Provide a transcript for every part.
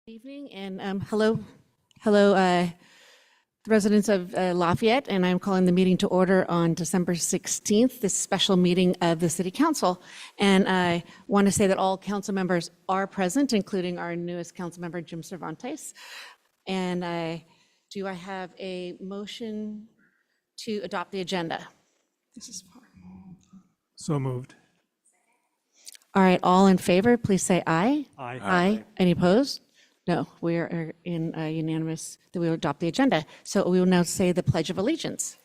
Evening and hello, the residents of Lafayette, and I'm calling the meeting to order on December 16th, this special meeting of the City Council. And I want to say that all council members are present, including our newest council member, Jim Cervantes. And do I have a motion to adopt the agenda? This is far. So moved. All right, all in favor, please say aye. Aye. Aye. Any opposed? No, we are in unanimous that we will adopt the agenda. So we will now say the Pledge of Allegiance.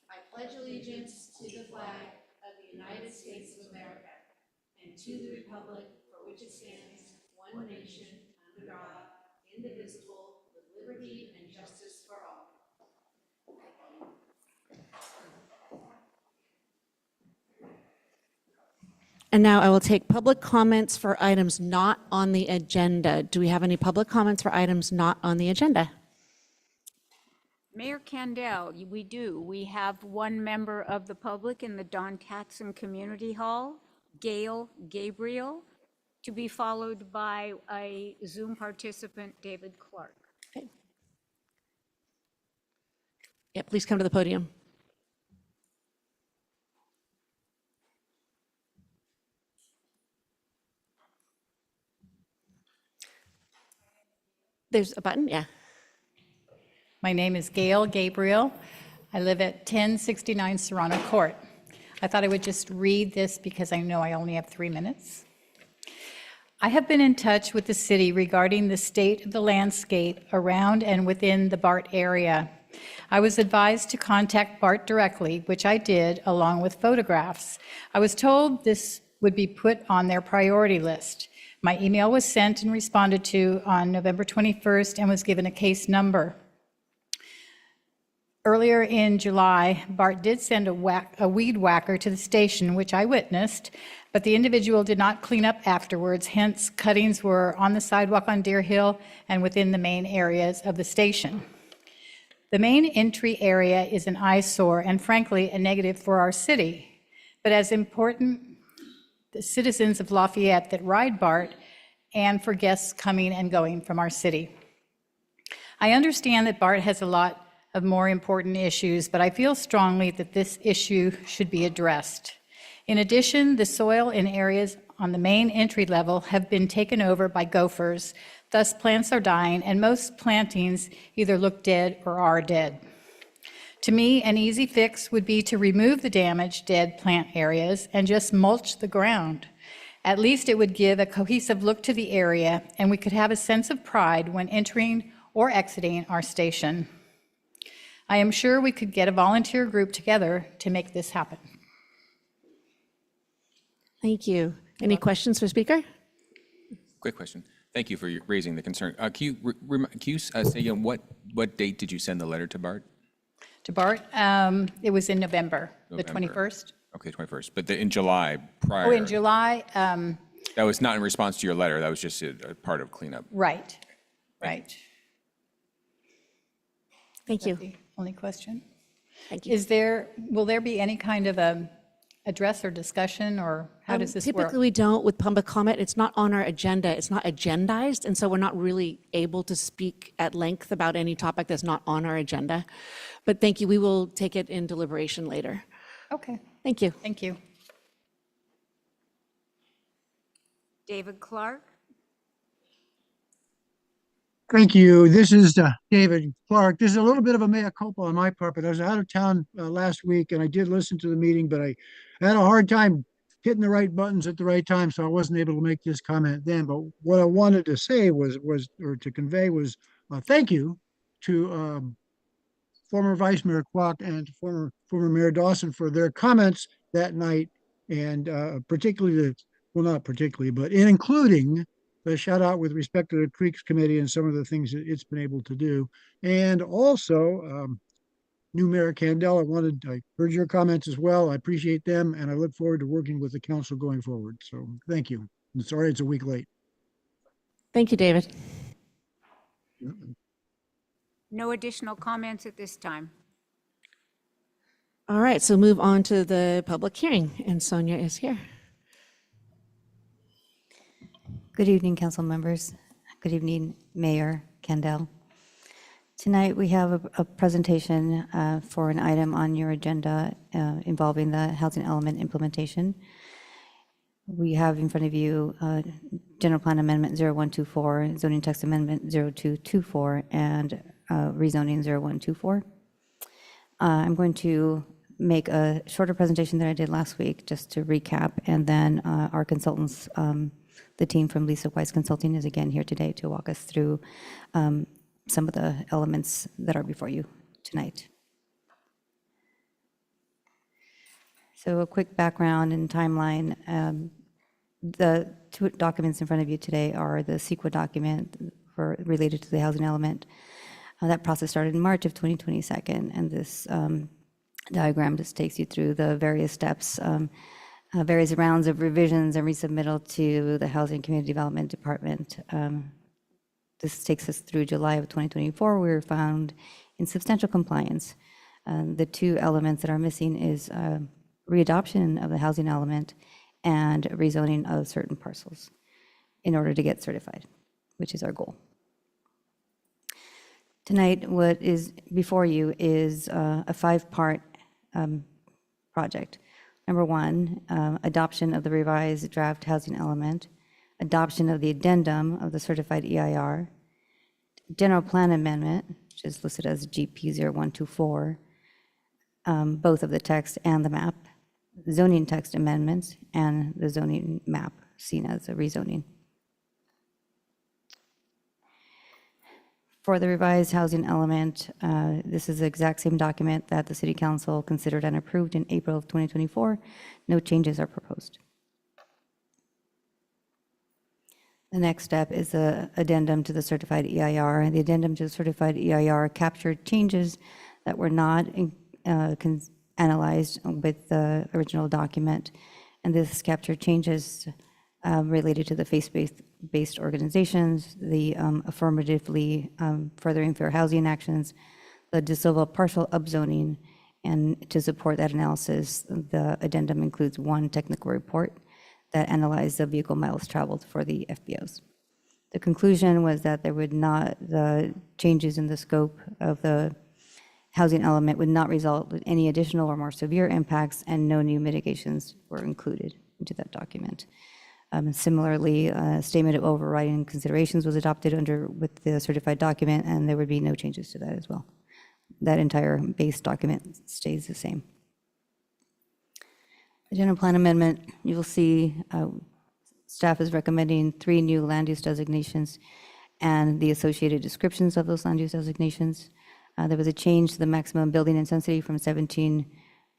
I pledge allegiance to the flag of the United States of America and to the republic for which it stands, one nation, under God, indivisible, with liberty and justice for all. And now I will take public comments for items not on the agenda. Do we have any public comments for items not on the agenda? Mayor Candell, we do. We have one member of the public in the Don Tatson Community Hall, Gail Gabriel, to be followed by a Zoom participant, David Clark. Okay. Yeah, please come to the podium. There's a button, yeah. My name is Gail Gabriel. I live at 1069 Serrano Court. I thought I would just read this because I know I only have 3 minutes. I have been in touch with the city regarding the state of the landscape around and within the BART area. I was advised to contact BART directly, which I did, along with photographs. I was told this would be put on their priority list. My email was sent and responded to on November 21st and was given a case number. Earlier in July, BART did send a weed whacker to the station, which I witnessed, but the individual did not clean up afterwards, hence cuttings were on the sidewalk on Deer Hill and within the main areas of the station. The main entry area is an eyesore and frankly a negative for our city, but as important the citizens of Lafayette that ride BART and for guests coming and going from our city. I understand that BART has a lot of more important issues, but I feel strongly that this issue should be addressed. In addition, the soil in areas on the main entry level have been taken over by gophers, thus plants are dying and most plantings either look dead or are dead. To me, an easy fix would be to remove the damaged dead plant areas and just mulch the ground. At least it would give a cohesive look to the area and we could have a sense of pride when entering or exiting our station. I am sure we could get a volunteer group together to make this happen. Thank you. Any questions for speaker? Quick question. Thank you for raising the concern. Can you say again, what date did you send the letter to BART? To BART, it was in November, the 21st. Okay, 21st. But in July prior. Oh, in July. That was not in response to your letter. That was just a part of cleanup. Right, right. Thank you. That's the only question. Thank you. Will there be any kind of address or discussion, or how does this work? Typically, we don't with public comment. It's not on our agenda. It's not agendized, and so we're not really able to speak at length about any topic that's not on our agenda. But thank you. We will take it in deliberation later. Okay, Thank you. thank you. David Clark? Thank you. This is David Clark. This is a little bit of a mea culpa on my part, but I was out of town last week and I did listen to the meeting, but I had a hard time hitting the right buttons at the right time, so I wasn't able to make this comment then. But what I wanted to say was to convey was thank you to former Vice Mayor Kwok and former Mayor Dawson for their comments that night, and particularly not particularly, but including the shout out with respect to the Creeks Committee and some of the things that it's been able to do. And also, new Mayor Candell, I heard your comments as well. I appreciate them, and I look forward to working with the council going forward. So thank you. I'm sorry it's a week late. Thank you, David. No additional comments at this time. All right, so move on to the public hearing, and Sonia is here. Good evening, council members. Good evening, Mayor Kendall. Tonight, we have a presentation for an item on your agenda involving the housing element implementation. We have in front of you General Plan Amendment 0124, Zoning Text Amendment 0224, and rezoning 0124. I'm going to make a shorter presentation than I did last week, just to recap, and then our consultants, the team from Lisa Weiss Consulting is again here today to walk us through some of the elements that are before you tonight. So a quick background and timeline. The two documents in front of you today are the CEQA document related to the housing element. That process started in March of 2022, and this diagram just takes you through the various steps, various rounds of revisions and resubmittal to the Housing and Community Development Department. This takes us through July of 2024. We were found in substantial compliance. The two elements that are missing is readoption of the housing element and rezoning of certain parcels in order to get certified, which is our goal. Tonight, what is before you is a 5-part project. Number one, adoption of the revised draft housing element, adoption of the addendum of the certified EIR, general plan amendment, which is listed as GP 0124, both of the text and the map, zoning text amendments, and the zoning map seen as a rezoning. For the revised housing element, this is the exact same document that the City Council considered and approved in April of 2024. No changes are proposed. The next step is the addendum to the certified EIR. The addendum to the certified EIR captured changes that were not analyzed with the original document, and this captured changes related to the faith-based organizations, the affirmatively furthering fair housing actions, the de novo partial upzoning, and to support that analysis, the addendum includes one technical report that analyzed the vehicle miles traveled for the FBOs. The conclusion was that the changes in the scope of the housing element would not result in any additional or more severe impacts, and no new mitigations were included into that document. Similarly, a statement of overriding considerations was adopted with the certified document, and there would be no changes to that as well. That entire base document stays the same. The general plan amendment, you will see staff is recommending 3 new land use designations and the associated descriptions of those land use designations. There was a change to the maximum building intensity from 17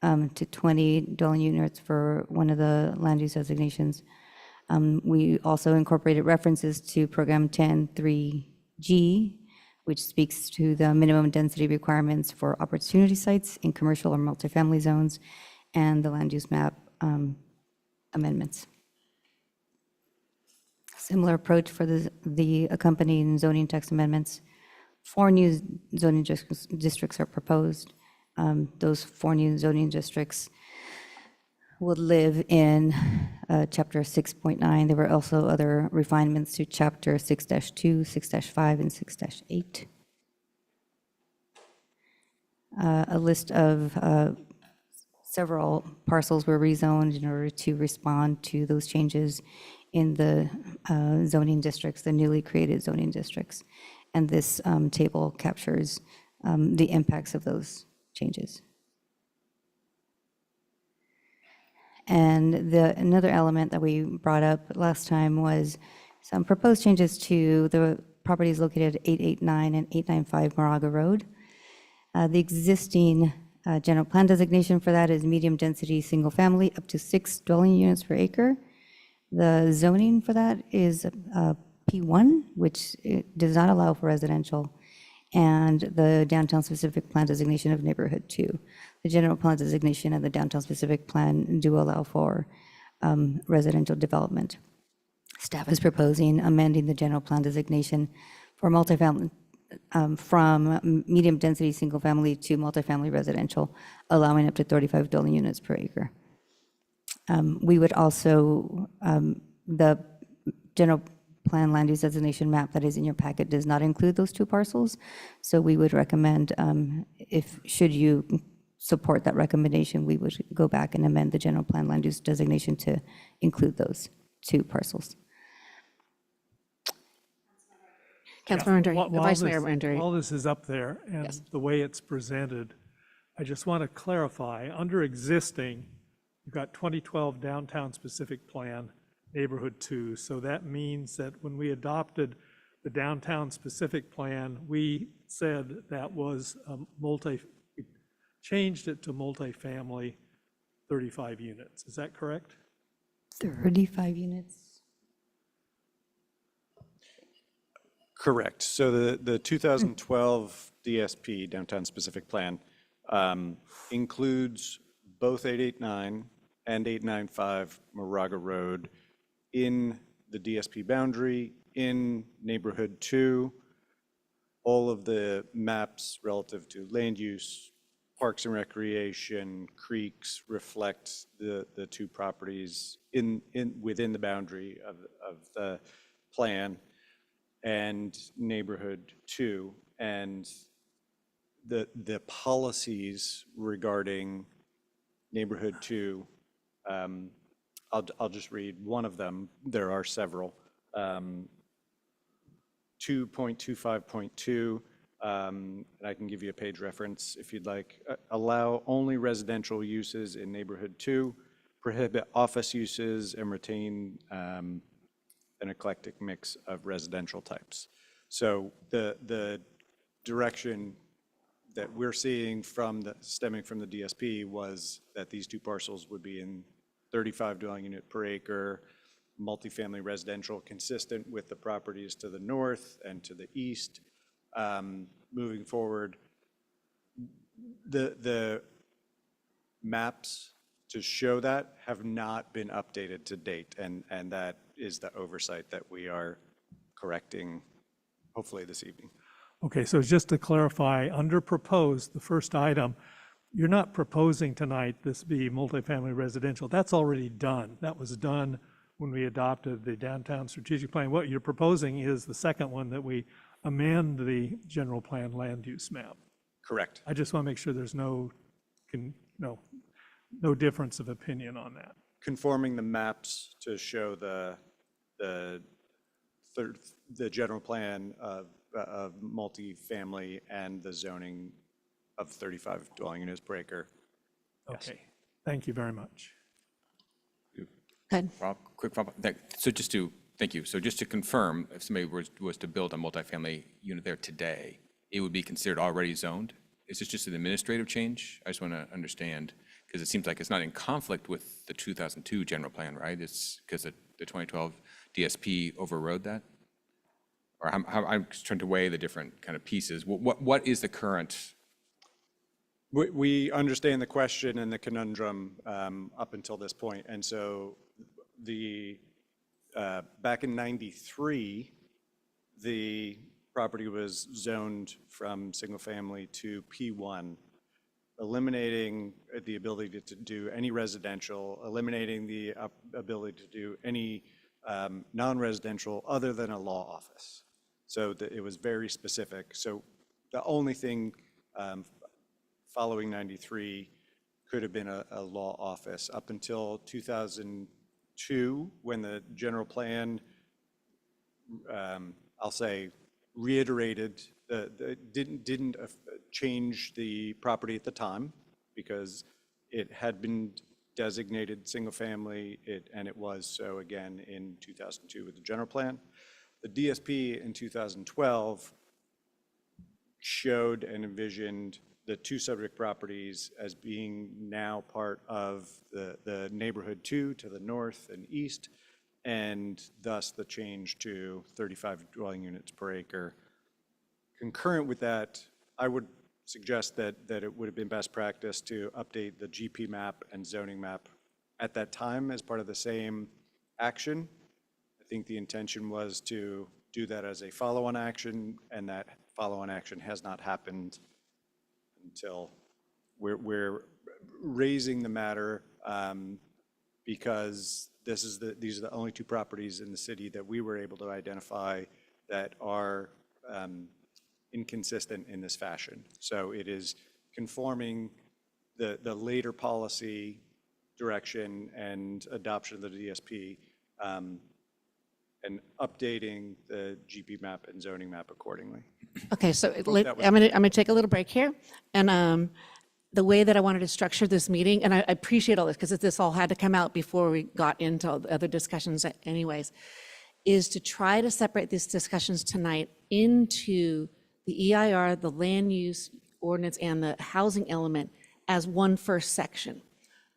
to 20 dwelling units for one of the land use designations. We also incorporated references to Program 10.3G, which speaks to the minimum density requirements for opportunity sites in commercial or multifamily zones, and the land use map amendments. Similar approach for the accompanying zoning text amendments. 4 new zoning districts are proposed. Those 4 new zoning districts would live in Chapter 6.9. There were also other refinements to Chapter 6-2, 6-5, and 6-8. A list of several parcels were rezoned in order to respond to those changes in the zoning districts, the newly created zoning districts. And this table captures the impacts of those changes. And another element that we brought up last time was some proposed changes to the properties located at 889 and 895 Moraga Road. The existing general plan designation for that is medium density single family up to 6 dwelling units per acre. The zoning for that is P1, which does not allow for residential, and the downtown specific plan designation of neighborhood 2. The general plan designation and the downtown specific plan do allow for residential development. Staff is proposing amending the general plan designation for multifamily from medium density single family to multifamily residential, allowing up to 35 dwelling units per acre. We would also, the general plan land use designation map that is in your packet does not include those two parcels. So we would recommend, should you support that recommendation, we would go back and amend the general plan land use designation to include those two parcels. Councilmember Rendry, While Vice this- Mayor Rendry. While this is up there and Yes. the way it's presented, I just want to clarify, under existing, you've got 2012 downtown specific plan, neighborhood 2. So that means that when we adopted the downtown specific plan, we said that was we changed it to multifamily 35 units. Is that correct? 35 units? Correct. So the 2012 DSP, Downtown Specific Plan, includes both 889 and 895 Moraga Road in the DSP boundary, in Neighborhood 2. All of the maps relative to land use, parks and recreation, creeks reflect the two properties within the boundary of the plan and Neighborhood 2. And the policies regarding Neighborhood 2, I'll just read one of them. There are several. 2.25.2, and I can give you a page reference if you'd like. Allow only residential uses in Neighborhood 2, prohibit office uses, and retain an eclectic mix of residential types. So the direction that we're seeing stemming from the DSP was that these two parcels would be in 35 dwelling unit per acre, multifamily residential, consistent with the properties to the north and to the east. Moving forward, the maps to show that have not been updated to date, and that is the oversight that we are correcting, hopefully this evening. Okay, so just to clarify, under proposed, the first item, you're not proposing tonight this be multifamily residential. That's already done. That was done when we adopted the downtown strategic plan. What you're proposing is the second one, that we amend the general plan land use map. Correct. I just want to make sure there's no difference of opinion on that. Conforming the maps to show the general plan of multifamily and the zoning of 35 dwelling units per acre. Okay, thank you very much. Good. Rob, quick follow-up. Thank you. So just to confirm, if somebody was to build a multifamily unit there today, it would be considered already zoned? Is this just an administrative change? I just want to understand, because it seems like it's not in conflict with the 2002 general plan, right? It's because the 2012 DSP overrode that? Or I'm just trying to weigh the different kind of pieces. What is the current? We understand the question and the conundrum up until this point. And so back in '93, the property was zoned from single family to P1, eliminating the ability to do any residential, eliminating the ability to do any non-residential other than a law office. So it was very specific. So the only thing following '93 could have been a law office up until 2002, when the general plan, I'll say, reiterated, didn't change the property at the time because it had been designated single family, and it was so again in 2002 with the general plan. The DSP in 2012 showed and envisioned the two subject properties as being now part of the neighborhood 2 to the north and east, and thus the change to 35 dwelling units per acre. Concurrent with that, I would suggest that it would have been best practice to update the GP map and zoning map at that time as part of the same action. I think the intention was to do that as a follow-on action, and that follow-on action has not happened until we're raising the matter because these are the only two properties in the city that we were able to identify that are inconsistent in this fashion. So it is conforming the later policy direction and adoption of the DSP and updating the GP map and zoning map accordingly. Okay, so that was- I'm gonna take a little break here. And the way that I wanted to structure this meeting, and I appreciate all this, because this all had to come out before we got into all the other discussions anyways, is to try to separate these discussions tonight into the EIR, the land use ordinance, and the housing element as one first section.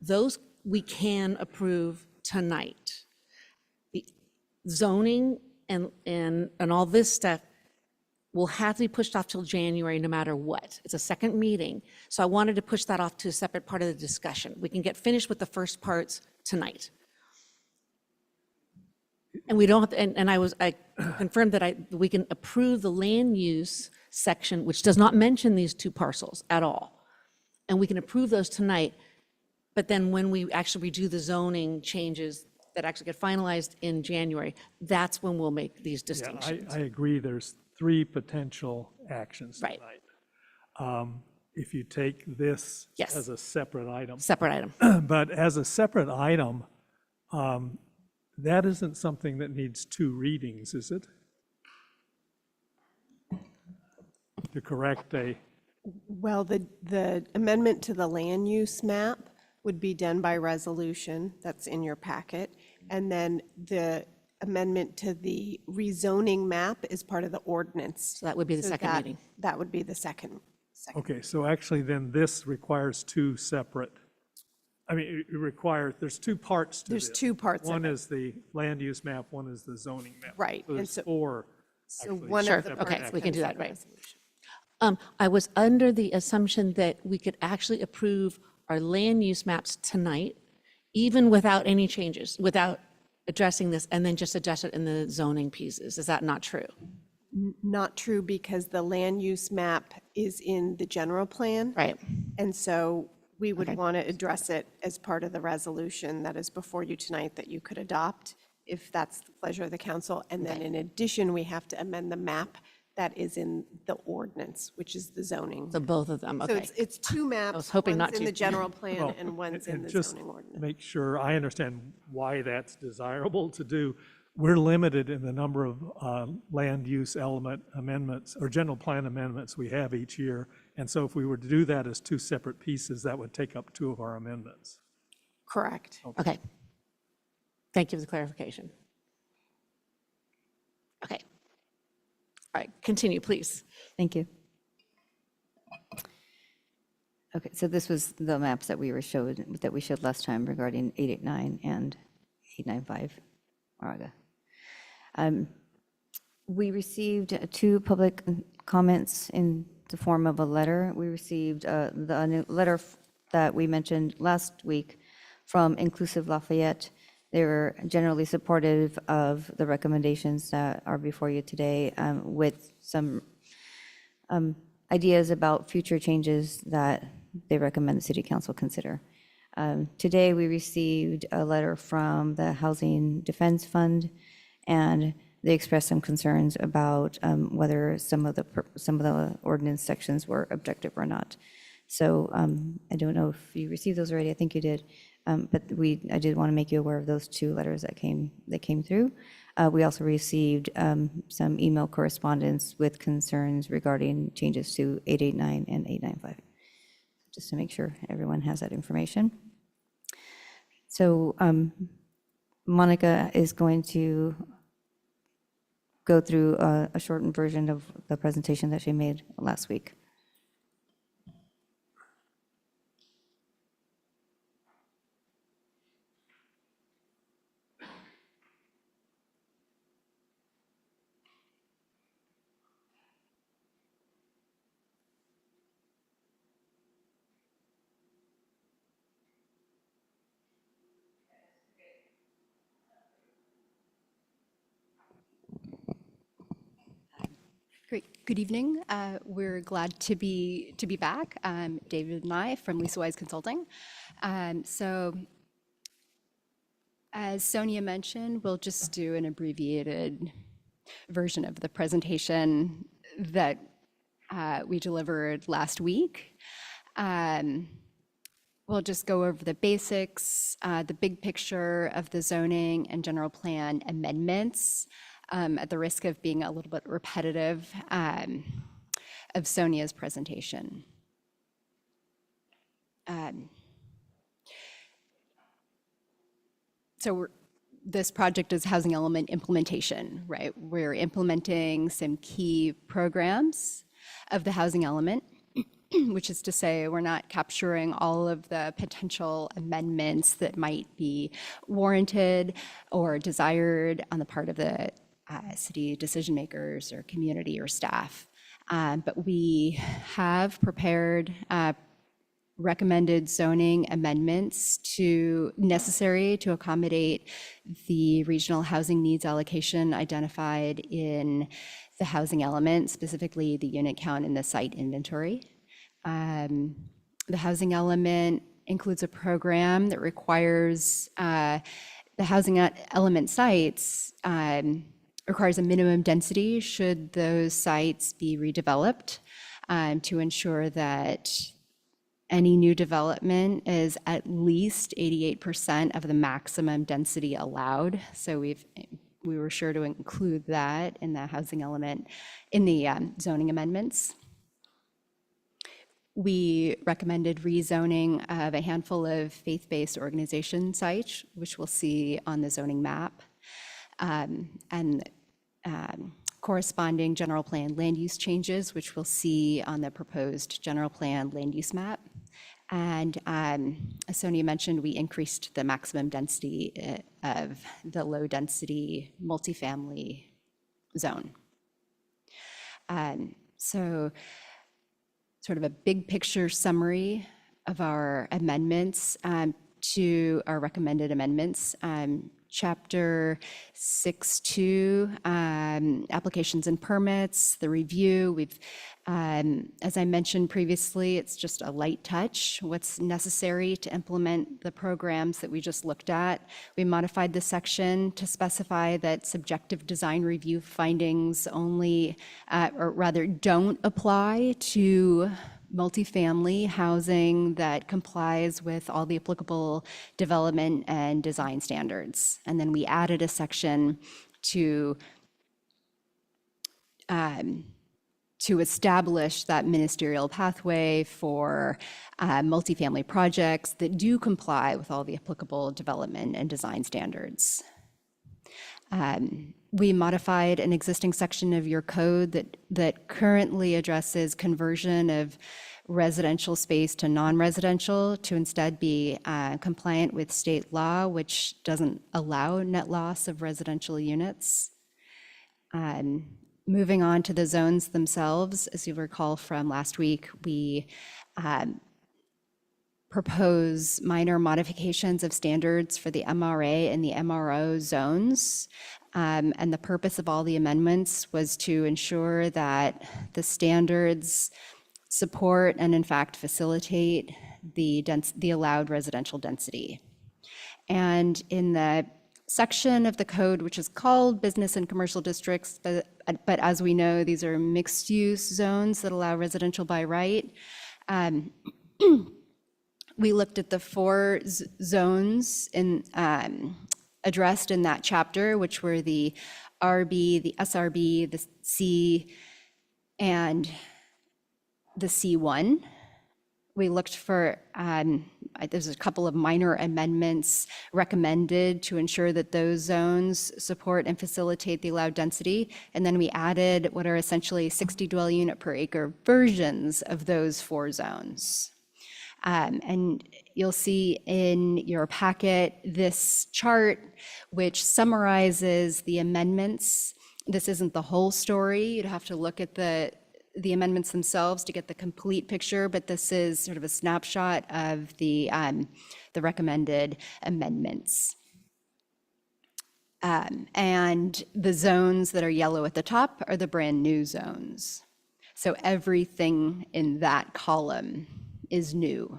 Those we can approve tonight. The zoning and all this stuff will have to be pushed off till January no matter what. It's a second meeting. So I wanted to push that off to a separate part of the discussion. We can get finished with the first parts tonight. And we don't have to, and I confirmed that we can approve the land use section, which does not mention these two parcels at all. And we can approve those tonight, but then when we actually redo the zoning changes that actually get finalized in January, that's when we'll make these Yeah, distinctions. I agree, there's 3 potential actions Right. tonight. If you take this Yes. as a separate item. Separate item. But as a separate item, that isn't something that needs 2 readings, is it? To correct a, Well, the amendment to the land use map would be done by resolution, that's in your packet. And then the amendment to the rezoning map is part of the ordinance. So that would be the So second that- meeting. That would be the second. okay, so actually then this requires 2 separate, I mean, it requires, there's 2 parts to this. There's 2 parts of One it. is the land use map, one is the zoning map. Right, So and there's so- 4 So actually one Sure, of the okay, parts we can do comes that, under right. resolution. I was under the assumption that we could actually approve our land use maps tonight, even without any changes, without addressing this, and then just address it in the zoning pieces. Is that not true? Not true, because the land use map is in the general plan. Right. And so we would Okay. want to address it as part of the resolution that is before you tonight that you could adopt, if that's the pleasure of the council. And then in addition, we have to amend the map that is in the ordinance, which is the zoning. So both of them, So okay. it's 2 maps. was hoping not One's in to. the general plan Well, and one's in and the just zoning ordinance. make sure I understand why that's desirable to do. We're limited in the number of land use element amendments or general plan amendments we have each year. And so if we were to do that as 2 separate pieces, that would take up 2 of our amendments. Correct. Okay. Thank you for the clarification. Okay. All right, continue, please. Thank you. Okay, so this was the maps that we showed last time regarding 889 and 895 Moraga. We received 2 public comments in the form of a letter. We received the letter that we mentioned last week from Inclusive Lafayette. They were generally supportive of the recommendations that are before you today, with some ideas about future changes that they recommend the city council consider. Today, we received a letter from the Housing Defense Fund, and they expressed some concerns about whether some of the ordinance sections were objective or not. So I don't know if you received those already. I think you did. But I did want to make you aware of those 2 letters that came through. We also received some email correspondence with concerns regarding changes to 889 and 895, just to make sure everyone has that information. So Monica is going to go through a shortened version of the presentation that she made last week. Great. Good evening. We're glad to be back. David and I from Lisa Wise Consulting. So As Sonia mentioned, we'll just do an abbreviated version of the presentation that we delivered last week. We'll just go over the basics, the big picture of the zoning and general plan amendments, at the risk of being a little bit repetitive of Sonia's presentation. This project is housing element implementation, right? We're implementing some key programs of the housing element, which is to say we're not capturing all of the potential amendments that might be warranted or desired on the part of the city decision makers or community or staff. But we have prepared recommended zoning amendments necessary to accommodate the regional housing needs allocation identified in the housing element, specifically the unit count in the site inventory. The housing element includes a program that requires the housing element sites requires a minimum density should those sites be redeveloped to ensure that any new development is at least 88% of the maximum density allowed. So we were sure to include that in the housing element in the zoning amendments. We recommended rezoning of a handful of faith-based organization sites, which we'll see on the zoning map, and corresponding general plan land use changes, which we'll see on the proposed general plan land use map. And as Sonia mentioned, we increased the maximum density of the low density multifamily zone. So sort of a big picture summary of our amendments to our recommended amendments. Chapter 6.2, applications and permits, the review. We've, as I mentioned previously, it's just a light touch, what's necessary to implement the programs that we just looked at. We modified the section to specify that subjective design review findings only, or rather don't apply to multifamily housing that complies with all the applicable development and design standards. And then we added a section to establish that ministerial pathway for multifamily projects that do comply with all the applicable development and design standards. We modified an existing section of your code that currently addresses conversion of residential space to non-residential to instead be compliant with state law, which doesn't allow net loss of residential units. Moving on to the zones themselves, as you recall from last week, we propose minor modifications of standards for the MRA and the MRO zones. And the purpose of all the amendments was to ensure that the standards support and in fact facilitate the allowed residential density. And in the section of the code which is called business and commercial districts, but as we know, these are mixed use zones that allow residential by right. We looked at the four zones addressed in that chapter, which were the RB, the SRB, the C, and the C1. We looked for, there's a couple of minor amendments recommended to ensure that those zones support and facilitate the allowed density. And then we added what are essentially 60 dwelling unit per acre versions of those four zones. And you'll see in your packet this chart, which summarizes the amendments. This isn't the whole story. You'd have to look at the amendments themselves to get the complete picture, but this is sort of a snapshot of the recommended amendments. And the zones that are yellow at the top are the brand new zones. So everything in that column is new.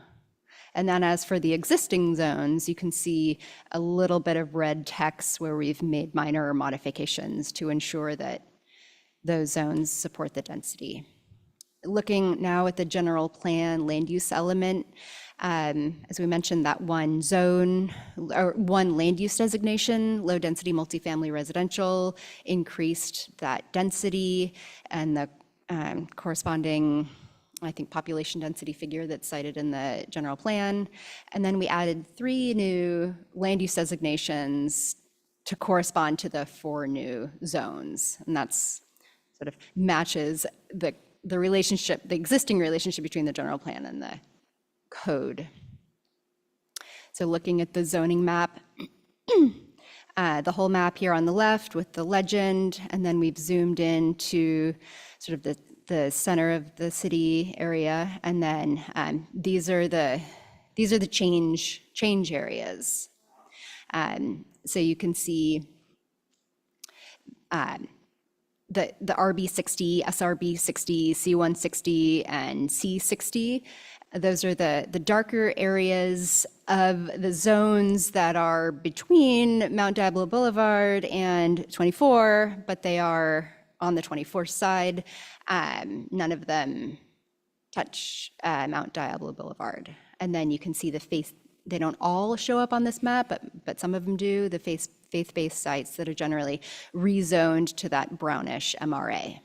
And then as for the existing zones, you can see a little bit of red text where we've made minor modifications to ensure that those zones support the density. Looking now at the general plan land use element, as we mentioned, that one zone or one land use designation, low density multifamily residential, increased that density and the corresponding, I think, population density figure that's cited in the general plan. And then we added 3 new land use designations to correspond to the 4 new zones. And that's sort of matches the relationship, the existing relationship between the general plan and the code. So looking at the zoning map, the whole map here on the left with the legend, and then we've zoomed into sort of the center of the city area, and then these are the change areas. So you can see the RB60, SRB60, C160, and C60. Those are the darker areas of the zones that are between Mount Diablo Boulevard and 24, but they are on the 24th side. None of them touch Mount Diablo Boulevard. And then you can see the faith, they don't all show up on this map, but some of them do, the faith-based sites that are generally rezoned to that brownish MRA.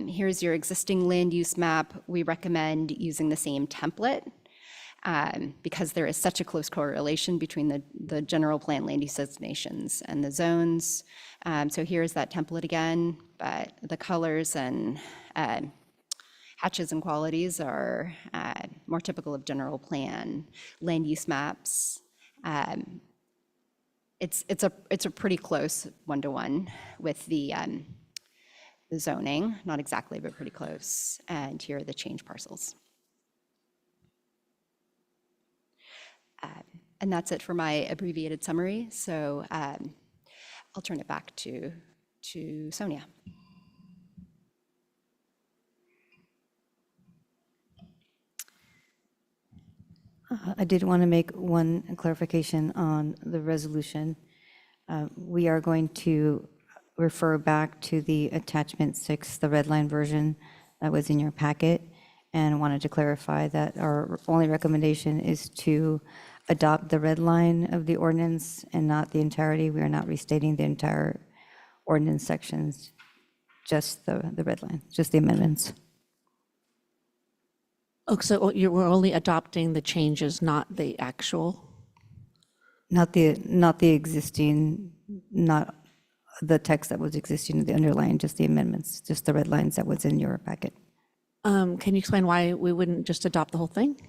Here's your existing land use map. We recommend using the same template because there is such a close correlation between the general plan land use designations and the zones. So here's that template again, but the colors and hatches and qualities are more typical of general plan land use maps. It's a pretty close one-to-one with the zoning, not exactly, but pretty close. And here are the change parcels. And that's it for my abbreviated summary. So I'll turn it back to Sonia. I did want to make one clarification on the resolution. We are going to refer back to the attachment 6, the red line version that was in your packet, and wanted to clarify that our only recommendation is to adopt the red line of the ordinance and not the entirety. We are not restating the entire ordinance sections, just the red line, just the amendments. Oh, so we're only adopting the changes, not the actual? Not the existing, not the text that was existing in the underlying, just the amendments, just the red lines that was in your packet. Can you explain why we wouldn't just adopt the whole thing?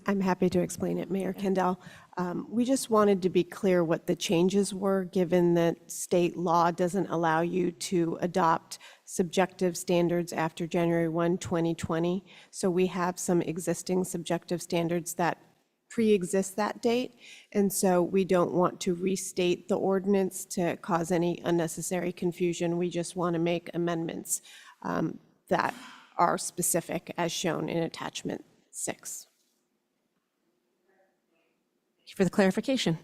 I'm happy to explain it, Mayor Kendall. We just wanted to be clear what the changes were, given that state law doesn't allow you to adopt subjective standards after January 1, 2020. So we have some existing subjective standards that pre-exist that date. And so we don't want to restate the ordinance to cause any unnecessary confusion. We just want to make amendments that are specific as shown in attachment 6. Thank you for the clarification.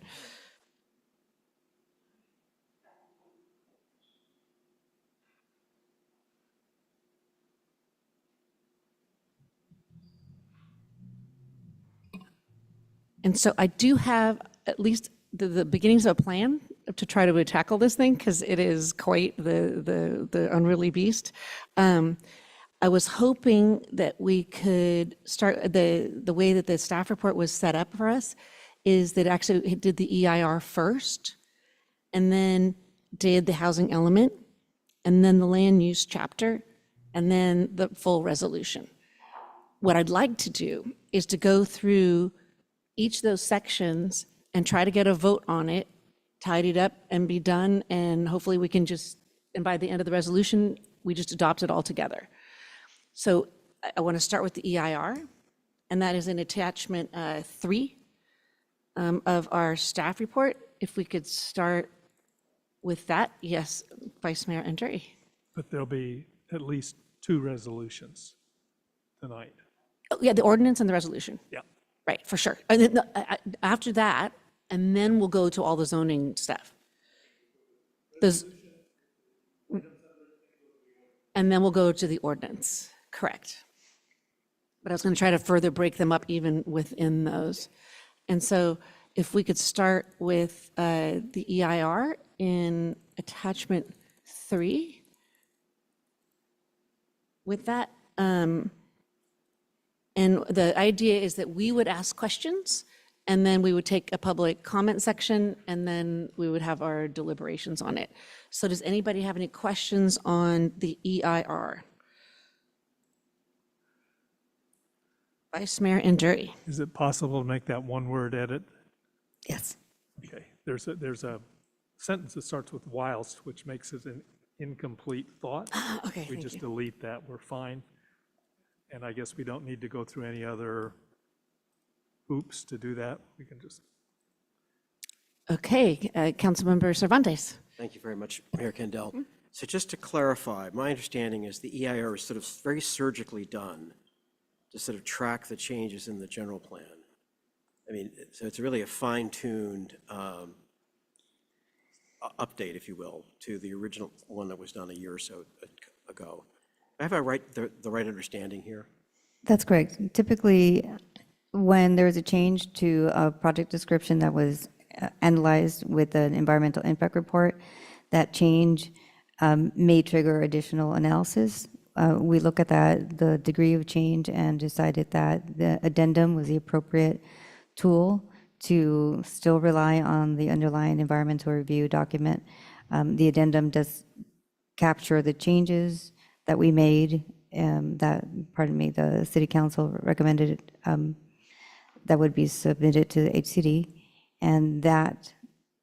And so I do have at least the beginnings of a plan to try to tackle this thing, because it is quite the unruly beast. I was hoping that we could start, the way that the staff report was set up for us is that actually it did the EIR first, and then did the housing element, and then the land use chapter, and then the full resolution. What I'd like to do is to go through each of those sections and try to get a vote on it, tidy it up and be done, and hopefully we can just, and by the end of the resolution, we just adopt it all together. So I want to start with the EIR, and that is in attachment 3 of our staff report. If we could start with that. Yes, Vice Mayor Entry. But there'll be at least 2 resolutions tonight. Oh, yeah, the ordinance and the resolution. Yeah. Right, for sure. And then, after that, and then we'll go to all the zoning stuff. Those, and then we'll go to the ordinance, correct. But I was going to try to further break them up even within those. And so if we could start with the EIR in attachment 3. With that, and the idea is that we would ask questions, and then we would take a public comment section, and then we would have our deliberations on it. So does anybody have any questions on the EIR? Vice Mayor Anduri. Is it possible to make that one-word edit? Yes. Okay, there's a sentence that starts with whilst, which makes it an incomplete thought. Okay, We thank just you. delete that, we're fine. And I guess we don't need to go through any other hoops to do that. We can just, Okay, Councilmember Cervantes. Thank you very much, Mayor Kendall. So just to clarify, my understanding is the EIR is sort of very surgically done to sort of track the changes in the general plan. I mean, so it's really a fine-tuned update, if you will, to the original one that was done a year or so ago. Have I the right understanding here? That's correct. Typically, when there is a change to a project description that was analyzed with an environmental impact report, that change may trigger additional analysis. We look at that, the degree of change, and decided that the addendum was the appropriate tool to still rely on the underlying environmental review document. The addendum does capture the changes that we made, the city council recommended that would be submitted to the HCD, and that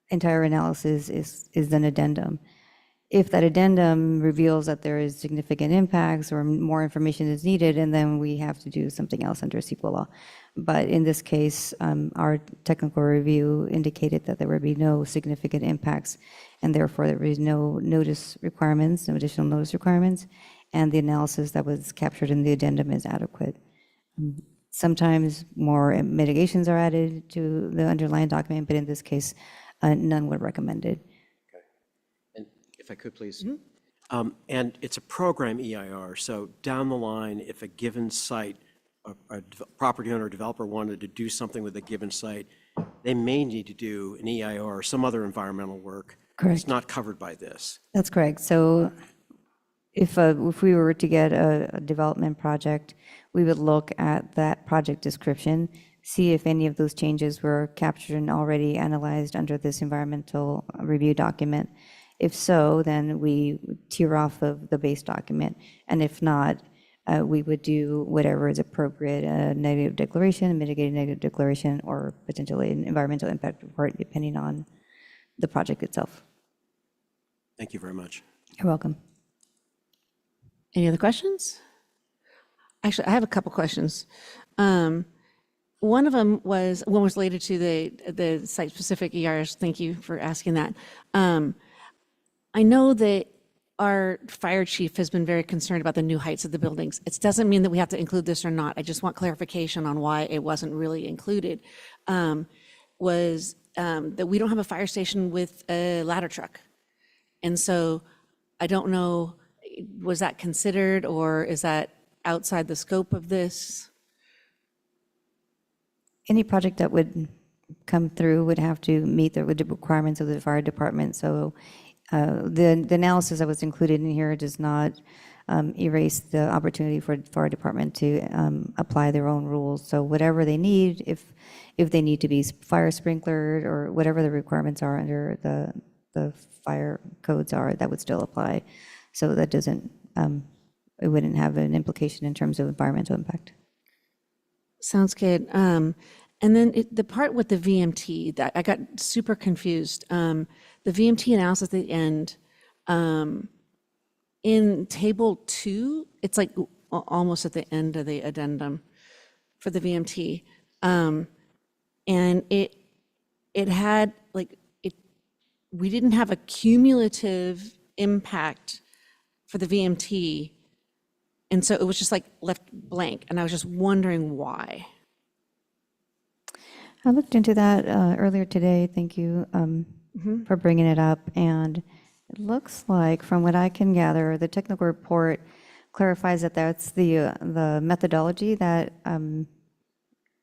entire analysis is an addendum. If that addendum reveals that there is significant impacts or more information is needed, and then we have to do something else under CEQA law. But in this case, our technical review indicated that there would be no significant impacts, and therefore there was no notice requirements, no additional notice requirements, and the analysis that was captured in the addendum is adequate. Sometimes more mitigations are added to the underlying document, but in this case, none were recommended. If I could, please. And it's a program EIR, so down the line, if a given site, a property owner or developer wanted to do something with a given site, they may need to do an EIR or some other environmental work. Correct. It's not covered by this. That's correct. So if we were to get a development project, we would look at that project description, see if any of those changes were captured and already analyzed under this environmental review document. If so, then we would tier off of the base document. And if not, we would do whatever is appropriate, a negative declaration, a mitigated negative declaration, or potentially an environmental impact report, depending on the project itself. Thank you very much. You're welcome. Any other questions? Actually, I have a couple questions. One of them was related to the site-specific ERs. Thank you for asking that. I know that our fire chief has been very concerned about the new heights of the buildings. It doesn't mean that we have to include this or not. I just want clarification on why it wasn't really included. That we don't have a fire station with a ladder truck. And so I don't know, was that considered, or is that outside the scope of this? Any project that would come through would have to meet the requirements of the fire department. So the analysis that was included in here does not erase the opportunity for fire department to apply their own rules. So whatever they need, if they need to be fire sprinklered or whatever the requirements are under the fire codes are, that would still apply. So that doesn't, it wouldn't have an implication in terms of environmental impact. Sounds good. And then the part with the VMT, that I got super confused. The VMT analysis at the end, in table 2, it's like almost at the end of the addendum for the VMT. And it had we didn't have a cumulative impact for the VMT And so it was just like left blank, and I was just wondering why. I looked into that earlier today. Thank you for bringing it up. And it looks like, from what I can gather, the technical report clarifies that that's the methodology that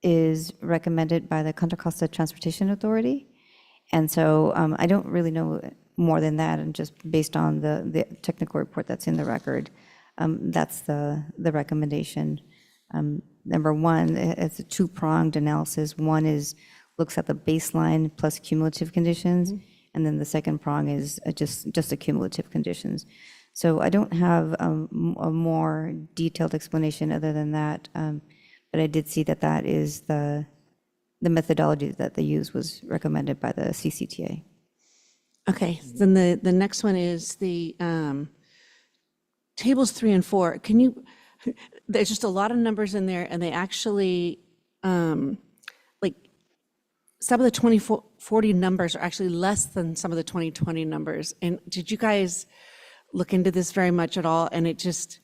is recommended by the Contra Costa Transportation Authority. And so I don't really know more than that, and just based on the technical report that's in the record, that's the recommendation. Number one, it's a two-pronged analysis. One is looks at the baseline plus cumulative conditions, and then the second prong is just the cumulative conditions. So I don't have a more detailed explanation other than that, but I did see that that is the methodology that they use was recommended by the CCTA. Okay, then the next one is the tables 3 and 4. Can you, there's just a lot of numbers in there, and they actually, like, some of the 2040 numbers are actually less than some of the 2020 numbers. And did you guys look into this very much at all? And it just,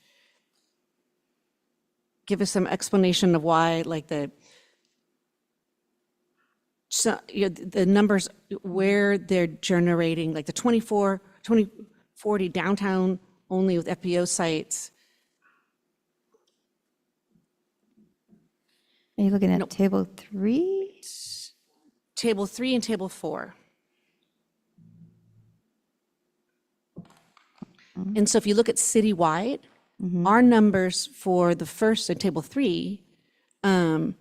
give us some explanation of why, like the numbers where they're generating, like the 2040 downtown only with FPO sites. Are you looking at table 3? Table 3 and table 4. And so if you look at citywide, our numbers for the first and table 3 are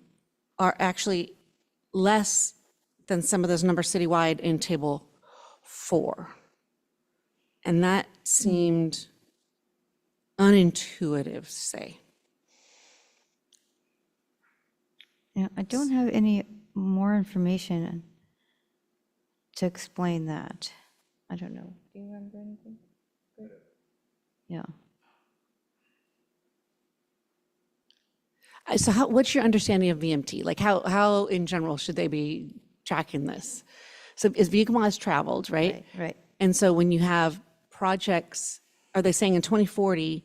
actually less than some of those numbers citywide in table 4. And that seemed unintuitive, say. Yeah, I don't have any more information to explain that. I don't know. Do you remember anything? Yeah. So what's your understanding of VMT? Like how in general should they be tracking this? So is vehicle miles traveled, right? Right. And so when you have projects, are they saying in 2040,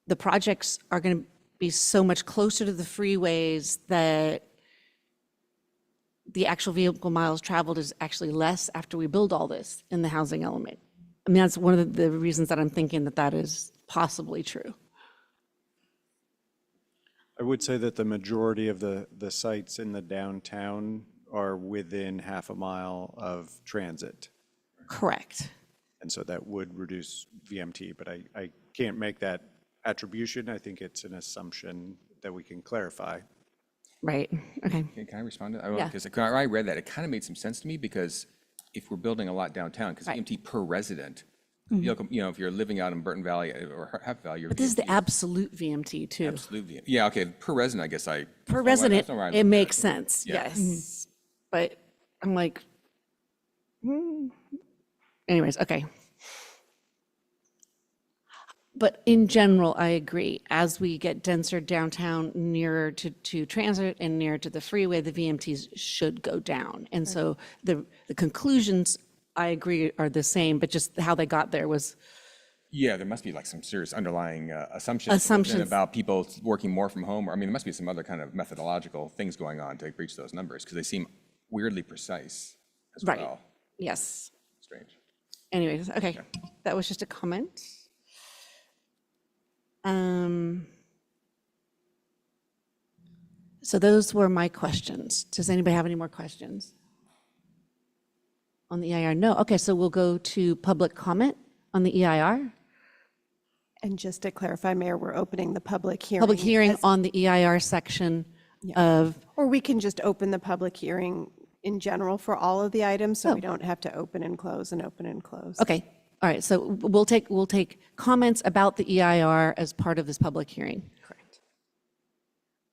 the projects are going to be so much closer to the freeways that the actual vehicle miles traveled is actually less after we build all this in the housing element? I mean, that's one of the reasons that I'm thinking that that is possibly true. I would say that the majority of the sites in the downtown are within half a mile of transit. Correct. And so that would reduce VMT, but I can't make that attribution. I think it's an assumption that we can clarify. Right, okay. Can I respond to that? Yeah. Because I read that, it kind of made some sense to me, because if we're building a lot downtown, because Right. VMT per resident, you know, if you're living out in Burton Valley or Half Valley, your But this is the VMT absolute VMT too. absolute VMT. Yeah, okay, per resident, I guess I. Per that's resident, not where I it looked at makes sense, Yeah. yes. But I'm like, anyways, okay. But in general, I agree. As we get denser downtown, nearer to transit and nearer to the freeway, the VMTs should go down. And so the conclusions, I agree, are the same, but just how they got there was, Yeah, there must be like some serious underlying assumptions Assumptions. about people working more from home, or I mean, there must be some other kind of methodological things going on to reach those numbers, because they seem weirdly precise as right, well. yes. Strange. Anyways, okay, that was just a comment. So those were my questions. Does anybody have any more questions on the EIR? No. Okay, so we'll go to public comment on the EIR. And just to clarify, Mayor, we're opening the public hearing. Public hearing as- on the EIR section of, Or we can just open the public hearing in general for all of the items, so Oh. we don't have to open and close and open and close. okay, all right, so we'll take comments about the EIR as part of this public hearing. Correct.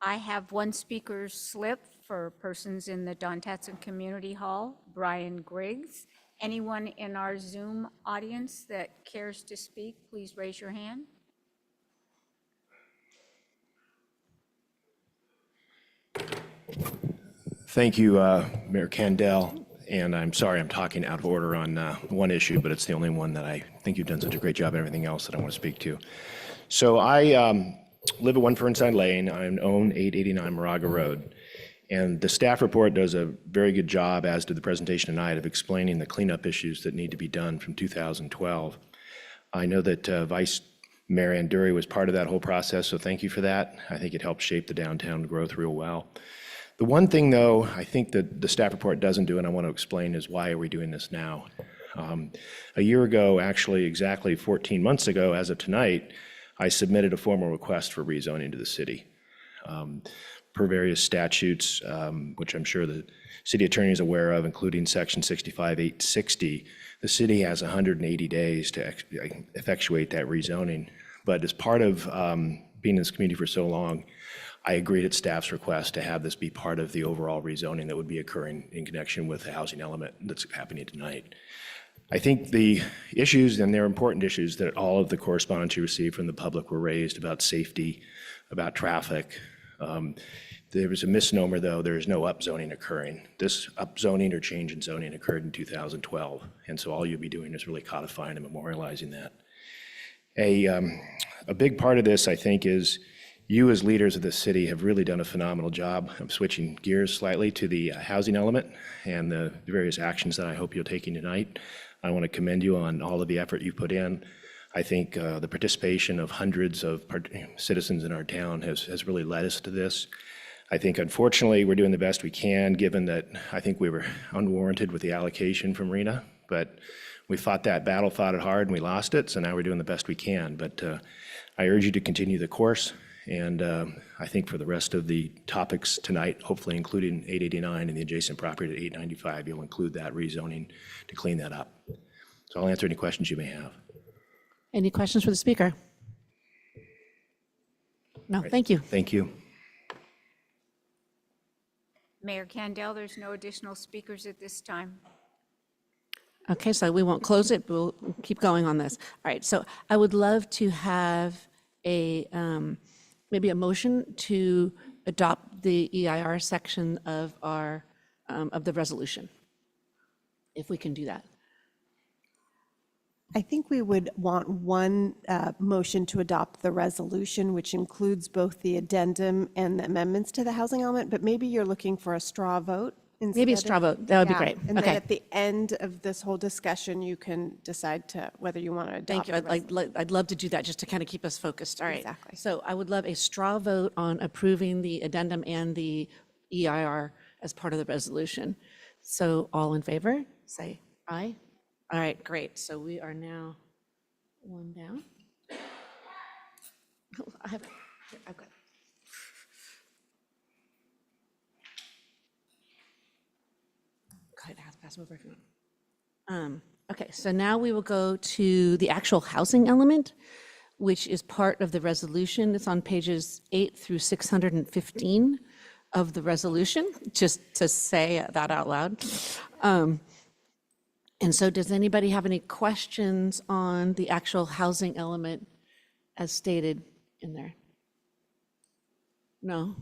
I have one speaker's slip for persons in the Don Tatson Community Hall, Brian Griggs. Anyone in our Zoom audience that cares to speak, please raise your hand. Thank you, Mayor Kandel, and I'm sorry I'm talking out of order on one issue, but it's the only one that I think you've done such a great job, and everything else that I want to speak to. So I live at 1 Fernside Lane. I own 889 Moraga Road. And the staff report does a very good job, as did the presentation tonight, of explaining the cleanup issues that need to be done from 2012. I know that Vice Mayor Anduri was part of that whole process, so thank you for that. I think it helped shape the downtown growth real well. The one thing, though, I think that the staff report doesn't do, and I want to explain, is why are we doing this now? A year ago, actually exactly 14 months ago, as of tonight, I submitted a formal request for rezoning to the city. Per various statutes, which I'm sure the city attorney is aware of, including section 65-860, the city has 180 days to effectuate that rezoning. But as part of being in this community for so long, I agreed at staff's request to have this be part of the overall rezoning that would be occurring in connection with the housing element that's happening tonight. I think the issues, and they're important issues, that all of the correspondence you received from the public were raised about safety, about traffic. There was a misnomer, though. There is no upzoning occurring. This upzoning or change in zoning occurred in 2012, and so all you'll be doing is really codifying and memorializing that. A big part of this, I think, is you as leaders of the city have really done a phenomenal job. I'm switching gears slightly to the housing element and the various actions that I hope you're taking tonight. I want to commend you on all of the effort you put in. I think the participation of hundreds of citizens in our town has really led us to this. I think, unfortunately, we're doing the best we can, given that I think we were unwarranted with the allocation from RENA, but we fought that battle, fought it hard, and we lost it, so now we're doing the best we can. But I urge you to continue the course, and I think for the rest of the topics tonight, hopefully including 889 and the adjacent property at 895, you'll include that rezoning to clean that up. So I'll answer any questions you may have. Any questions for the speaker? No, thank you. Thank you. Mayor Candell, there's no additional speakers at this time. Okay, so we won't close it, but we'll keep going on this. All right, so I would love to have a, maybe a motion to adopt the EIR section of our, of the resolution, if we can do that. I think we would want one motion to adopt the resolution, which includes both the addendum and the amendments to the housing element, but maybe you're looking for a straw vote instead. Maybe a straw vote, that would be Yeah, great. And then Okay, at the end of this whole discussion, you can decide to whether you want to adopt. thank you. the I'd love to do that, just to kind of keep us focused. All right. Exactly. So I would love a straw vote on approving the addendum and the EIR as part of the resolution. So all in favor, say aye. All right, great. So we are now one down. Oh, I've got. Go ahead, pass them over if you want. Okay, so now we will go to the actual housing element, which is part of the resolution. It's on pages 8 through 615 of the resolution, just to say that out loud. And so does anybody have any questions on the actual housing element as stated in there? No?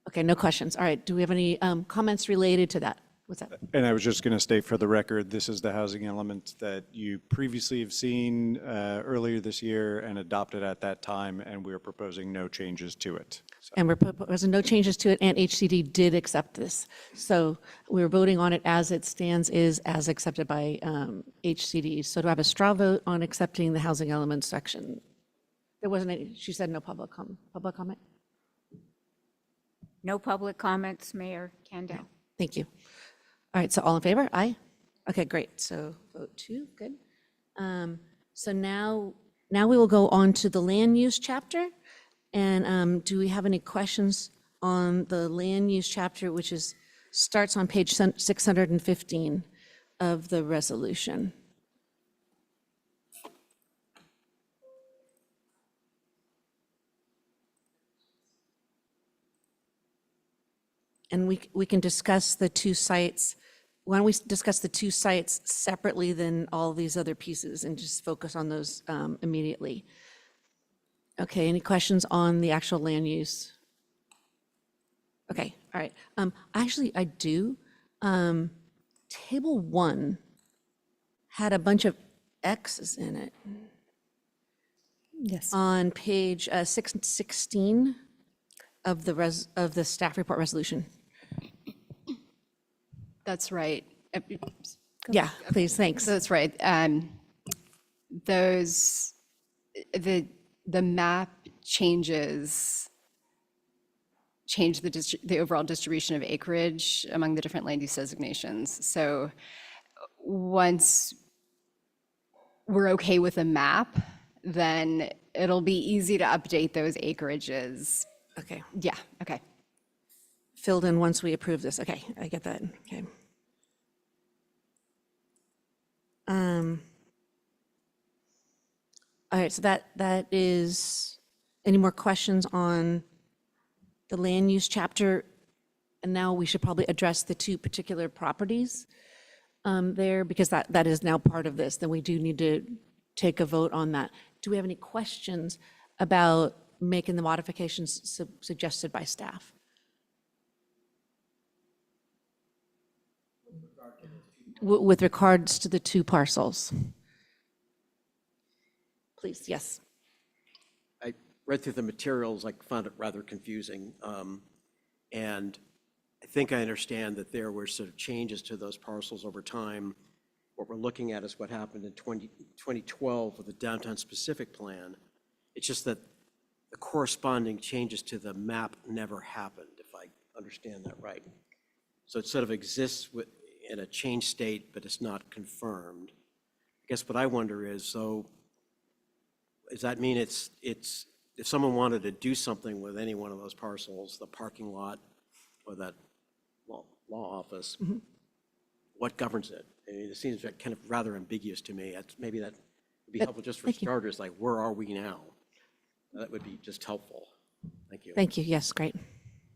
Okay, no questions. All right, do we have any comments related to that? What's that? And I was just going to state for the record, this is the housing element that you previously have seen earlier this year and adopted at that time, and we are proposing no changes to it. So- And we're proposing no changes to it, and HCD did accept this. So we're voting on it as it stands, is as accepted by HCD. So do I have a straw vote on accepting the housing element section? There wasn't any, she said no public comment? No public comments, Mayor Candell. Thank you. All right, so all in favor? Aye? Okay, great. So vote 2, good. So now we will go on to the land use chapter. And do we have any questions on the land use chapter, which starts on page 615 of the resolution? And we can discuss the two sites. Why don't we discuss the two sites separately than all these other pieces and just focus on those immediately? Okay, any questions on the actual land use? Okay, all right. Actually, I do. Table 1 had a bunch of X's in it. Yes. on page 616 of the staff report resolution. That's right. Yeah, please, thanks. That's right. Those, the map change the overall distribution of acreage among the different land use designations. So once we're okay with a map, then it'll be easy to update those acreages. Okay, Yeah, okay. filled in once we approve this. Okay, I get that. Okay. All right, so that is, any more questions on the land use chapter? And now we should probably address the two particular properties there, because that is now part of this. Then we do need to take a vote on that. Do we have any questions about making the modifications suggested by staff? With regards to the two parcels? Please, yes. I read through the materials, I found it rather confusing. And I think I understand that there were sort of changes to those parcels over time. What we're looking at is what happened in 2012 with the downtown specific plan. It's just that the corresponding changes to the map never happened, if I understand that right. So it sort of exists in a change state, but it's not confirmed. I guess what I wonder is, so does that mean it's if someone wanted to do something with any one of those parcels, the parking lot or that law office, what governs it? I mean, it seems kind of rather ambiguous to me. Maybe that would be helpful just for starters, like where are we now? That would be just helpful. Thank you. Thank you. Yes, great.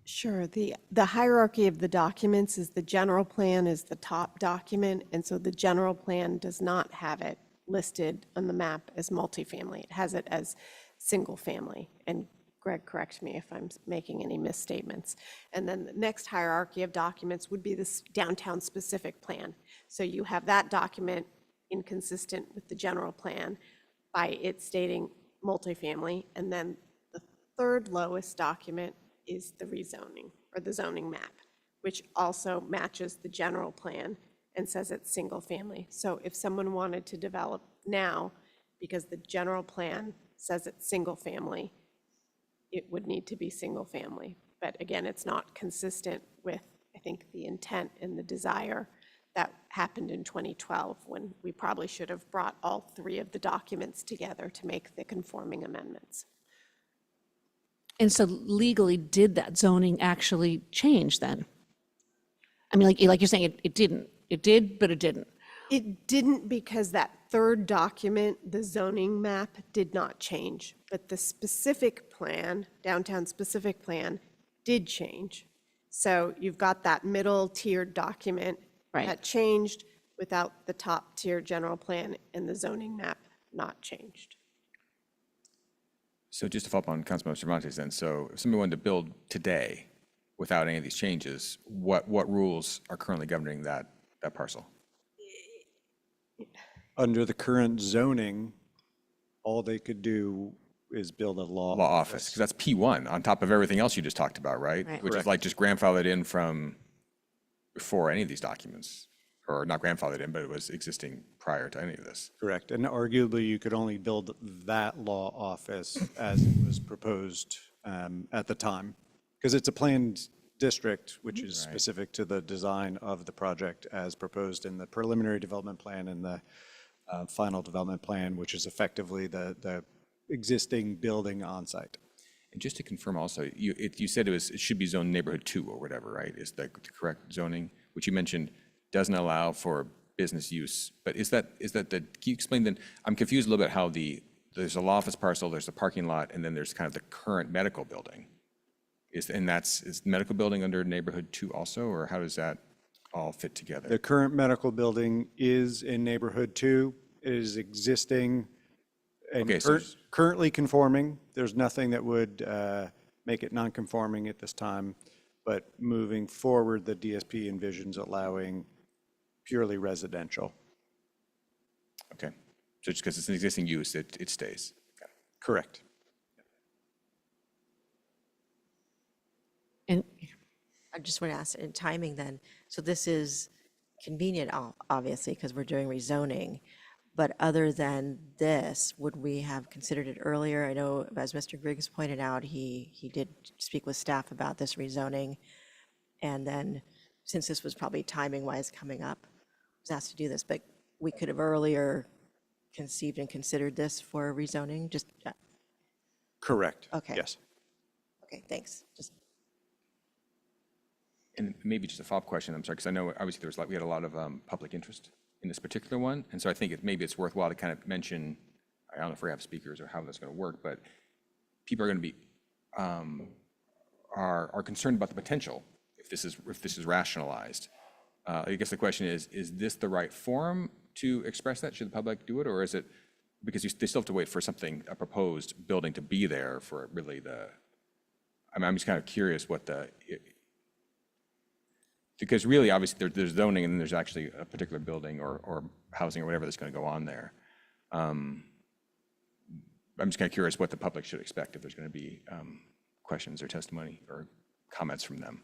Sure. The hierarchy of the documents is the general plan is the top document, and so the general plan does not have it listed on the map as multifamily. It has it as single family. And Greg, correct me if I'm making any misstatements. And then the next hierarchy of documents would be this downtown specific plan. So you have that document inconsistent with the general plan by it stating multifamily. And then the third lowest document is the rezoning or the zoning map, which also matches the general plan and says it's single family. So if someone wanted to develop now, because the general plan says it's single family, it would need to be single family. But again, it's not consistent with, I think, the intent and the desire that happened in 2012, when we probably should have brought all three of the documents together to make the conforming amendments. And so legally, did that zoning actually change then? I mean, like you're saying, it didn't. It did, but it didn't. It didn't, because that third document, the zoning map, did not change. But the specific plan, downtown specific plan, did change. So you've got that middle tiered document that changed without the top tier general plan, and the zoning map not changed. So just to follow up on Councilmember Cervantes then, so if somebody wanted to build today without any of these changes, what rules are currently governing that parcel? Under the current zoning, all they could do is build a law Office, because that's P1 on top of everything else you just talked about, right? Right. Which is like just grandfathered in from before any of these documents, or not grandfathered in, but it was existing prior to any of this. Correct. And arguably, you could only build that law office as it was proposed at the time, because it's a planned district, which is specific to the design of the project as proposed in the preliminary development plan and the final development plan, which is effectively the existing building on site. And just to confirm also, you said it should be zoned neighborhood 2 or whatever, right? Is that the correct zoning, which you mentioned doesn't allow for business use, but is that can you explain then, I'm confused a little bit how there's a law office parcel, there's a parking lot, and then there's kind of the current medical building. Is medical building under neighborhood 2 also, or how does that all fit together? The current medical building is in neighborhood 2. It is existing and Okay, so currently conforming. There's nothing that would make it non-conforming at this time, but moving forward, the DSP envisions allowing purely residential. Okay, so just because it's an existing use, it stays. Okay. Correct. And I just want to ask in timing then, so this is convenient, obviously, because we're doing rezoning. But other than this, would we have considered it earlier? I know, as Mr. Griggs pointed out, he did speak with staff about this rezoning. And then, since this was probably timing-wise coming up, was asked to do this, but we could have earlier conceived and considered this for rezoning, just, Correct. Okay. Yes. okay, thanks. Just And maybe just a follow-up question, I'm sorry, because I know obviously we had a lot of public interest in this particular one. And so I think maybe it's worthwhile to kind of mention, I don't know if we have speakers or how that's going to work, but people are going to be, are concerned about the potential if this is rationalized. I guess the question is this the right forum to express that? Should the public do it? Or is it, because they still have to wait for something, a proposed building to be there for really I'm just kind of curious what because really, obviously, there's zoning and then there's actually a particular building or housing or whatever that's going to go on there. I'm just kind of curious what the public should expect if there's going to be questions or testimony or comments from them.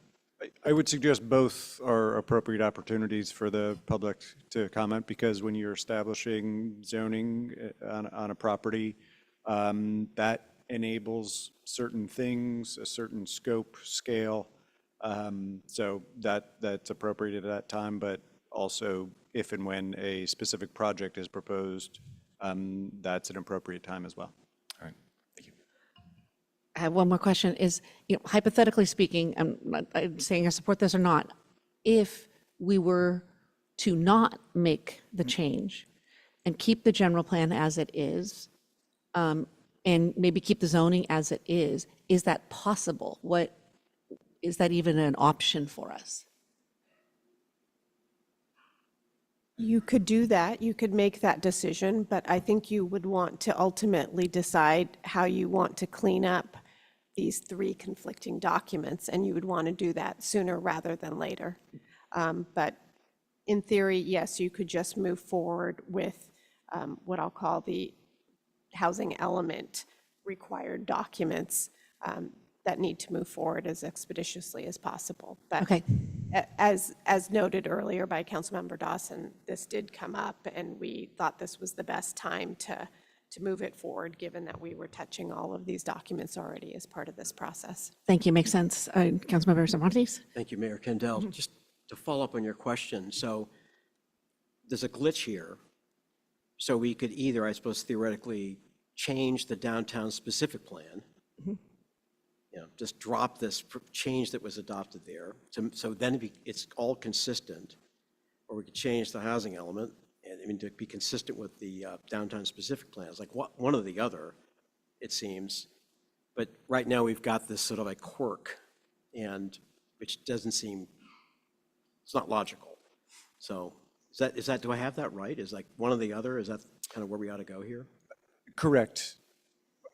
I would suggest both are appropriate opportunities for the public to comment, because when you're establishing zoning on a property, that enables certain things, a certain scope, scale. So that's appropriate at that time, but also if and when a specific project is proposed, that's an appropriate time as well. All right, thank you. I have one more question is, hypothetically speaking, I'm not saying I support this or not, if we were to not make the change and keep the general plan as it is, and maybe keep the zoning as it is that possible? Is that even an option for us? You could do that, you could make that decision, but I think you would want to ultimately decide how you want to clean up these three conflicting documents, and you would want to do that sooner rather than later. But in theory, yes, you could just move forward with what I'll call the housing element required documents that need to move forward as expeditiously as possible. But Okay. as noted earlier by Councilmember Dawson, this did come up, and we thought this was the best time to move it forward, given that we were touching all of these documents already as part of this process. Thank you, makes sense. Councilmember Cervantes? Thank you, Mayor Kendall. Just to follow up on your question, so there's a glitch here. So we could either, I suppose, theoretically change the downtown specific plan, just drop this change that was adopted there. So then it's all consistent, or we could change the housing element, and to be consistent with the downtown specific plans, like one or the other, it seems. But right now we've got this sort of a quirk, and which doesn't seem, it's not logical. So is that, do I have that right? Is like one or the other? Is that kind of where we ought to go here? Correct.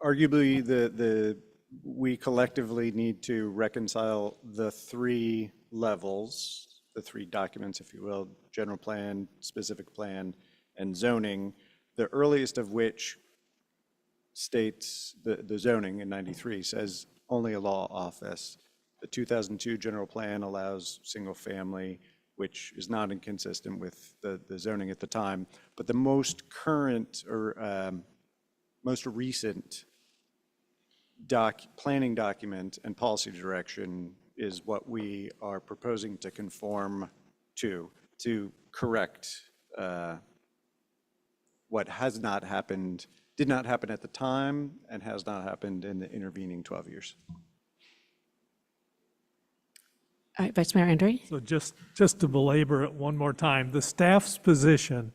Arguably, we collectively need to reconcile the three levels, the three documents, if you will, general plan, specific plan, and zoning, the earliest of which states, the zoning in 93 says only a law office. The 2002 general plan allows single family, which is not inconsistent with the zoning at the time. But the most current or most recent planning document and policy direction is what we are proposing to conform to correct what has not happened, did not happen at the time, and has not happened in the intervening 12 years. All right, Vice Mayor Andre? So just to belabor it one more time, the staff's position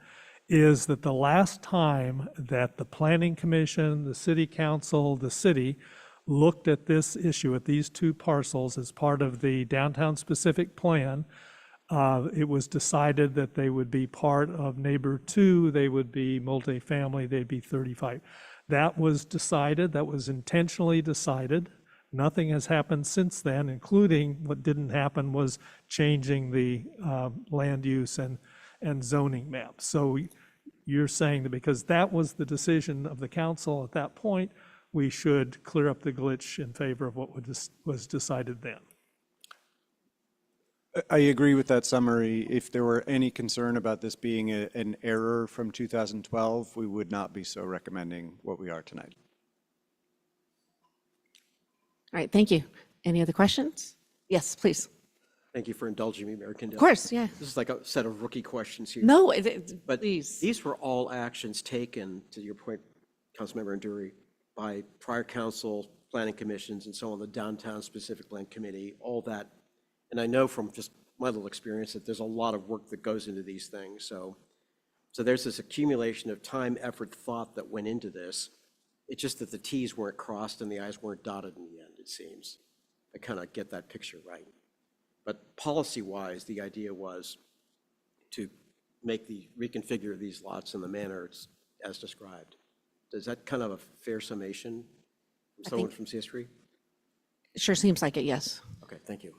is that the last time that the Planning Commission, the City Council, the city looked at this issue, at these two parcels as part of the downtown specific plan, it was decided that they would be part of Neighbor 2, they would be multifamily, they'd be 35. That was decided, that was intentionally decided. Nothing has happened since then, including what didn't happen was changing the land use and zoning map. So you're saying that because that was the decision of the council at that point, we should clear up the glitch in favor of what was decided then. I agree with that summary. If there were any concern about this being an error from 2012, we would not be so recommending what we are tonight. All right, thank you. Any other questions? Yes, please. Thank you for indulging me, Mayor Kendall. Of course, yeah. This is like a set of rookie questions here. No, But please. these were all actions taken, to your point, Councilmember Nduri, by prior council, planning commissions, and so on, the Downtown Specific Plan Committee, all that. And I know from just my little experience that there's a lot of work that goes into these things. So there's this accumulation of time, effort, thought that went into this. It's just that the Ts weren't crossed and the Is weren't dotted in the end, it seems. I kind of get that picture right. But policy-wise, the idea was to reconfigure these lots in the manner it's as described. Is that kind of a fair summation from someone from history? It sure seems like it, yes. Okay, thank you.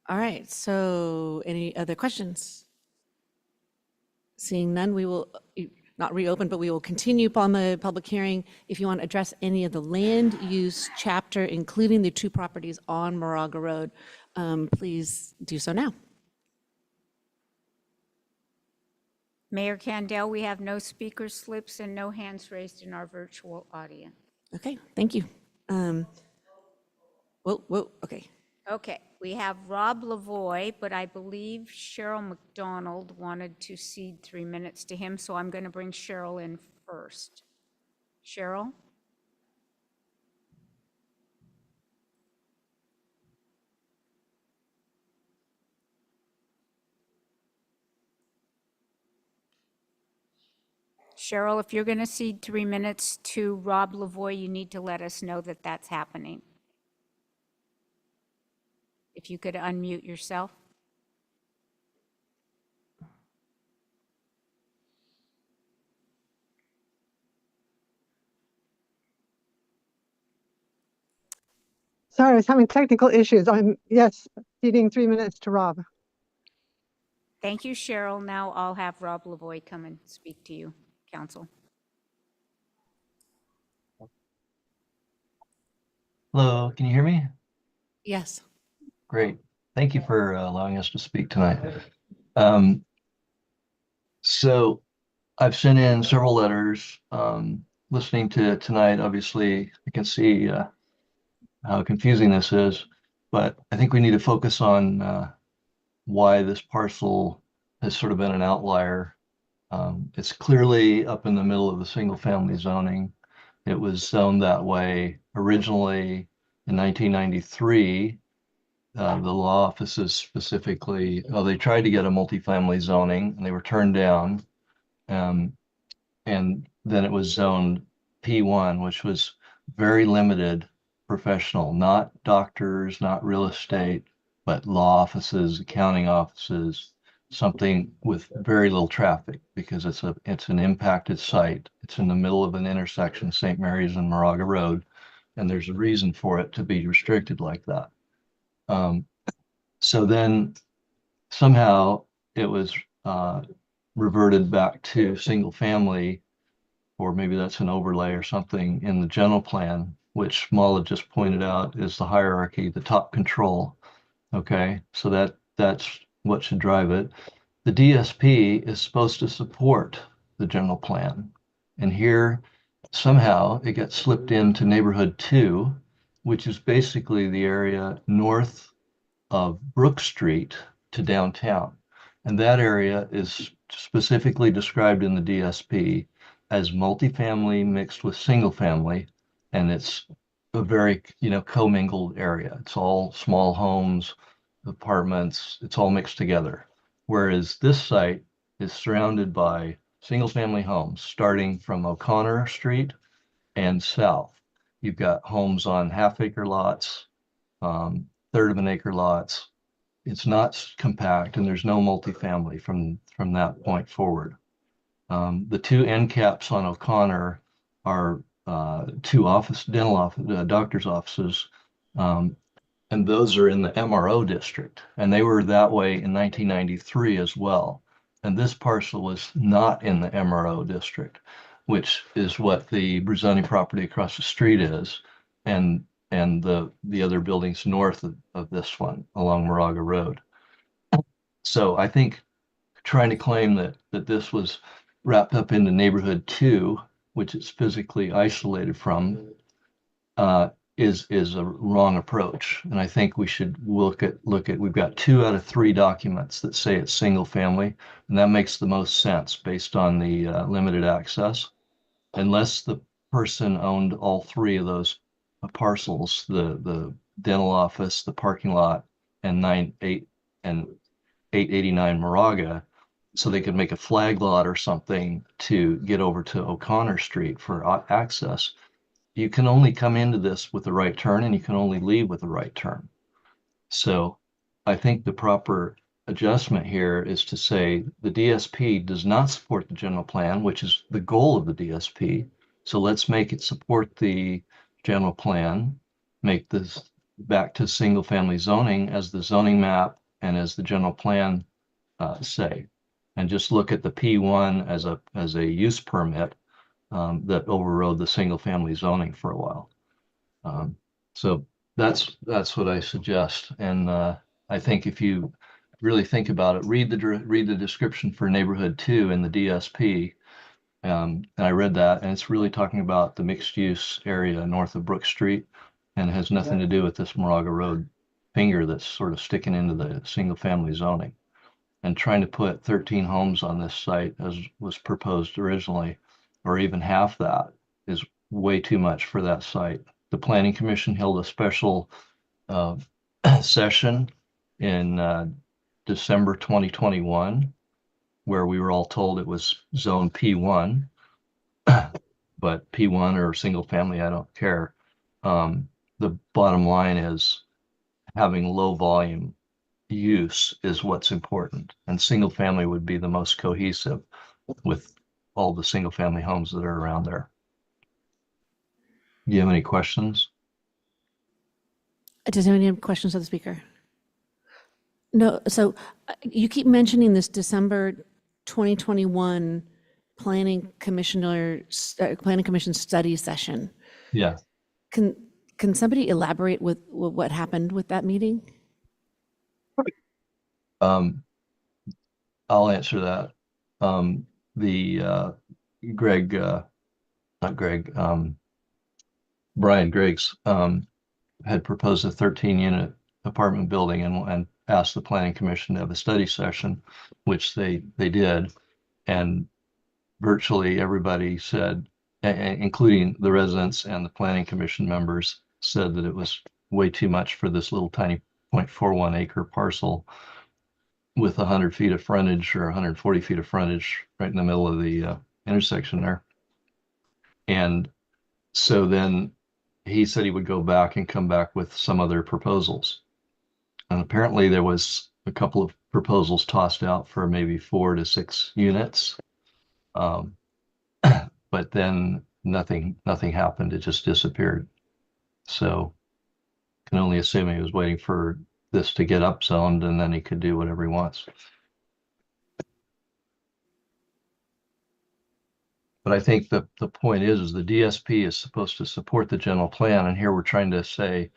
All right, so any other questions? Seeing none, we will not reopen, but we will continue upon the public hearing. If you want to address any of the land use chapter, including the 2 properties on Moraga Road, please do so now. Mayor Candell, we have no speaker slips and no hands raised in our virtual audience. Okay, thank you. Okay. Okay, we have Rob Lavoie, but I believe Cheryl McDonald wanted to cede 3 minutes to him, so I'm going to bring Cheryl in first. Cheryl? Cheryl, if you're going to cede 3 minutes to Rob Lavoie, you need to let us know that that's happening. If you could unmute yourself. Sorry, I was having technical issues. I'm, yes, ceding 3 minutes to Rob. Thank you, Cheryl. Now I'll have Rob Lavoie come and speak to you, Council. Hello, can you hear me? Yes. Great. Thank you for allowing us to speak tonight. So I've sent in several letters. Listening to tonight, obviously, I can see how confusing this is, but I think we need to focus on why this parcel has sort of been an outlier. It's clearly up in the middle of the single-family zoning. It was zoned that way originally in 1993. The law offices specifically, they tried to get a multifamily zoning and they were turned down. And then it was zoned P1, which was very limited professional, not doctors, not real estate, but law offices, accounting offices, something with very little traffic because it's an impacted site. It's in the middle of an intersection, St. Mary's and Moraga Road, and there's a reason for it to be restricted like that. So then somehow it was reverted back to single family, or maybe that's an overlay or something in the general plan, which Mala just pointed out is the hierarchy, the top control. Okay, so that's what should drive it. The DSP is supposed to support the general plan. And here somehow it gets slipped into neighborhood 2, which is basically the area north of Brook Street to downtown. And that area is specifically described in the DSP as multifamily mixed with single family. And it's a very, commingled area. It's all small homes, apartments, it's all mixed together. Whereas this site is surrounded by single family homes starting from O'Connor Street and south. You've got homes on half-acre lots, third of an acre lots. It's not compact and there's no multifamily from that point forward. The 2 end caps on O'Connor are 2 doctor's offices, and those are in the MRO district, and they were that way in 1993 as well. And this parcel was not in the MRO district. which is what the Bruzani property across the street is, and the other buildings north of this one along Moraga Road. So I think trying to claim that this was wrapped up into neighborhood 2, which it's physically isolated from, is a wrong approach. And I think we should look at we've got 2 out of 3 documents that say it's single family, and that makes the most sense based on the limited access. Unless the person owned all 3 of those parcels, the dental office, the parking lot, and 889 Moraga, so they could make a flag lot or something to get over to O'Connor Street for access. You can only come into this with the right turn, and you can only leave with the right turn. So I think the proper adjustment here is to say the DSP does not support the general plan, which is the goal of the DSP. So let's make it support the general plan, make this back to single family zoning as the zoning map and as the general plan say, and just look at the P1 as a use permit that overrode the single family zoning for a while. So that's what I suggest. And I think if you really think about it, read the description for neighborhood 2 in the DSP. And I read that, and it's really talking about the mixed use area north of Brook Street, and it has nothing to do with this Moraga Road finger that's sort of sticking into the single family zoning. And trying to put 13 homes on this site as was proposed originally, or even half that, is way too much for that site. The Planning Commission held a special session in December 2021, where we were all told it was zone P1, but P1 or single family, I don't care. The bottom line is having low volume use is what's important, and single family would be the most cohesive with all the single family homes that are around there. Do you have any questions? Does anyone have questions of the speaker? No. So you keep mentioning this December 2021 planning commission study session. Yeah. Can somebody elaborate with what happened with that meeting? I'll answer that. Brian Griggs had proposed a 13-unit apartment building and asked the Planning Commission to have a study session, which they did. And virtually everybody said, including the residents and the Planning Commission members, said that it was way too much for this little tiny 0.41 acre parcel with 100 feet of frontage or 140 feet of frontage right in the middle of the intersection there. And so then he said he would go back and come back with some other proposals. And apparently there was a couple of proposals tossed out for maybe 4 to 6 units. But then nothing happened. It just disappeared. So can only assume he was waiting for this to get upzoned, and then he could do whatever he wants. But I think the point is the DSP is supposed to support the general plan, and here we're trying to say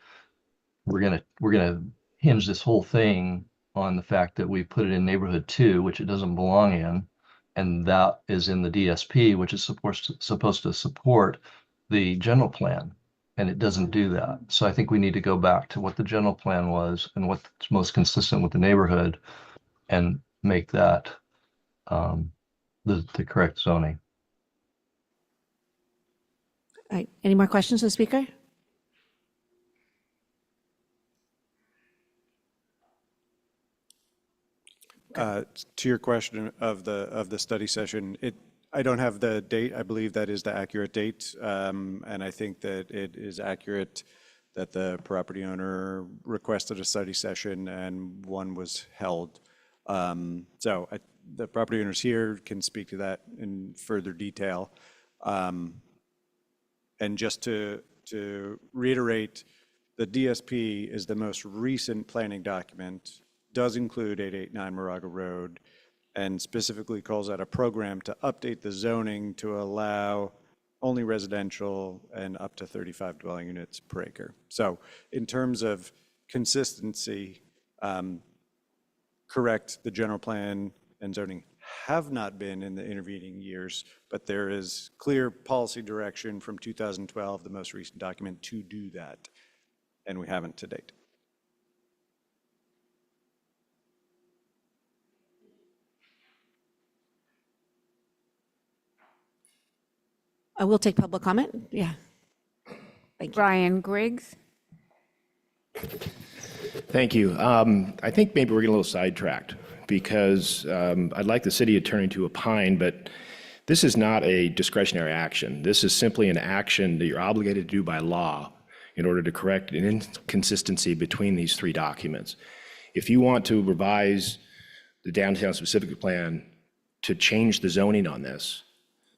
we're gonna hinge this whole thing on the fact that we put it in neighborhood 2, which it doesn't belong in, and that is in the DSP, which is supposed to support the general plan, and it doesn't do that. So I think we need to go back to what the general plan was and what's most consistent with the neighborhood, and make that the correct zoning. All right. Any more questions of the speaker? To your question of the study session, I don't have the date. I believe that is the accurate date, and I think that it is accurate that the property owner requested a study session and one was held. So the property owners here can speak to that in further detail. And just to reiterate, the DSP is the most recent planning document, does include 889 Moraga Road, and specifically calls out a program to update the zoning to allow only residential and up to 35 dwelling units per acre. So in terms of consistency, correct, the general plan and zoning have not been in the intervening years, but there is clear policy direction from 2012, the most recent document, to do that, and we haven't to date. I will take public comment. Yeah. Thank you. Brian Griggs. Thank you. I think maybe we're getting a little sidetracked because I'd like the city attorney to opine, but this is not a discretionary action. This is simply an action that you're obligated to do by law in order to correct an inconsistency between these three documents. If you want to revise the downtown specific plan to change the zoning on this,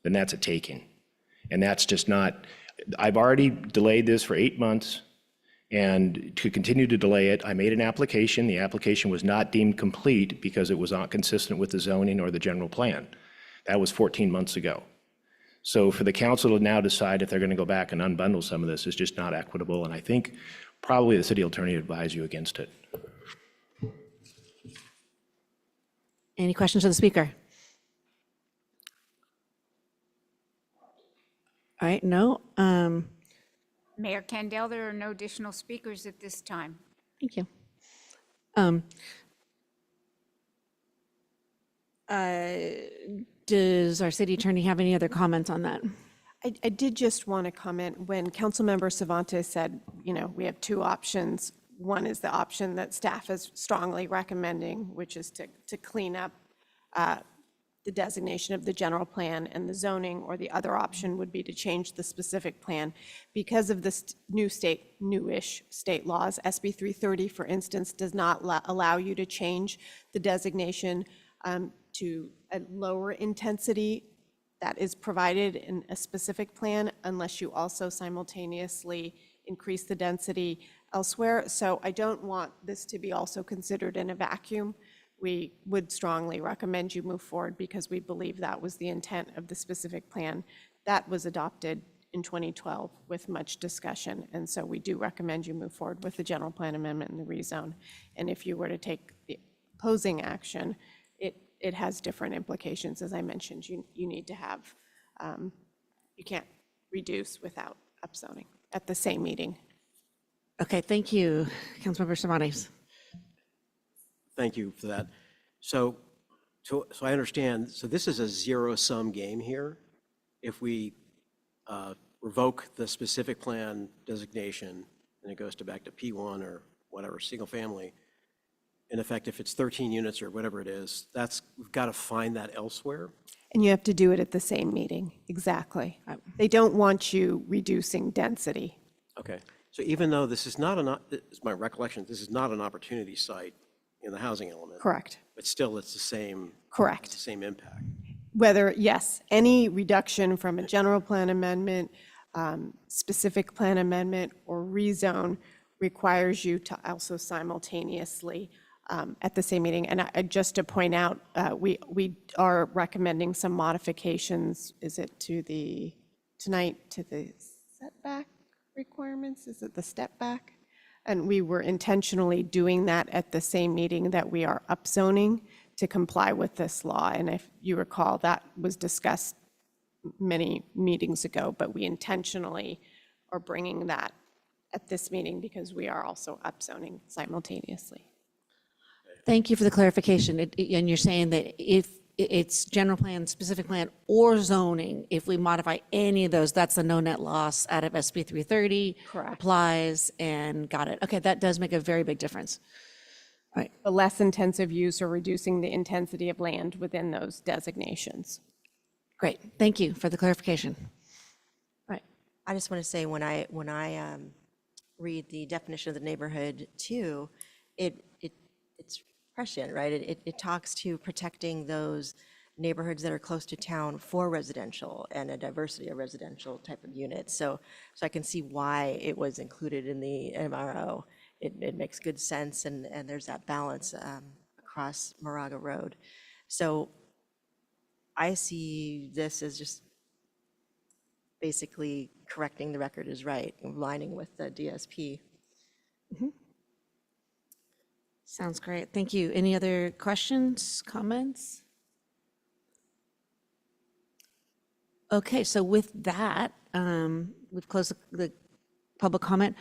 then that's a taking. And that's just not, I've already delayed this for 8 months. And to continue to delay it, I made an application. The application was not deemed complete because it was not consistent with the zoning or the general plan. That was 14 months ago. So for the council to now decide if they're going to go back and unbundle some of this is just not equitable. And I think probably the city attorney would advise you against it. Any questions of the speaker? All right, no. Mayor Kendall, there are no additional speakers at this time. Thank you. Does our city attorney have any other comments on that? I did just want to comment when Councilmember Cervantes said, you know, we have two options. One is the option that staff is strongly recommending, which is to clean up the designation of the general plan and the zoning, or the other option would be to change the specific plan. Because of this newish state laws, SB 330, for instance, does not allow you to change the designation to a lower intensity that is provided in a specific plan unless you also simultaneously increase the density elsewhere. So I don't want this to be also considered in a vacuum. We would strongly recommend you move forward because we believe that was the intent of the specific plan. That was adopted in 2012 with much discussion. And so we do recommend you move forward with the general plan amendment and the rezone. And if you were to take the opposing action, it has different implications. As I mentioned, you need to have, you can't reduce without upzoning at the same meeting. Okay, thank you, Councilmember Cervantes. Thank you for that. So I understand, so this is a zero-sum game here. If we revoke the specific plan designation and it goes back to P1 or whatever, single family, in effect, if it's 13 units or whatever it is, we've got to find that elsewhere. And you have to do it at the same meeting, exactly. They don't want you reducing density. Okay, so even though this is not it's my recollection, this is not an opportunity site in the housing element. Correct. But still, it's the same. Correct. It's the same impact. Whether, yes, any reduction from a general plan amendment, specific plan amendment, or rezone requires you to also simultaneously at the same meeting. And just to point out, we are recommending some modifications. Is it to the setback requirements? Is it the step back? And we were intentionally doing that at the same meeting that we are upzoning to comply with this law. And if you recall, that was discussed many meetings ago, but we intentionally are bringing that at this meeting because we are also upzoning simultaneously. Thank you for the clarification. And you're saying that if it's general plan, specific plan, or zoning, if we modify any of those, that's a no net loss out of SB 330. Correct. Applies and got it. Okay, that does make a very big difference. All right. The less intensive use or reducing the intensity of land within those designations. Great. Thank you for the clarification. All right. I just want to say when I read the definition of the neighborhood too, it's prescient, right? It talks to protecting those neighborhoods that are close to town for residential and a diversity of residential type of units. So I can see why it was included in the MRO. It makes good sense, and there's that balance across Moraga Road. So I see this as just basically correcting the record is right, aligning with the DSP. Sounds great. Thank you. Any other questions, comments? Okay, so with that, we've closed the public comment.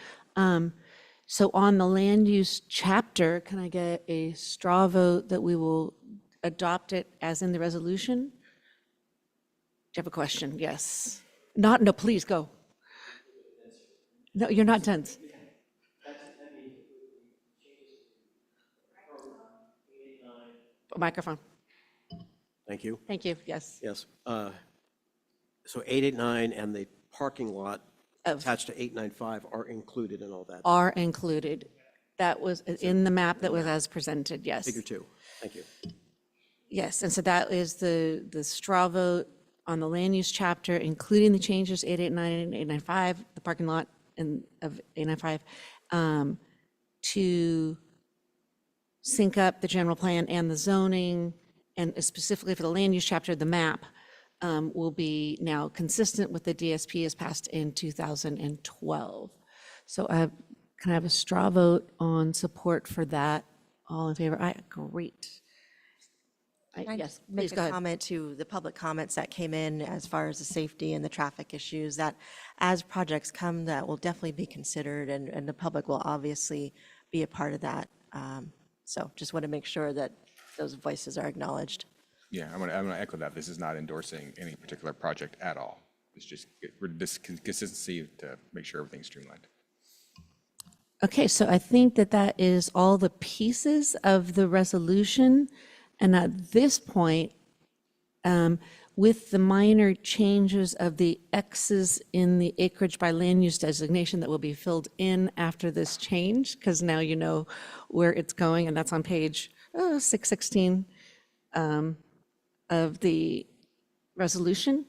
So on the land use chapter, can I get a straw vote that we will adopt it as in the resolution? Do you have a question? Yes. Not, no, please go. No, you're not tense. Microphone. Thank you. Thank you. Yes. Yes. So 889 and the parking lot Of- attached to 895 are included in all that? Are included. That was in the map that was as presented, yes. Figure 2. Thank you. Yes, and so that is the straw vote on the land use chapter, including the changes 889 and 895, the parking lot of 895, to sync up the general plan and the zoning, and specifically for the land use chapter, the map will be now consistent with the DSP as passed in 2012. So can I have a straw vote on support for that? All in favor? Great. Can I Yes, just please make go a ahead. comment to the public comments that came in as far as the safety and the traffic issues, that as projects come, that will definitely be considered, and the public will obviously be a part of that. So just want to make sure that those voices are acknowledged. Yeah, I'm gonna echo that. This is not endorsing any particular project at all. It's just this consistency to make sure everything's streamlined. Okay, so I think that is all the pieces of the resolution. And at this point, with the minor changes of the X's in the acreage by land use designation that will be filled in after this change, because now you know where it's going, and that's on page 616 of the resolution.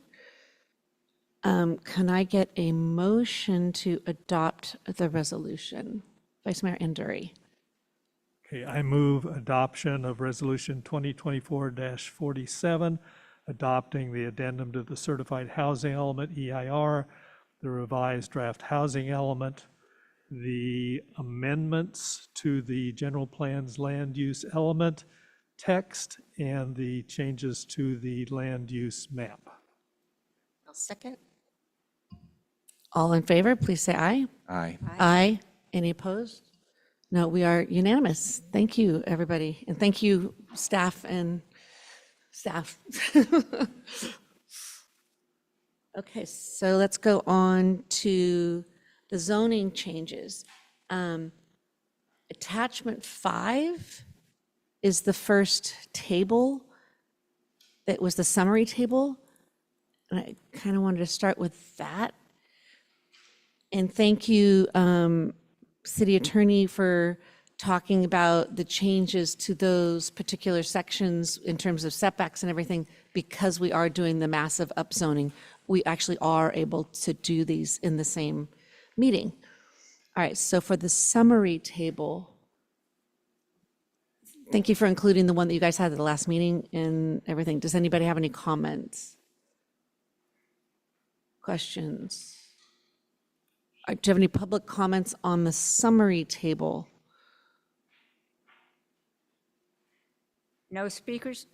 Can I get a motion to adopt the resolution? Vice Mayor Anduri. Okay, I move adoption of Resolution 2024-47, adopting the addendum to the certified housing element, EIR, the revised draft housing element, the amendments to the general plan's land use element text, and the changes to the land use map. I'll second. All in favor, please say aye. Aye. Aye. Any opposed? No, we are unanimous. Thank you, everybody. And thank you, staff and staff. Okay, so let's go on to the zoning changes. Attachment 5 is the first table. That was the summary table. And I kind of wanted to start with that. And thank you, City Attorney, for talking about the changes to those particular sections in terms of setbacks and everything, because we are doing the massive upzoning. We actually are able to do these in the same meeting. All right, so for the summary table, thank you for including the one that you guys had at the last meeting and everything. Does anybody have any comments? Questions? Do you have any public comments on the summary table? No speakers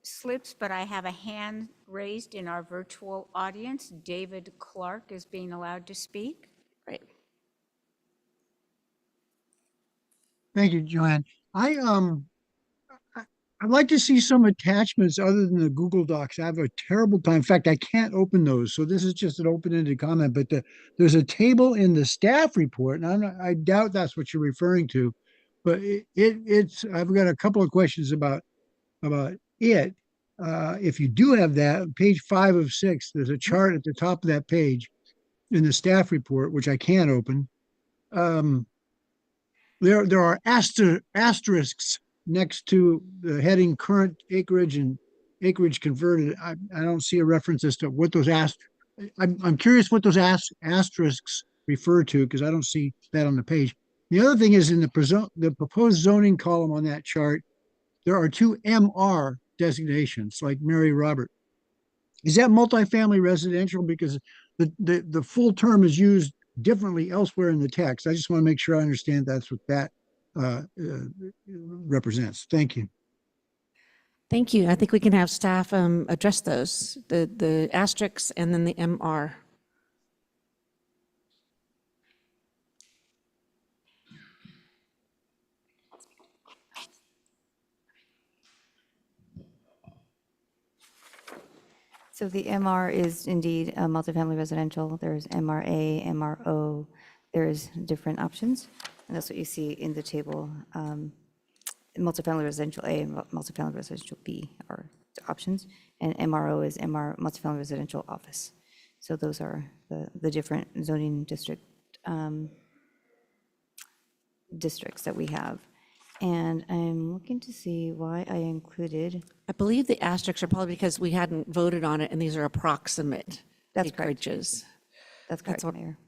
slips, but I have a hand raised in our virtual audience. David Clark is being allowed to speak. Right. Thank you, Joanne. I'd like to see some attachments other than the Google Docs. I have a terrible time. In fact, I can't open those. So this is just an open-ended comment, but there's a table in the staff report, and I doubt that's what you're referring to, but it's, I've got a couple of questions about it. If you do have that, page 5 of 6, there's a chart at the top of that page in the staff report, which I can't open. There are asterisks next to the heading current acreage and acreage converted. I don't see a reference as to what those I'm curious what those asterisks refer to, because I don't see that on the page. The other thing is in the proposed zoning column on that chart, there are two MR designations, like Mary Robert. Is that multifamily residential? Because the full term is used differently elsewhere in the text. I just want to make sure I understand that's what that represents. Thank you. Thank you. I think we can have staff address those, the asterisks and then the MR. So the MR is indeed a multifamily residential. There's MRA, MRO. There's different options. And that's what you see in the table. Multifamily residential A and multifamily residential B are the options. And MRO is multifamily residential office. So those are the different zoning districts that we have. And I'm looking to see why I included. I believe the asterisks are probably because we hadn't voted on it and these are approximate That's correct. acreages. That's correct, what- Mayor.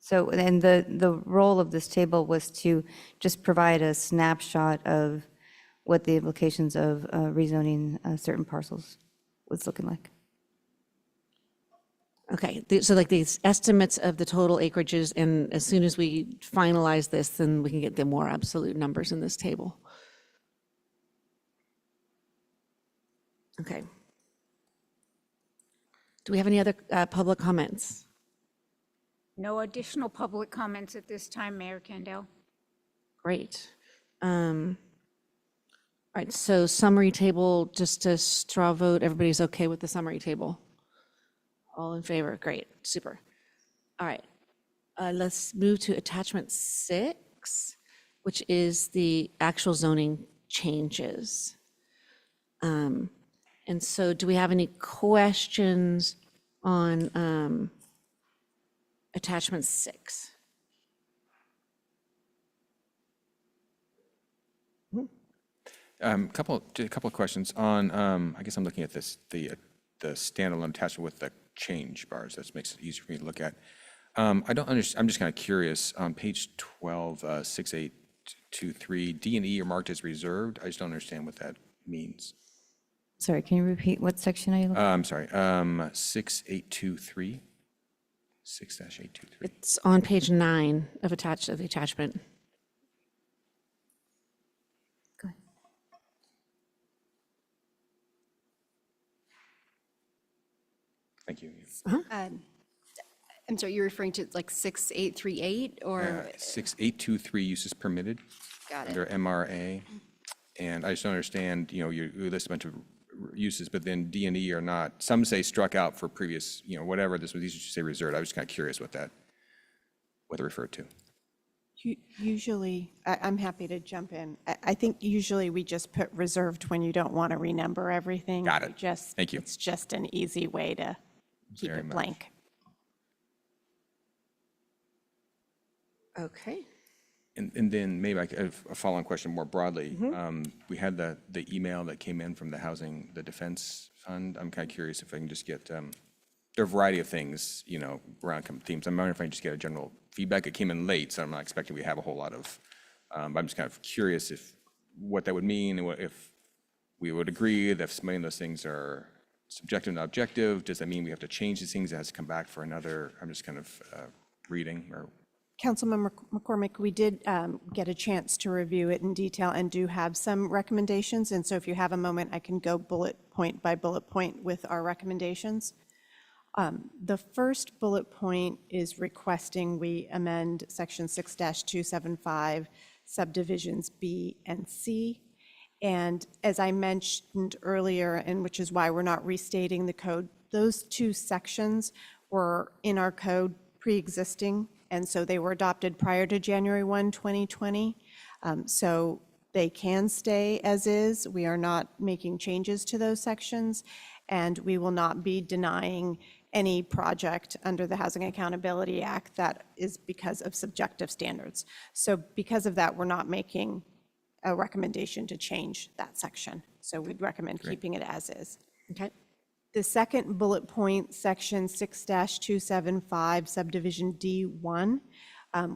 So, and the role of this table was to just provide a snapshot of what the implications of rezoning certain parcels was looking like. Okay, so like these estimates of the total acreages, and as soon as we finalize this, then we can get the more absolute numbers in this table. Okay. Do we have any other public comments? No additional public comments at this time, Mayor Kendall. Great. All right, so summary table, just a straw vote. Everybody's okay with the summary table? All in favor? Great, super. All right, let's move to attachment 6, which is the actual zoning changes. And so do we have any questions on attachment 6? A couple of questions on, I guess I'm looking at this, the standalone attachment with the change bars. That makes it easier for me to look at. I don't understand, I'm just kind of curious, on page 12, 6823, D and E are marked as reserved. I just don't understand what that means. Sorry, can you repeat what section are you looking at? I'm sorry, 6823, 6-823. It's on page 9 of the attachment. Go ahead. Thank you. I'm sorry, you're referring to like 6838 or? 6823 uses permitted. Got it. Under MRA. And I just don't understand, you list a bunch of uses, but then D and E are not, some say struck out for previous, whatever, these just say reserved. I was just kind of curious what they referred to. Usually, I'm happy to jump in. I think usually we just put reserved when you don't want to renumber everything. Got it. Thank you. It's just an easy way to keep Very it much. blank. Okay. And then maybe a follow-on question more broadly. We had the email that came in from the Defense Fund. I'm kind of curious if I can just get, there are a variety of things, around themes. I'm wondering if I can just get a general feedback. It came in late, so I'm not expecting we have a whole lot of, I'm just kind of curious what that would mean, and if we would agree that if some of those things are subjective and objective, does that mean we have to change these things? It has to come back for another, I'm just kind of reading or. Councilmember McCormick, we did get a chance to review it in detail and do have some recommendations. And so if you have a moment, I can go bullet point by bullet point with our recommendations. The first bullet point is requesting we amend section 6-275 subdivisions B and C. And as I mentioned earlier, and which is why we're not restating the code, those two sections were in our code pre-existing, and so they were adopted prior to January 1, 2020. So they can stay as is. We are not making changes to those sections, and we will not be denying any project under the Housing Accountability Act that is because of subjective standards. So because of that, we're not making a recommendation to change that section. So we'd recommend keeping it as is. Okay. The second bullet point, section 6-275, subdivision D1,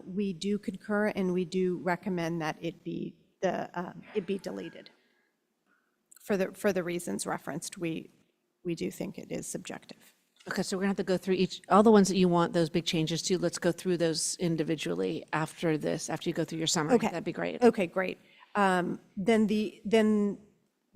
we do concur and we do recommend that it be deleted. for the reasons referenced, we do think it is subjective. Okay, so we're gonna have to go through all the ones that you want those big changes to. Let's go through those individually after this, after you go through your summary. Okay. That'd be great. Okay, great. Then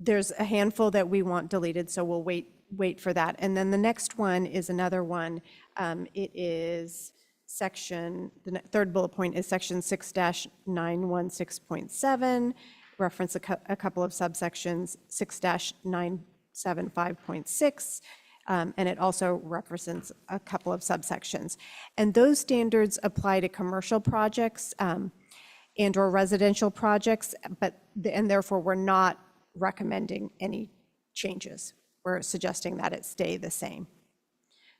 there's a handful that we want deleted, so we'll wait for that. And then the next one is another one. It is the third bullet point is section 6-916.7, reference a couple of subsections, 6-975.6, and it also represents a couple of subsections. And those standards apply to commercial projects and/or residential projects, and therefore we're not recommending any changes. We're suggesting that it stay the same.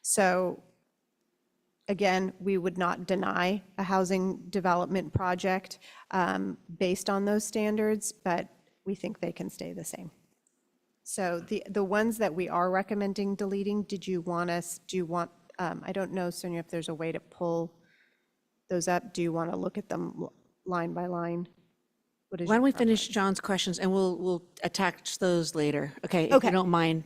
So again, we would not deny a housing development project based on those standards, but we think they can stay the same. So the ones that we are recommending deleting, do you want, I don't know, Sonia, if there's a way to pull those up. Do you want to look at them line by line? Why don't we finish John's questions and we'll attach those later, okay? If you don't mind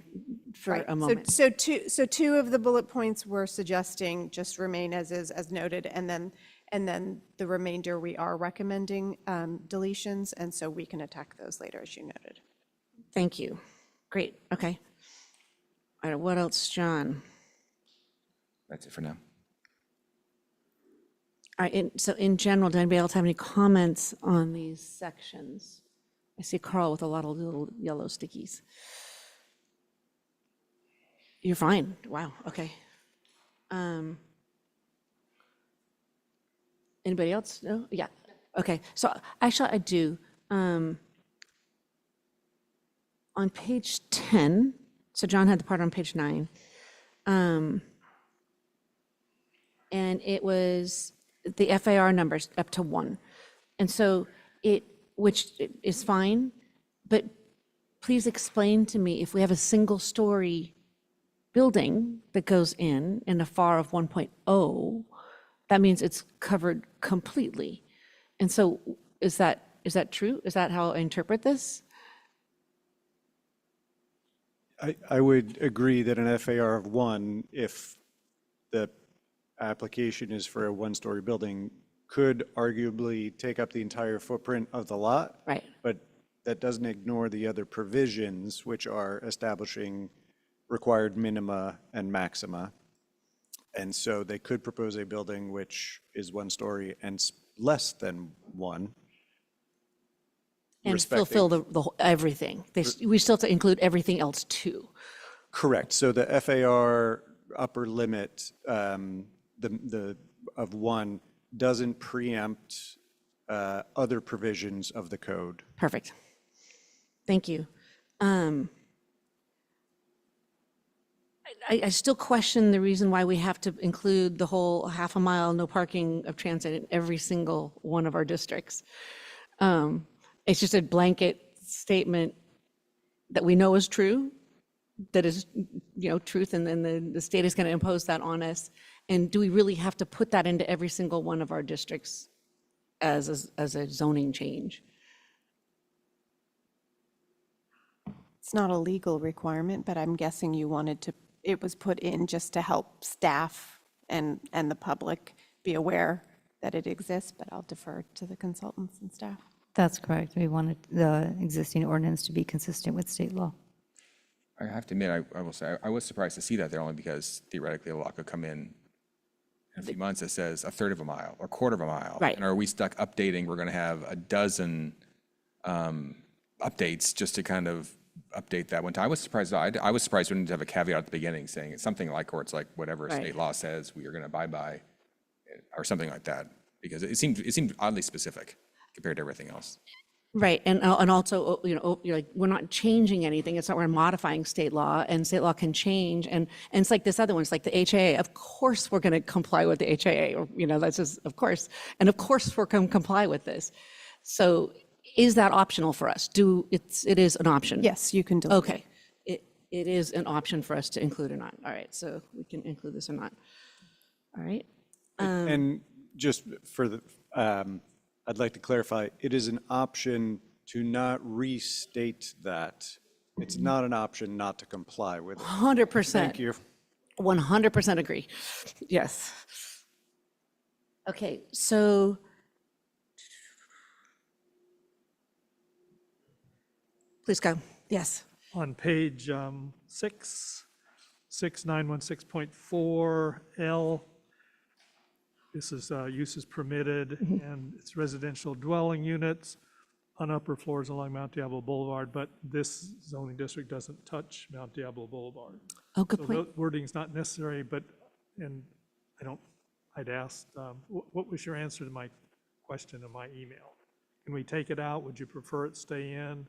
for a moment. So two of the bullet points we're suggesting just remain as is, as noted, and then the remainder we are recommending deletions, and so we can attack those later, as you noted. Thank you. Great, okay. All right, what else, John? That's it for now. All right, so in general, does anybody else have any comments on these sections? I see Carl with a lot of little yellow stickies. You're fine, wow, okay. Anybody else? No? Yeah, okay, so actually I do. On page 10, so John had the part on page 9, and it was the FAR numbers up to 1. And so which is fine, but please explain to me, if we have a single-story building that goes in a FAR of 1.0, that means it's covered completely. And so is that true? Is that how I interpret this? I would agree that an FAR of 1, if the application is for a one-story building, could arguably take up the entire footprint of the lot. Right. But that doesn't ignore the other provisions, which are establishing required minima and maxima. And so they could propose a building which is one story and less than 1. And fulfill the everything. We still have to include everything else too. Correct. So the FAR upper limit of 1 doesn't preempt other provisions of the code. Perfect. Thank you. I still question the reason why we have to include the whole half a mile, no parking of transit in every single one of our districts. It's just a blanket statement that we know is true, that is, truth, and then the state is going to impose that on us. And do we really have to put that into every single one of our districts as a zoning change? It's not a legal requirement, but I'm guessing it was put in just to help staff and the public be aware that it exists, but I'll defer to the consultants and staff. That's correct. We wanted the existing ordinance to be consistent with state law. I have to admit, I will say, I was surprised to see that there, only because theoretically a law could come in a few months that says a third of a mile or quarter of a mile. Right. And are we stuck updating? We're going to have a dozen updates just to kind of update that one time. I was surprised we didn't have a caveat at the beginning saying it's something like, or it's like whatever state law says we are going to abide by, or something like that, because it seemed oddly specific compared to everything else. Right, and also, like, we're not changing anything. It's not, we're modifying state law, and state law can change. And it's like this other one, it's like the HAA. Of course, we're going to comply with the HAA, or, that's just, of course. And of course, we're going to comply with this. So is that optional for us? It is an option? Yes, you can delete. Okay, it is an option for us to include or not. All right, so we can include this or not. All right. And just for the, I'd like to clarify, it is an option to not restate that It's not an option not to comply with it. 100%. Thank you. 100% agree. Yes. Okay, so please go. Yes. On page 6916.4L, this is uses permitted, and it's residential dwelling units on upper floors along Mount Diablo Boulevard, but this zoning district doesn't touch Mount Diablo Boulevard. Oh, good So point. the wording's not necessary, but, and I'd asked, what was your answer to my question in my email? Can we take it out? Would you prefer it stay in?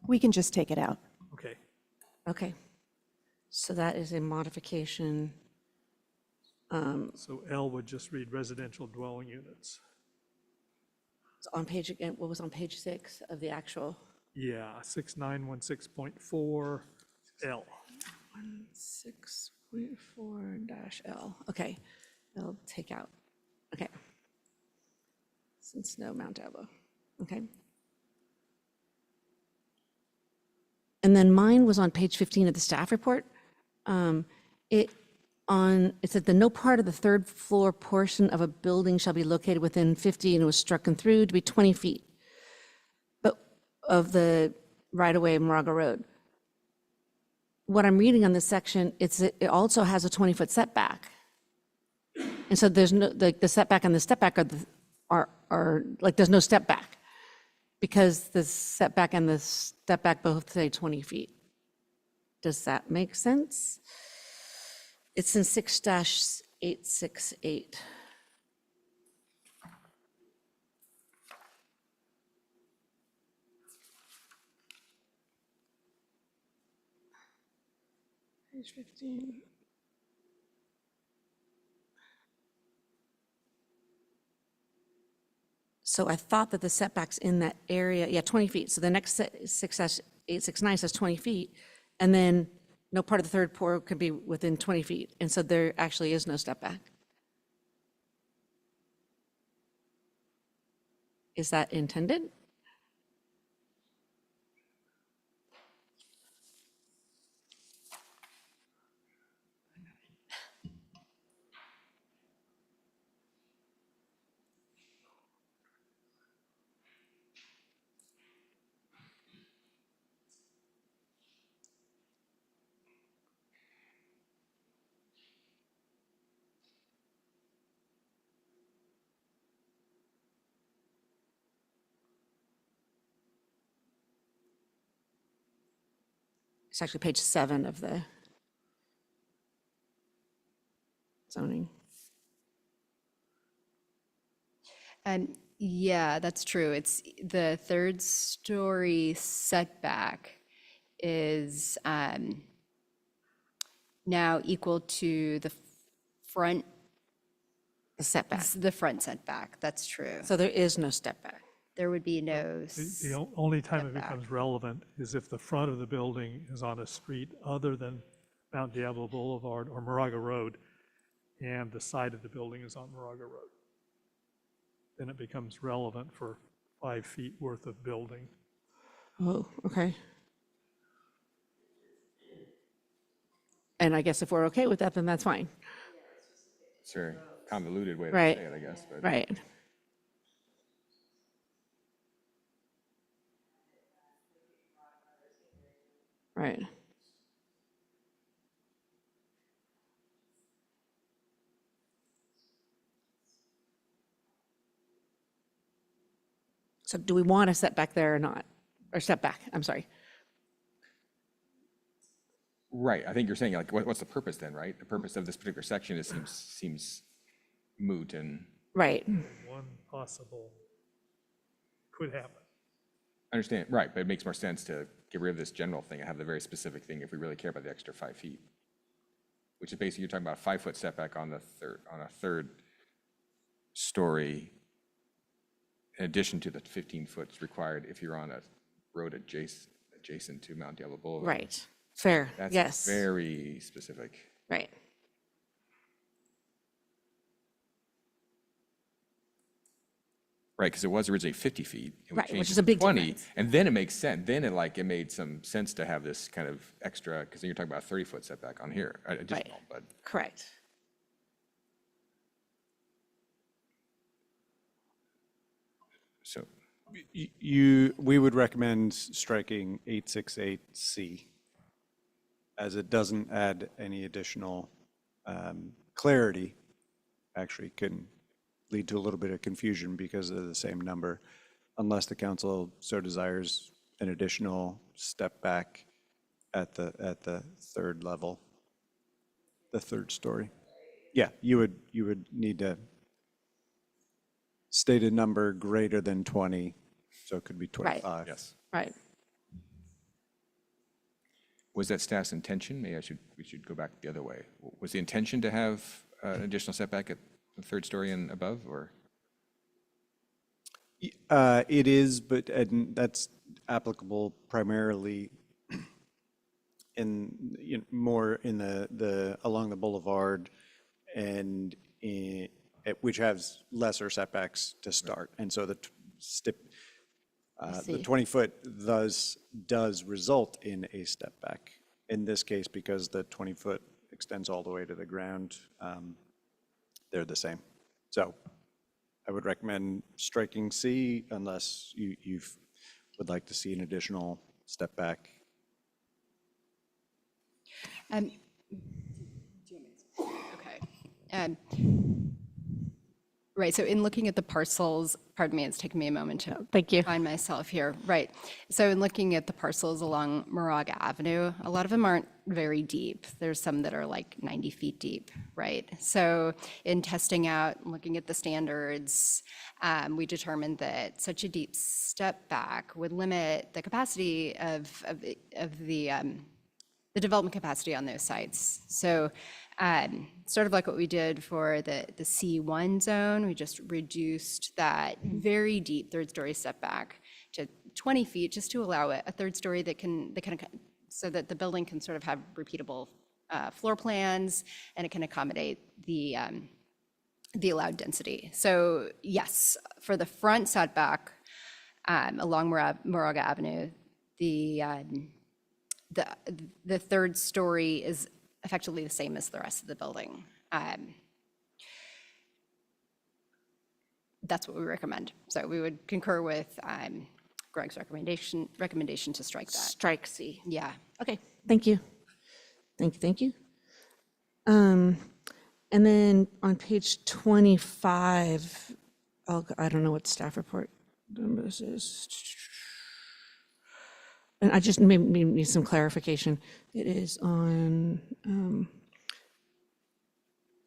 We can just take it out. Okay. Okay. So that is a modification. So L would just read residential dwelling units. On page, again, what was on page 6 of the actual? Yeah, 6916.4 L. 6.4-L. Okay, I'll take out. Okay. Since no Mount Diablo. Okay. And then mine was on page 15 of the staff report. It said the no part of the third floor portion of a building shall be located within 50, and it was struck and through to be 20 feet. But of the right-of-way of Moraga Road. What I'm reading on this section, it also has a 20-foot setback. And so there's no, like the setback and the step back are like, there's no step back because the setback and the step back both say 20 feet. Does that make sense? It's in 6-868. Page 15. So I thought that the setbacks in that area, yeah, 20 feet. So the next 6-869 says 20 feet, and then no part of the third floor could be within 20 feet. And so there actually is no step back. Is that intended? It's actually page 7 of the zoning. Yeah, that's true. It's the third story setback is now equal to the front setback. The front setback, that's true. So there is no step back. There would be no The only time it becomes relevant is if the front of the building is on a street other than Mount Diablo Boulevard or Moraga Road, and the side of the building is on Moraga Road. Then it becomes relevant for 5 feet worth of building. Oh, okay. And I guess if we're okay with that, then that's fine. It's a very convoluted way to Right. say it, I guess. But Right. Right. So do we want a setback there or not? Or step back, I'm sorry. Right, I think you're saying, like, what's the purpose then, right? The purpose of this particular section is seems moot and. Right. One possible could happen. I understand, right, but it makes more sense to get rid of this general thing and have the very specific thing if we really care about the extra 5 feet. Which is basically, you're talking about a 5-foot setback on a third story, in addition to the 15 foot required if you're on a road adjacent to Mount Diablo Boulevard. Right. Fair. That's Yes. very specific. Right. Right, because it was originally 50 feet. And we Right, which changed is it a to big 20, difference. and then it makes sense, then it made some sense to have this kind of extra, because then you're talking about a 30-foot setback on here, additional, but. Correct. So, We would recommend striking 868C, as it doesn't add any additional clarity. Actually, can lead to a little bit of confusion because of the same number, unless the council so desires an additional step back at the third level, the third story. Yeah, you would need to state a number greater than 20, so it could be 25. yes. Right. Was that staff's intention? Maybe we should go back the other way. Was the intention to have an additional setback at the third story and above, or? It is, but that's applicable primarily in, more in the along the boulevard and which has lesser setbacks to start. And so the 20-foot thus does result in a step back. In this case, because the 20-foot extends all the way to the ground, they're the same. So I would recommend striking C unless you would like to see an additional step back. Okay. Right, so in looking at the parcels, pardon me, it's taken me a moment to Thank you. find myself here. Right, so in looking at the parcels along Moraga Avenue, a lot of them aren't very deep. There's some that are like 90 feet deep, right? So in testing out, looking at the standards, we determined that such a deep step back would limit the capacity of the development capacity on those sites. So sort of like what we did for the C1 zone, we just reduced that very deep third story setback to 20 feet just to allow a third story that can so that the building can sort of have repeatable floor plans and it can accommodate the allowed density. So yes, for the front setback along Moraga Avenue, the third story is effectively the same as the rest of the building. That's what we recommend. So we would concur with Greg's recommendation to strike that. Strike C. Yeah. Okay, thank you. Thank you. And then on page 25, I don't know what staff report number this is. And I just maybe need some clarification. It is on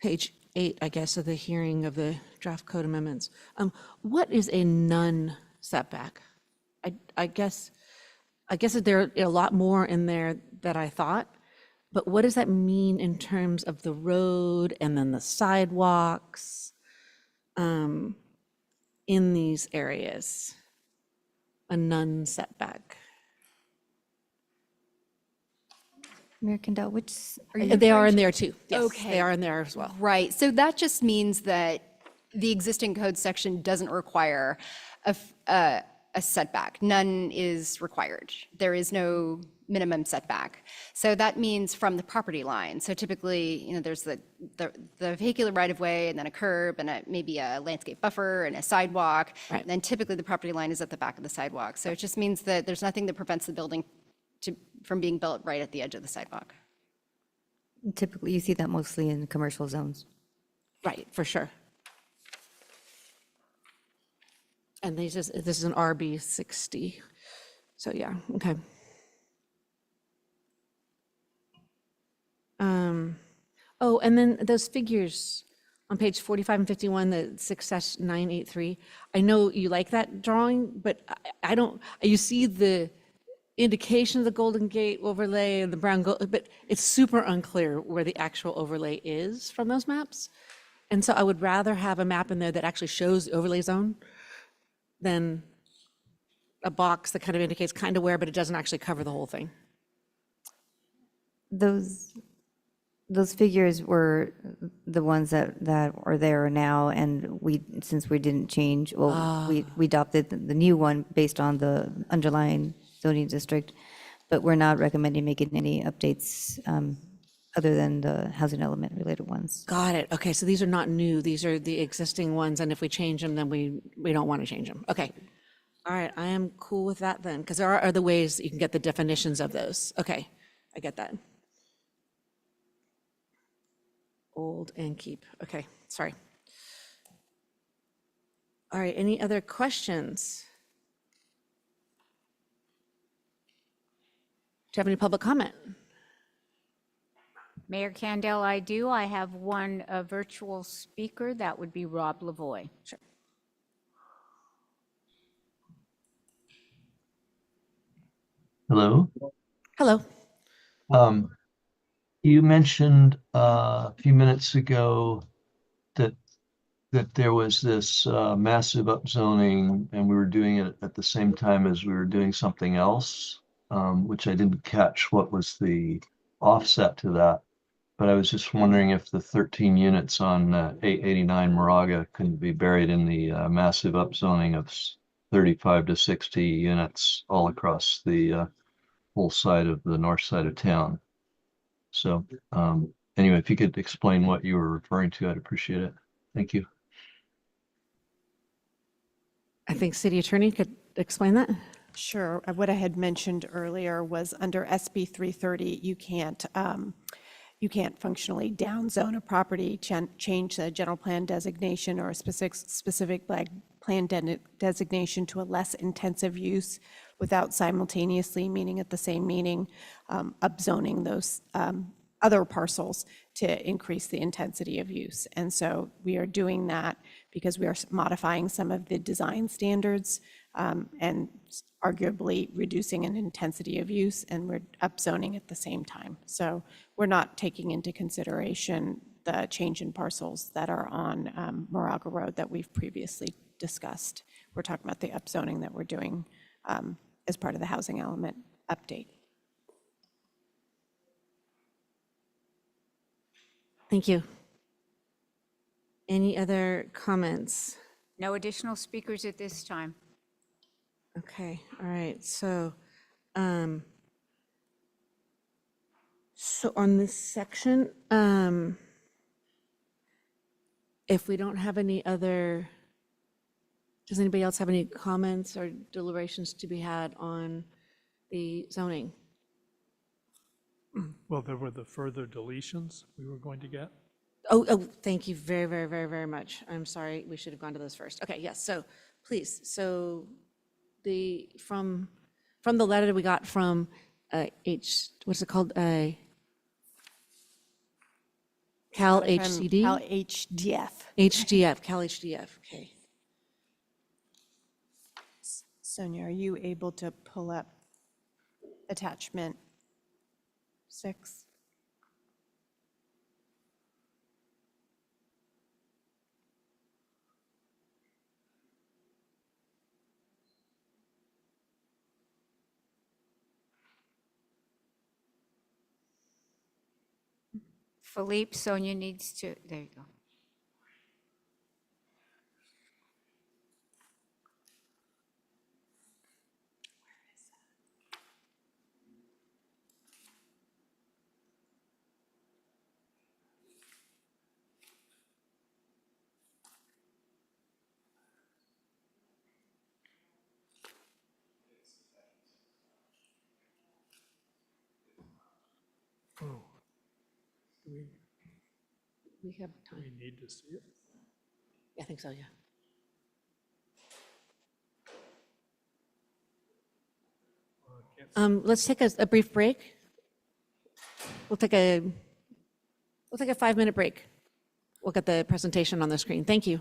page 8, I guess, of the hearing of the draft code amendments. What is a none setback? I guess that there are a lot more in there that I thought, but what does that mean in terms of the road and then the sidewalks in these areas? A none setback. Mayor Kendall, which, They are in there too. Yes, Okay. they are in there as well. Right, so that just means that the existing code section doesn't require a setback. None is required. There is no minimum setback. So that means from the property line. So typically, there's the vehicular right-of-way and then a curb and maybe a landscape buffer and a sidewalk. Right. And then typically the property line is at the back of the sidewalk. So it just means that there's nothing that prevents the building from being built right at the edge of the sidewalk. typically you see that mostly in commercial zones. Right, for sure. And this is an RB 60. So yeah, okay. Oh, and then those figures on page 45 and 51, the 6-983. I know you like that drawing, but I don't, you see the indication of the Golden Gate overlay and the brown gold, but it's super unclear where the actual overlay is from those maps. And so I would rather have a map in there that actually shows the overlay zone than a box that kind of indicates kind of where, but it doesn't actually cover the whole thing. Those those figures were the ones that are there now, and since we didn't change, well, we adopted the new one based on the underlying zoning district, but we're not recommending making any updates other than the housing element related ones. Got it. Okay, so these are not new. These are the existing ones, and if we change them, then we don't want to change them. Okay. All right, I am cool with that then, because there are other ways that you can get the definitions of those. Okay, I get that. Old and keep. Okay, sorry. All right, any other questions? Do you have any public comment? Mayor Candell, I do. I have one virtual speaker. That would be Rob Lavoy. Sure. Hello. Hello. You mentioned a few minutes ago that there was this massive upzoning, and we were doing it at the same time as we were doing something else, which I didn't catch what was the offset to that. But I was just wondering if the 13 units on 889 Moraga couldn't be buried in the massive upzoning of 35 to 60 units all across the whole side of the north side of town. So anyway, if you could explain what you were referring to, I'd appreciate it. Thank you. I think City Attorney could explain that. Sure. What I had mentioned earlier was under SB 330, you can't functionally downzone a property, change the general plan designation or a specific plan designation to a less intensive use without simultaneously, meaning at the same meeting, upzoning those other parcels to increase the intensity of use. And so we are doing that because we are modifying some of the design standards and arguably reducing an intensity of use, and we're upzoning at the same time. So we're not taking into consideration the change in parcels that are on Moraga Road that we've previously discussed. We're talking about the upzoning that we're doing as part of the housing element update. Thank you. Any other comments? No additional speakers at this time. Okay, all right, so on this section, if we don't have any other, does anybody else have any comments or deliberations to be had on the zoning? Well, there were the further deletions we were going to get. Oh, thank you very, very, very, very much. I'm sorry, we should have gone to those first. Okay, yes, so please, so from the letter that we got from what's it called? Cal HCD? Cal HDF. HDF, Cal HDF, okay. Sonia, are you able to pull up attachment 6? Philippe, Sonia needs to, there you go. Oh, We have we time. need to see it. I think so, yeah. Let's take a brief break. We'll take a 5-minute break. We'll get the presentation on the screen. Thank you.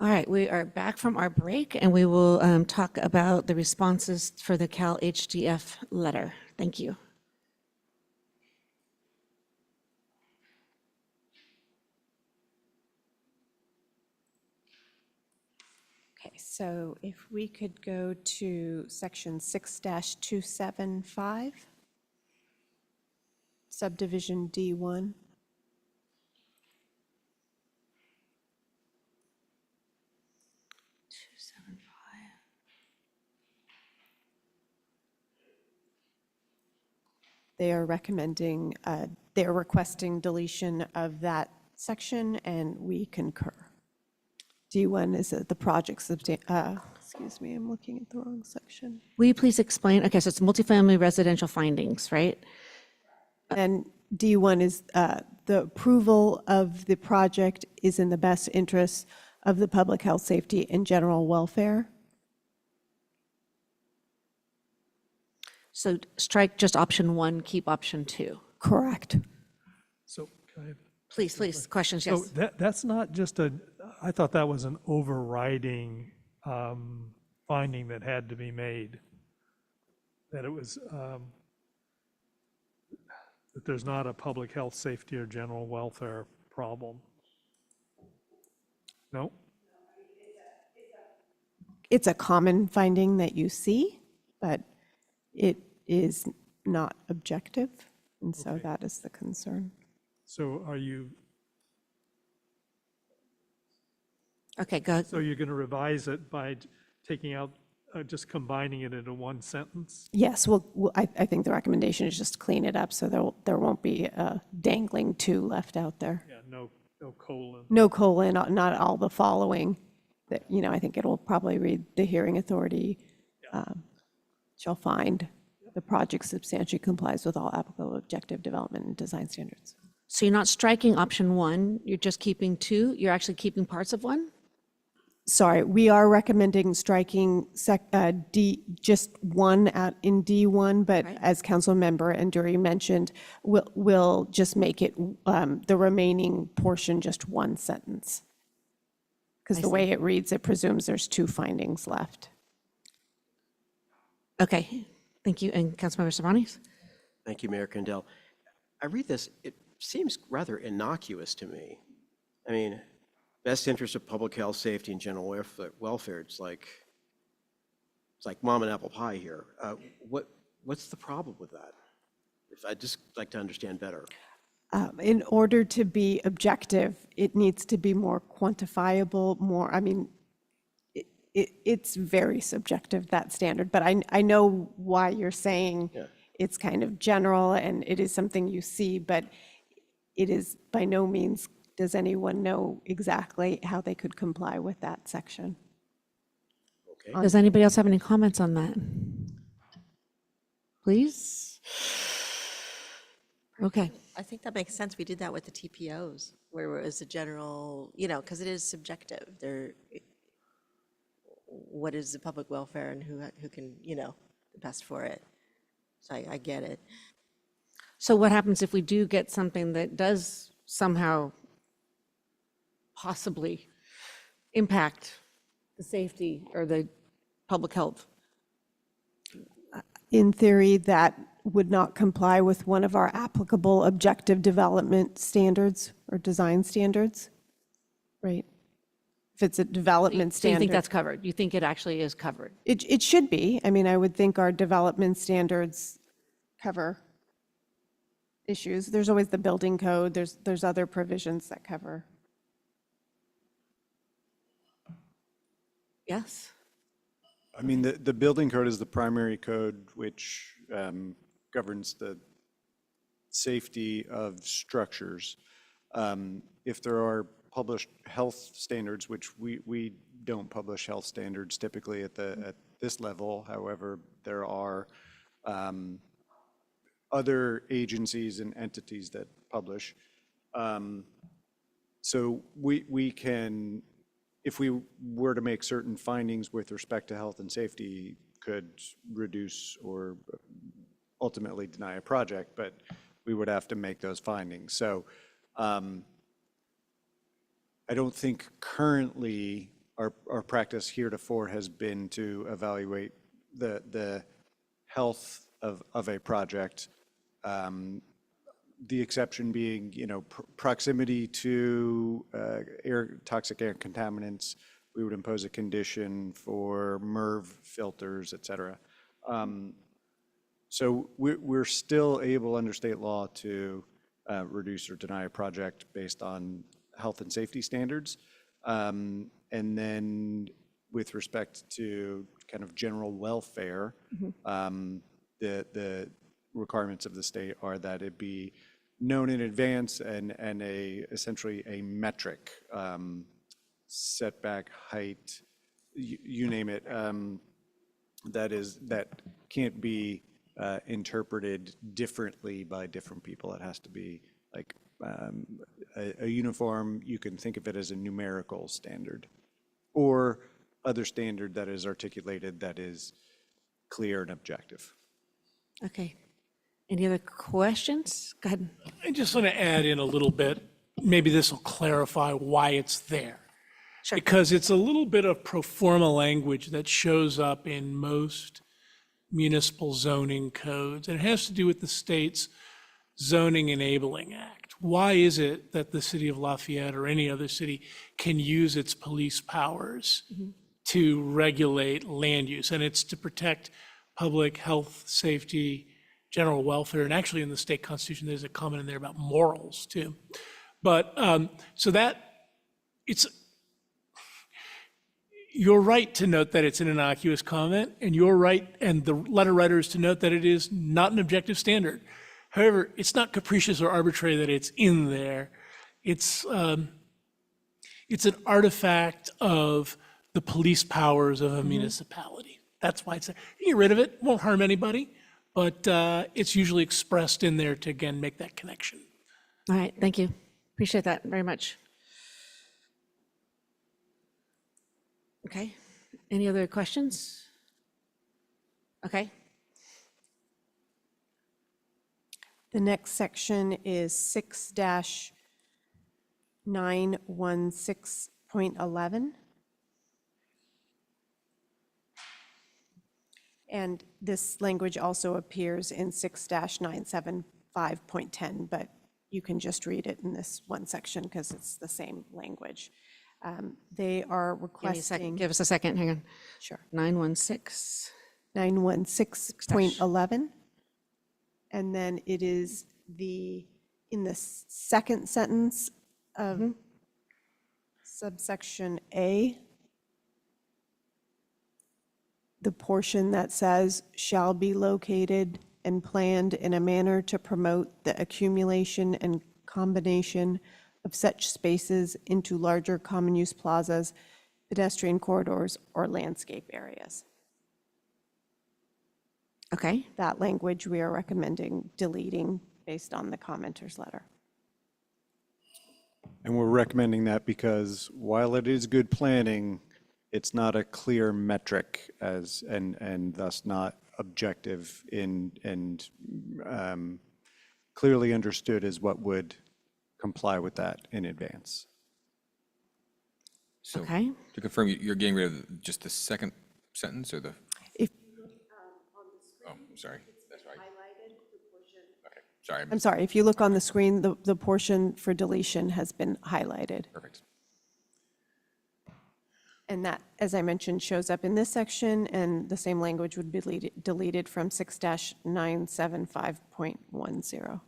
All right, we are back from our break, and we will talk about the responses for the Cal HDF letter. Thank you. Okay, so if we could go to section 6-275, subdivision D1. They are recommending, they're requesting deletion of that section, and we concur. D1 is the project excuse me, I'm looking at the wrong section. Will you please explain? Okay, so it's multifamily residential findings, right? And D1 is the approval of the project is in the best interest of the public health, safety, and general welfare. So strike just option 1, keep option 2. Correct. So can I have? Please, questions, So yes. that's not just I thought that was an overriding finding that had to be made. That it was, that there's not a public health, safety, or general welfare problem. No? It's a common finding that you see, but it is not objective, and so Okay. that is the concern. So are you, Okay, go. so you're going to revise it by taking out, just combining it into one sentence? Yes, well, I think the recommendation is just clean it up so there won't be a dangling 2 left out there. Yeah, no colon. No colon, not all the following. That, I think it'll probably read, the hearing authority shall find the project substantially complies with all applicable objective development and design standards. So you're not striking option 1, you're just keeping 2? You're actually keeping parts of 1? Sorry, we are recommending striking just 1 in D1, but Right. as Councilmember Anduri mentioned, we'll just make it the remaining portion just 1 sentence. Because the way it reads, it presumes there's 2 findings left. Okay, thank you. And Councilmember Serranis? Thank you, Mayor Kendall. I read this, it seems rather innocuous to me. I mean, best interest of public health, safety, and general welfare, it's like mom and apple pie here. What's the problem with that? I'd just like to understand better. In order to be objective, it needs to be more quantifiable, it's very subjective, that standard, but I know why you're saying it's kind of general and it is something you see, but it is by no means does anyone know exactly how they could comply with that section. Okay. Does anybody else have any comments on that? Please? Okay. I think that makes sense. We did that with the TPOs, where it was a general, because it is subjective. What is the public welfare and who can, the best for it. So I get it. So what happens if we do get something that does somehow possibly impact the safety or the public health? In theory, that would not comply with one of our applicable objective development standards or design standards, right? If it's a development So you standard. think that's covered? You think it actually is covered? It should be. I would think our development standards cover issues. There's always the building code, there's other provisions that cover. Yes? The building code is the primary code which governs the safety of structures. If there are published health standards, which we don't publish health standards typically at this level, however, there are other agencies and entities that publish. So we can, if we were to make certain findings with respect to health and safety, could reduce or ultimately deny a project, but we would have to make those findings. So I don't think currently our practice heretofore has been to evaluate the health of a project. The exception being, proximity to toxic air contaminants. We would impose a condition for MERV filters, et cetera. So we're still able under state law to reduce or deny a project based on health and safety standards. And then with respect to kind of general welfare, the requirements of the state are that it be known in advance and essentially a metric, setback, height, you name it, that can't be interpreted differently by different people. It has to be like a uniform. You can think of it as a numerical standard or other standard that is articulated that is clear and objective. Okay. Any other questions? Go ahead. I just want to add in a little bit. Maybe this will clarify why it's there. Sure. Because it's a little bit of pro forma language that shows up in most municipal zoning codes, and it has to do with the state's Zoning Enabling Act. Why is it that the city of Lafayette or any other city can use its police powers to regulate land use? And it's to protect public health, safety, general welfare, and actually in the state constitution, there's a comment in there about morals too. But so that you're right to note that it's an innocuous comment, and you're right, and the letter writer is to note that it is not an objective standard. However, it's not capricious or arbitrary that it's in there. It's an artifact of the police powers of a municipality. That's why it's there. You get rid of it, won't harm anybody, but it's usually expressed in there to, again, make that connection. All right, thank you. Appreciate that very much. Okay, any other questions? Okay. The next section is 6-916.11. And this language also appears in 6-975.10, but you can just read it in this one section because it's the same language. They are requesting. Give us a second, hang on. Sure. 916. 916.11. And then it is in the second sentence of subsection A, the portion that says shall be located and planned in a manner to promote the accumulation and combination of such spaces into larger common use plazas, pedestrian corridors, or landscape areas. Okay. That language we are recommending deleting based on the commenter's letter. And we're recommending that because while it is good planning, it's not a clear metric and thus not objective and clearly understood as what would comply with that in advance. So Okay. to confirm, you're getting rid of just the second sentence or the? If Oh, I'm sorry. That's right. Okay, sorry. I'm sorry, if you look on the screen, the portion for deletion has been highlighted. Perfect. And that, as I mentioned, shows up in this section, and the same language would be deleted from 6-975.10.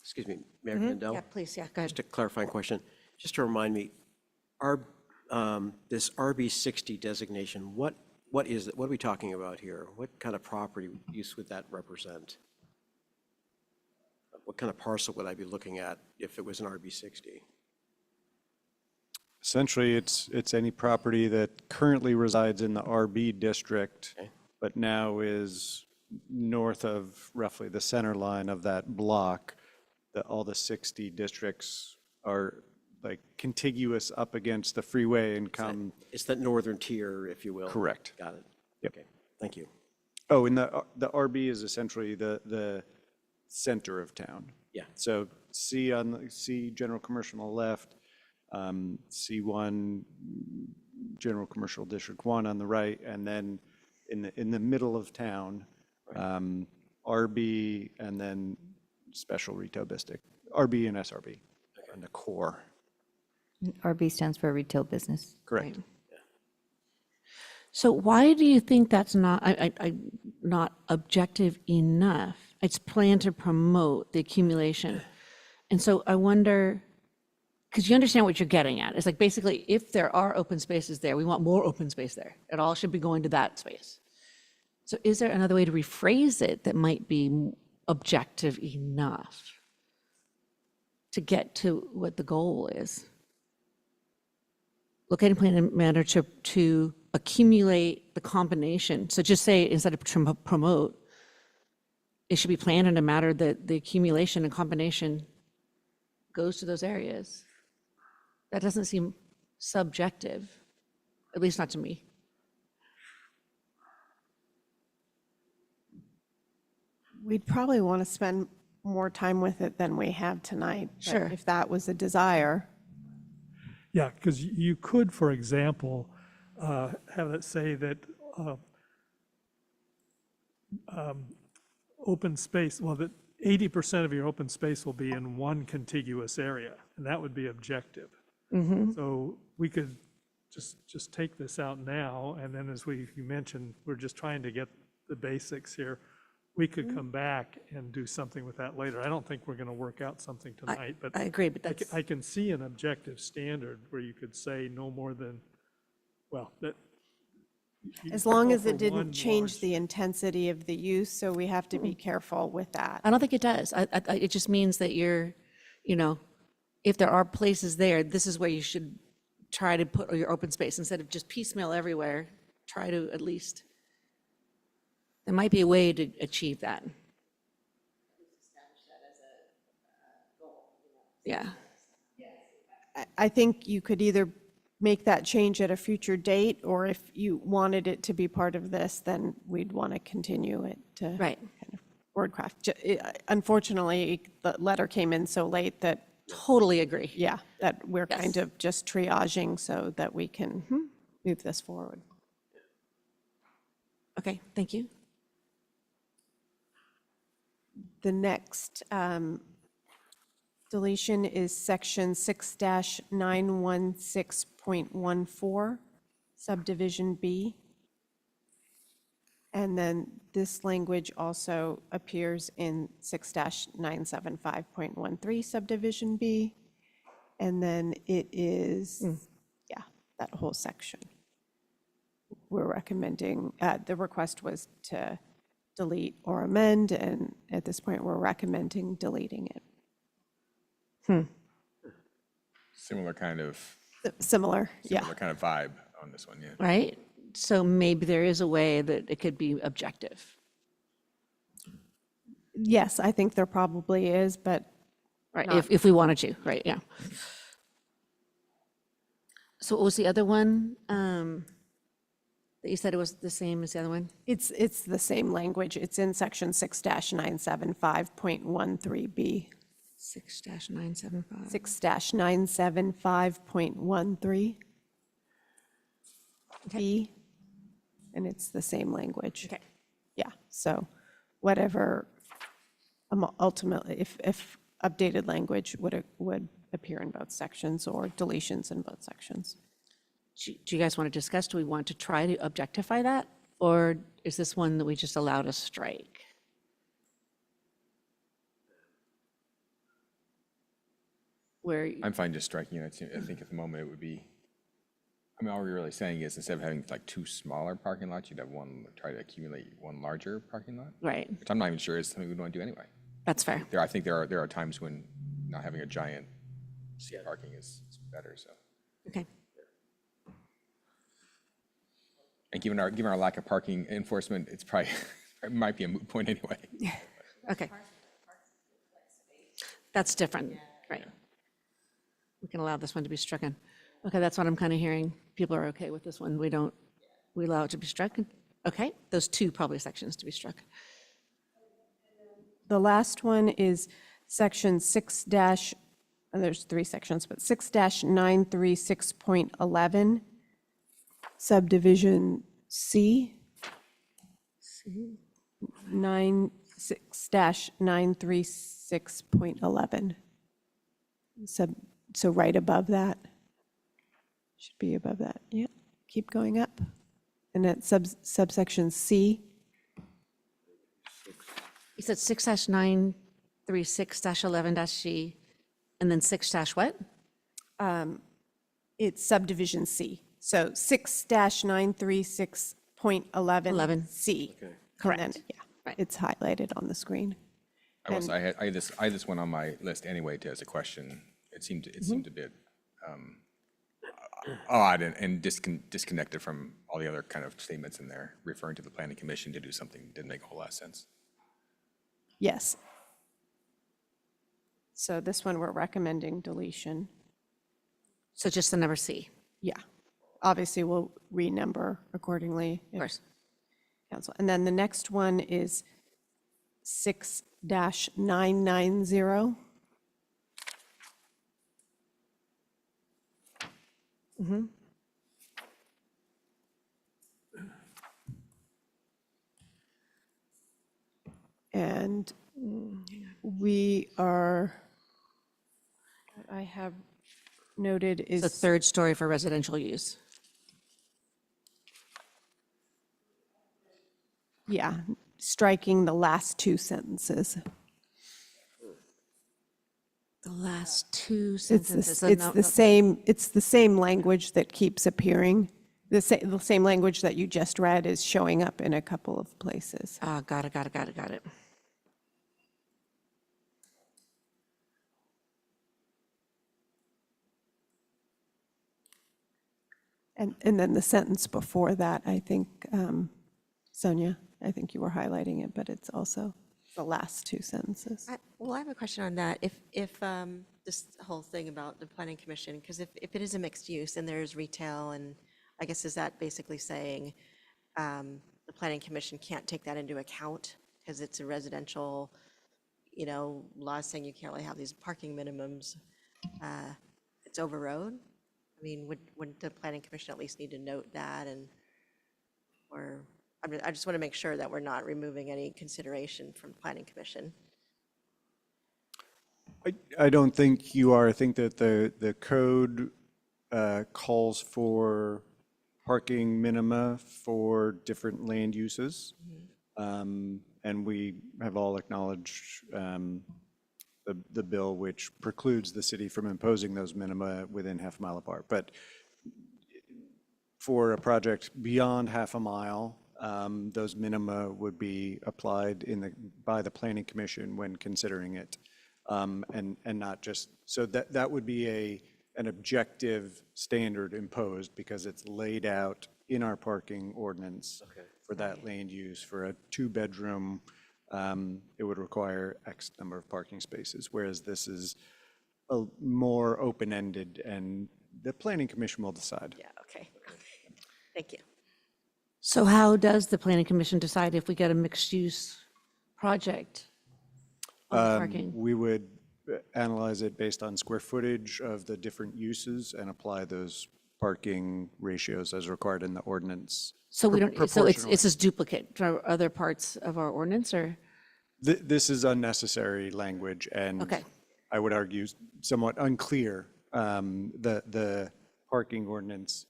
Excuse me, Mayor Mandel? Yeah, please, yeah, go ahead. Just a clarifying question. Just to remind me, this RB60 designation, what is it? What are we talking about here? What kind of property use would that represent? What kind of parcel would I be looking at if it was an RB60? Essentially, it's any property that currently resides in the RB district, but now is north of roughly the center line of that block. All the 60 districts are like contiguous up against the freeway and come. It's that northern tier, if you will. Correct. Got it. Yep. Okay, thank you. Oh, and the RB is essentially the center of town. Yeah. So C general commercial on the left, C1 general commercial district 1 on the right, and then in the middle of town, RB and then special retail district, RB and SRB, and the core. RB stands for retail business. Correct. So why do you think that's not objective enough? It's planned to promote the accumulation. And so I wonder, because you understand what you're getting at. It's like basically if there are open spaces there, we want more open space there. It all should be going to that space. So is there another way to rephrase it that might be objective enough to get to what the goal is? Locating plan and manner to accumulate the combination. So just say instead of promote, it should be planned in a manner that the accumulation and combination goes to those areas. That doesn't seem subjective, at least not to me. We'd probably want to spend more time with it than we have tonight. but Sure. If that was a desire. Yeah, because you could, for example, have it say that open space, well, that 80% of your open space will be in one contiguous area, and that would be objective. So we could just take this out now, and then as you mentioned, we're just trying to get the basics here. We could come back and do something with that later. I don't think we're going to work out something tonight, but I agree, but that's, I can see an objective standard where you could say no more than, well, that. you As long call as for it didn't one change large- the intensity of the use, so we have to be careful with that. I don't think it does. It just means that you're, if there are places there, this is where you should try to put your open space instead of just piecemeal everywhere. Try to at least, there might be a way to achieve that. Yeah. I think you could either make that change at a future date, or if you wanted it to be part of this, then we'd want to continue it to Right. kind of wordcraft. Unfortunately, the letter came in so late that, Totally agree. yeah, that we're kind Yes. of just triaging so that we can move this forward. Okay, thank you. The next deletion is section 6-916.14, subdivision B. And then this language also appears in 6-975.13, subdivision B. And then it is, yeah, that whole section. We're recommending, the request was to delete or amend, and at this point, we're recommending deleting it. Similar kind of, Similar, yeah. similar kind of vibe on this one, yeah. Right? So maybe there is a way that it could be objective. Yes, I think there probably is, but Right, Not- if we wanted to, right, yeah. So what was the other one? That you said it was the same as the other one? it's the same language. It's in section 6-975.13B. 6-975. 6-975.13 B, and it's the same language. Okay. Yeah, so whatever, ultimately, if updated language would appear in both sections or deletions in both sections. Do you guys want to discuss, do we want to try to objectify that? Or is this one that we just allow to strike? Where, I'm fine just striking it. I think at the moment it would be, I mean, all we're really saying is instead of having like two smaller parking lots, you'd have one, try to accumulate one larger parking lot, right, which I'm not even sure is something we'd want to do anyway. that's fair. I think there are times when not having a giant seat parking is better, so. Okay, And given our lack of parking enforcement, it's probably, it might be a moot point anyway. okay. That's different, right. We can allow this one to be stricken. Okay, that's what I'm kind of hearing. People are okay with this one. We allow it to be stricken? Okay, those two probably sections to be struck. The last one is section 6 dash, and there's 3 sections, but 6-936.11, subdivision C. 6-936.11. So right above that. Should be above that. Yeah, keep going up. And that's subsection C. You said 6-936-11-C, and then 6 dash what? It's subdivision C. So 6-936.11C. Correct. Yeah, it's highlighted on the screen. I had this one on my list anyway as a question. It seemed a bit odd and disconnected from all the other kind of statements in there, referring to the planning commission to do something didn't make a whole lot of sense. Yes. So this one, we're recommending deletion. So just the number C. Yeah. Obviously, we'll renumber accordingly. Of course. Council. And then the next one is 6-990. And we are, I have noted is. The third story for residential use. Yeah, striking the last 2 sentences. The last 2 It's sentences. the same language that keeps appearing. The same language that you just read is showing up in a couple of places. Got it. And then the sentence before that, I think, Sonia, I think you were highlighting it, but it's also the last 2 sentences. Well, I have a question on that. If this whole thing about the planning commission, because if it is a mixed use and there's retail, and I guess is that basically saying the planning commission can't take that into account because it's a residential, law saying you can't really have these parking minimums. It's overrode. I mean, wouldn't the planning commission at least need to note that I just want to make sure that we're not removing any consideration from planning commission. I don't think you are. I think that the code calls for parking minima for different land uses. And we have all acknowledged the bill which precludes the city from imposing those minima within half a mile apart. But for a project beyond half a mile, those minima would be applied by the planning commission when considering it. And not just, so that would be an objective standard imposed because it's laid out in our parking ordinance for that land use. For a 2-bedroom, it would require X number of parking spaces, whereas this is a more open-ended and the planning commission will decide. Yeah, okay. Thank you. So how does the planning commission decide if we get a mixed-use project on the parking? We would analyze it based on square footage of the different uses and apply those parking ratios as required in the ordinance. So we don't, so it's proportionally. just duplicate to other parts of our ordinance, or? This is unnecessary language and Okay. I would argue somewhat unclear. The parking ordinance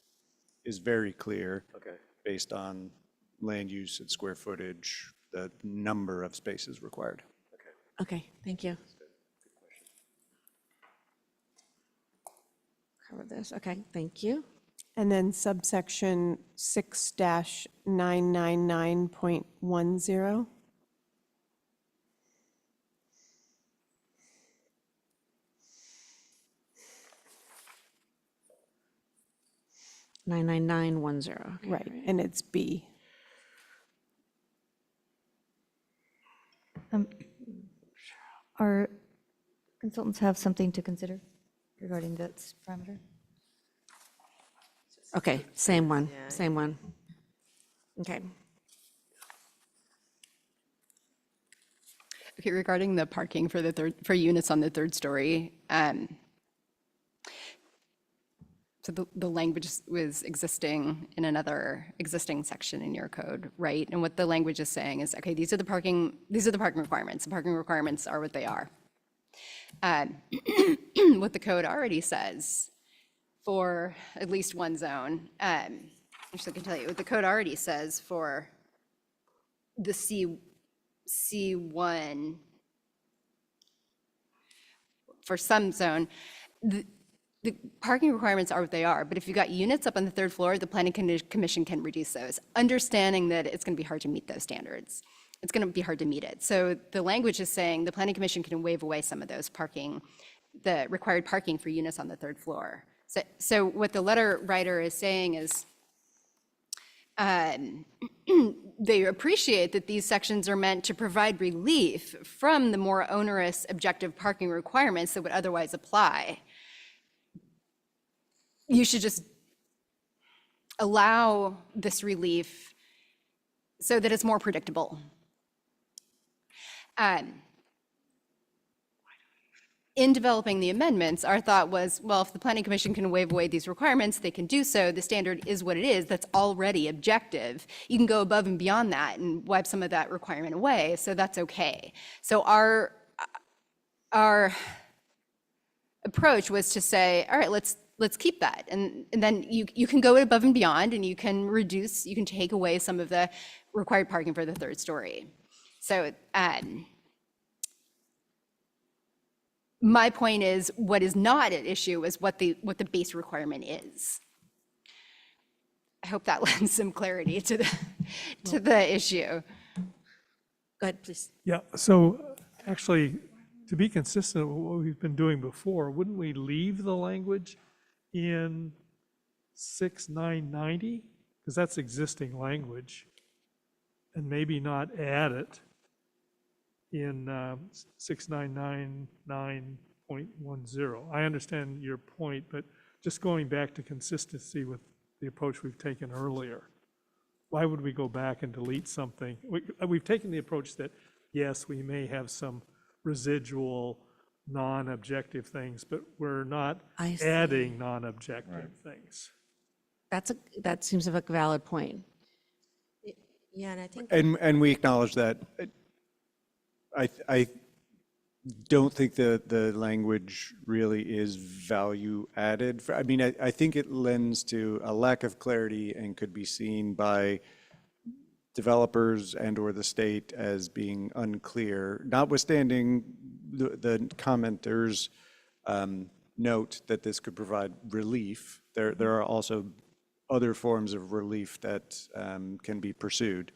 is very clear based on land use and square footage, the number of spaces required. Okay, thank you. Cover this, okay, thank you. And then subsection 6-999.10. Nine 99910. Okay, Right, and it's B. Our consultants have something to consider regarding that parameter? Okay, same one. Okay. Okay, regarding the parking for for units on the third story, so the language was existing in another existing section in your code, right? And what the language is saying is, okay, these are the parking requirements. The parking requirements are what they are. What the code already says for at least one zone, actually I can tell you what the code already says for the C1, for some zone, the parking requirements are what they are, but if you've got units up on the third floor, the planning commission can reduce those, understanding that it's going to be hard to meet those standards. It's going to be hard to meet it. So the language is saying the planning commission can waive away some of those parking, the required parking for units on the third floor. So what the letter writer is saying is, they appreciate that these sections are meant to provide relief from the more onerous objective parking requirements that would otherwise apply. You should just allow this relief so that it's more predictable. In developing the amendments, our thought was, well, if the planning commission can waive away these requirements, they can do so. The standard is what it is. That's already objective. You can go above and beyond that and wipe some of that requirement away, so that's okay. So our approach was to say, all right, let's keep that. And then you can go above and beyond, and you can reduce, you can take away some of the required parking for the third story. So my point is, what is not at issue is what the base requirement is. I hope that lends some clarity to the issue. Go ahead, please. Yeah, so actually, to be consistent with what we've been doing before, wouldn't we leave the language in 6990? Because that's existing language, and maybe not add it in 6999.10. I understand your point, but just going back to consistency with the approach we've taken earlier, why would we go back and delete something? We've taken the approach that, yes, we may have some residual non-objective things, but we're not adding non-objective things. That seems like a valid point. Yeah, and I think. And we acknowledge that. I don't think the language really is value added. I mean, I think it lends to a lack of clarity and could be seen by developers and or the state as being unclear, notwithstanding the commenters' note that this could provide relief. There are also other forms of relief that can be pursued.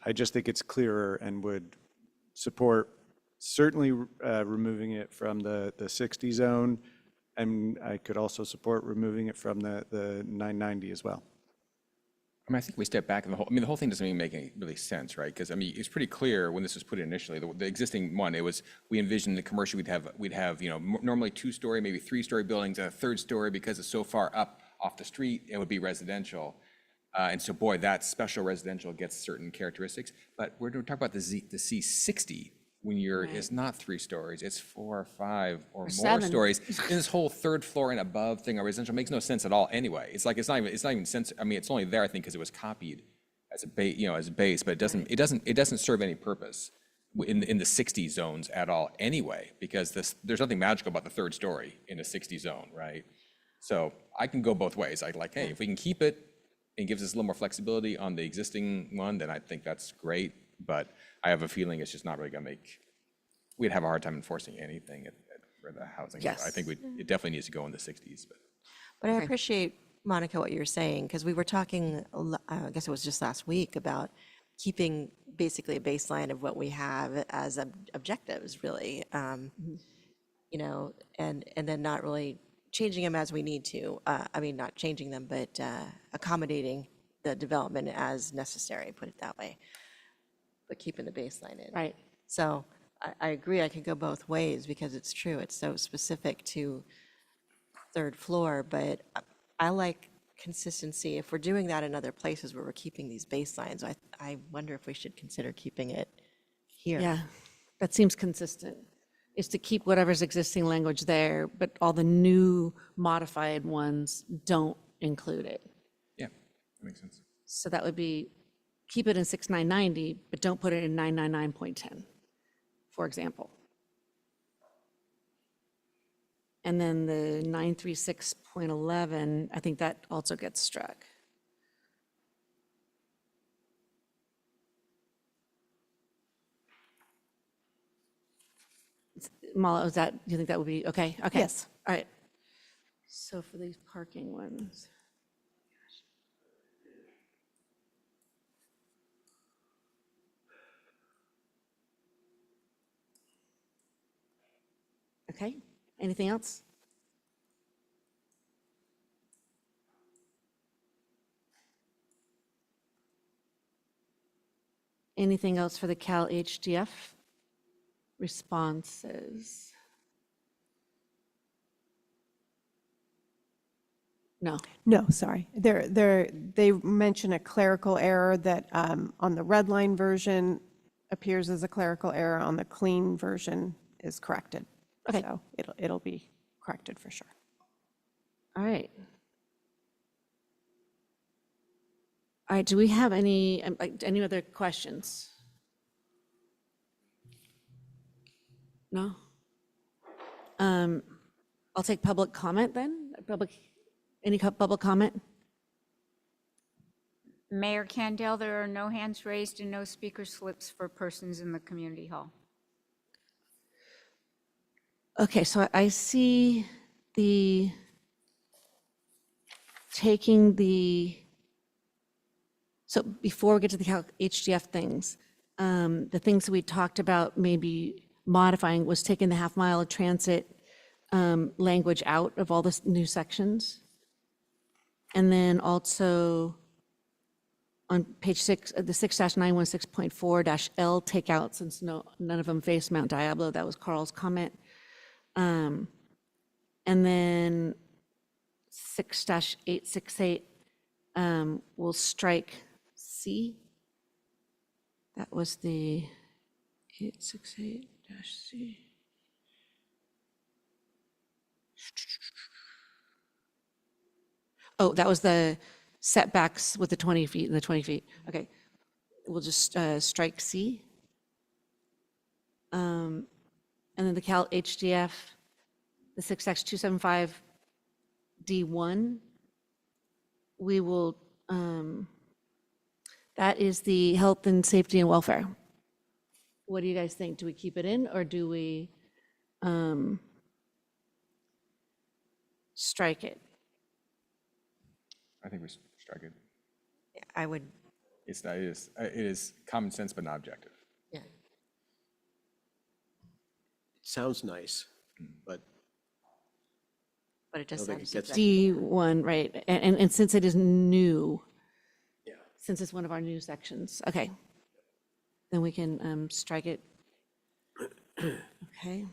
I just think it's clearer and would support certainly removing it from the 60 zone, and I could also support removing it from the 990 as well. I mean, I think we step back and the whole thing doesn't even make any really sense, right? Because I mean, it's pretty clear when this was put in initially, the existing one, it was, we envisioned the commercial, we'd have, you know, normally 2-story, maybe 3-story buildings, a 3rd story, because it's so far up off the street, it would be residential. And so, boy, that special residential gets certain characteristics. But we're talking about the C60, when it's not 3 stories, it's 4 or 5 or more 7 stories. And this whole 3rd floor and above thing of residential makes no sense at all anyway. It's like, it's not even sense. I mean, it's only there, I think, because it was copied as a base, you know, as a base, but it doesn't serve any purpose in the 60 zones at all anyway, because there's nothing magical about the 3rd story in a 60 zone, right? So I can go both ways. I'd like, hey, if we can keep it and gives us a little more flexibility on the existing one, then I think that's great. But I have a feeling it's just not really going to we'd have a hard time enforcing anything for the housing. Yes. I think it definitely needs to go in the 60s. But I appreciate, Monica, what you were saying, because we were talking, I guess it was just last week, about keeping basically a baseline of what we have as objectives, really, you know, and then not really changing them as we need to. I mean, not changing them, but accommodating the development as necessary, put it that way, but keeping the baseline in. Right. So I agree, I could go both ways, because it's true, it's so specific to 3rd floor, but I like consistency. If we're doing that in other places where we're keeping these baselines, I wonder if we should consider keeping it here. Yeah, that seems consistent, is to keep whatever's existing language there, but all the new modified ones don't include it. Yeah, that makes sense. So that would be, keep it in 6990, but don't put it in 999.10, for example. And then the 936.11, I think that also gets struck. Mala, is that, do you think that would be okay? Okay. Yes. All right. So for these parking ones. Okay, anything else? Anything else for the Cal HDF responses? No. No, sorry. They mention a clerical error that on the red line version appears as a clerical error, on the clean version is corrected. Okay. So it'll be corrected for sure. All right. All right, do we have any other questions? No? I'll take public comment then. Any public comment? Mayor Candell, there are no hands raised and no speaker slips for persons in the community hall. Okay, so I see taking the, so before we get to the HDF things, the things that we talked about maybe modifying was taking the half-mile transit language out of all the new sections. And then also on page 6, the 6-916.4-L take out, since none of them face Mount Diablo. That was Carl's comment. And then 6-868, we'll strike C. That was the 868-C. Oh, that was the setbacks with the 20 feet and the 20 feet. Okay, we'll just strike C. And then the Cal HDF, the 6-275D1, we will, that is the health and safety and welfare. What do you guys think? Do we keep it in or do we strike it? I think we strike it. I would, It's not, it is common sense, but not objective. yeah. It sounds nice, but But it I just don't think sounds it gets- D1, right, and since it is new, yeah. since it's one of our new sections, okay. Then we can strike it. Okay.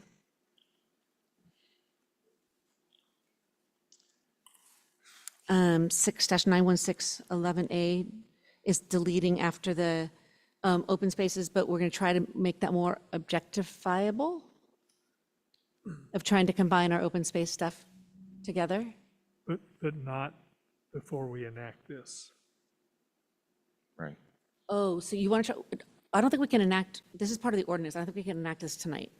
Um, 6-91611A is deleting after the open spaces, but we're going to try to make that more objectifiable of trying to combine our open space stuff together. But not before we enact this. Right. Oh, so you want to, I don't think we can enact, this is part of the ordinance. I don't think we can enact this tonight.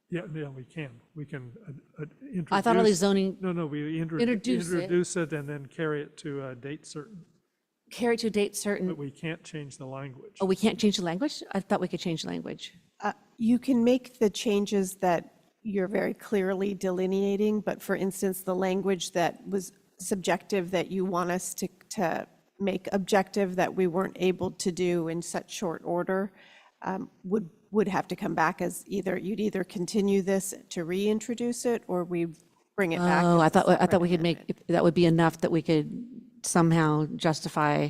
Yeah, we can. We can introduce. I thought all these zoning, No, we Introduce it. introduce it and then carry it to a date certain, carry to a date certain, but we can't change the language. oh, we can't change the language? I thought we could change the language. You can make the changes that you're very clearly delineating, but for instance, the language that was subjective that you want us to make objective that we weren't able to do in such short order would have to come back as you'd either continue this to reintroduce it or we bring it back. Oh, as I a thought we separate could amendment. make, that would be enough that we could somehow justify,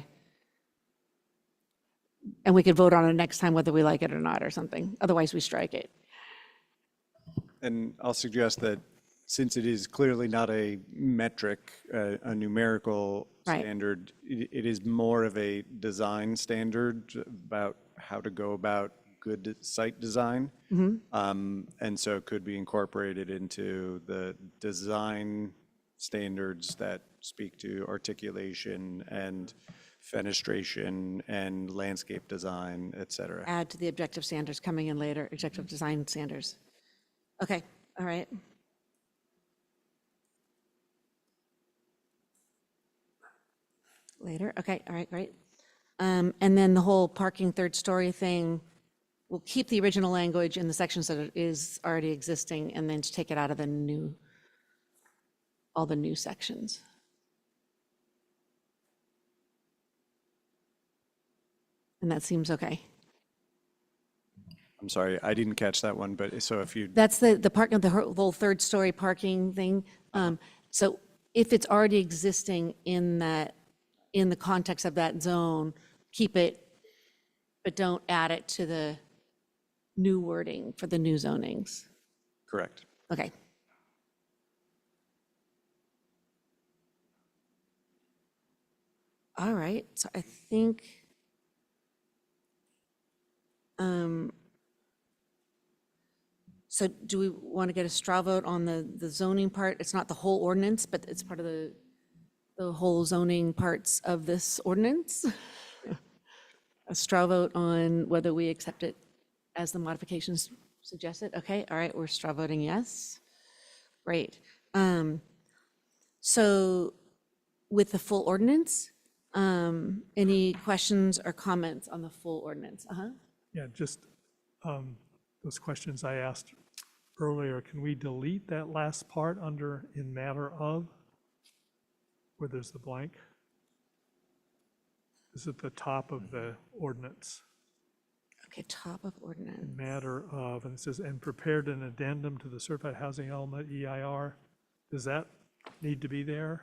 and we could vote on it next time whether we like it or not or something. Otherwise, we strike it. And I'll suggest that since it is clearly not a metric, a numerical Right. standard, it is more of a design standard about how to go about good site design. And so it could be incorporated into the design standards that speak to articulation and fenestration and landscape design, et cetera. Add to the objective standards coming in later, objective design standards. Okay, all right. Later, okay, all right, great. And then the whole parking third story thing, we'll keep the original language in the sections that it is already existing and then just take it out of the new, all the new sections. And that seems okay. I'm sorry, I didn't catch that one, but so if you, That's the parking, the whole third story parking thing. So if it's already existing in that, in the context of that zone, keep it, but don't add it to the new wording for the new zonings. correct. Okay. All right, so I think, so do we want to get a straw vote on the zoning part? It's not the whole ordinance, but it's part of the whole zoning parts of this ordinance? A straw vote on whether we accept it as the modifications suggested? Okay, all right, we're straw voting yes. Great. So with the full ordinance, any questions or comments on the full ordinance? Yeah, just those questions I asked earlier, can we delete that last part under in matter of, where there's the blank? Is at the top of the ordinance, Okay, top of ordinance. in matter of, and it says, and prepared an addendum to the certified housing element EIR. Does that need to be there?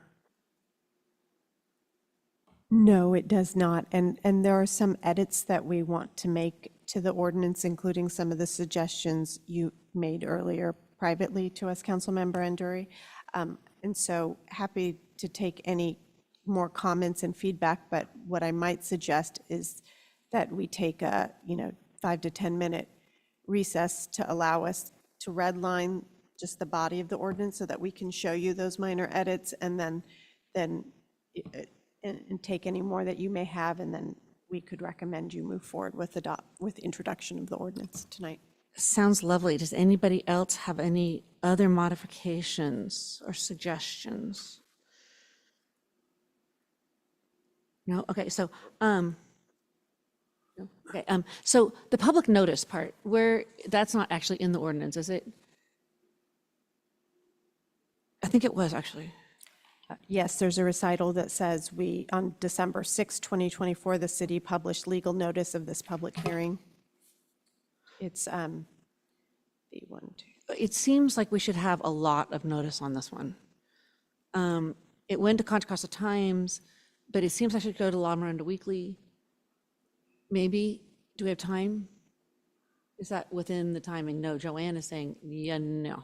No, it does not. And there are some edits that we want to make to the ordinance, including some of the suggestions you made earlier privately to us, Councilmember Enduri. And so happy to take any more comments and feedback, but what I might suggest is that we take a, 5 to 10 minute recess to allow us to redline just the body of the ordinance so that we can show you those minor edits and then and take any more that you may have, and then we could recommend you move forward with introduction of the ordinance tonight. Sounds lovely. Does anybody else have any other modifications or suggestions? No? Okay, so, no? Okay, so the public notice part, that's not actually in the ordinance, is it? I think it was actually. Yes, there's a recital that says on December 6, 2024, the city published legal notice of this public hearing. It's the one, two. It seems like we should have a lot of notice on this one. It went to Contra Costa Times, but it seems I should go to La Miranda Weekly. Maybe, do we have time? Is that within the timing? No, Joanne is saying, yeah, no.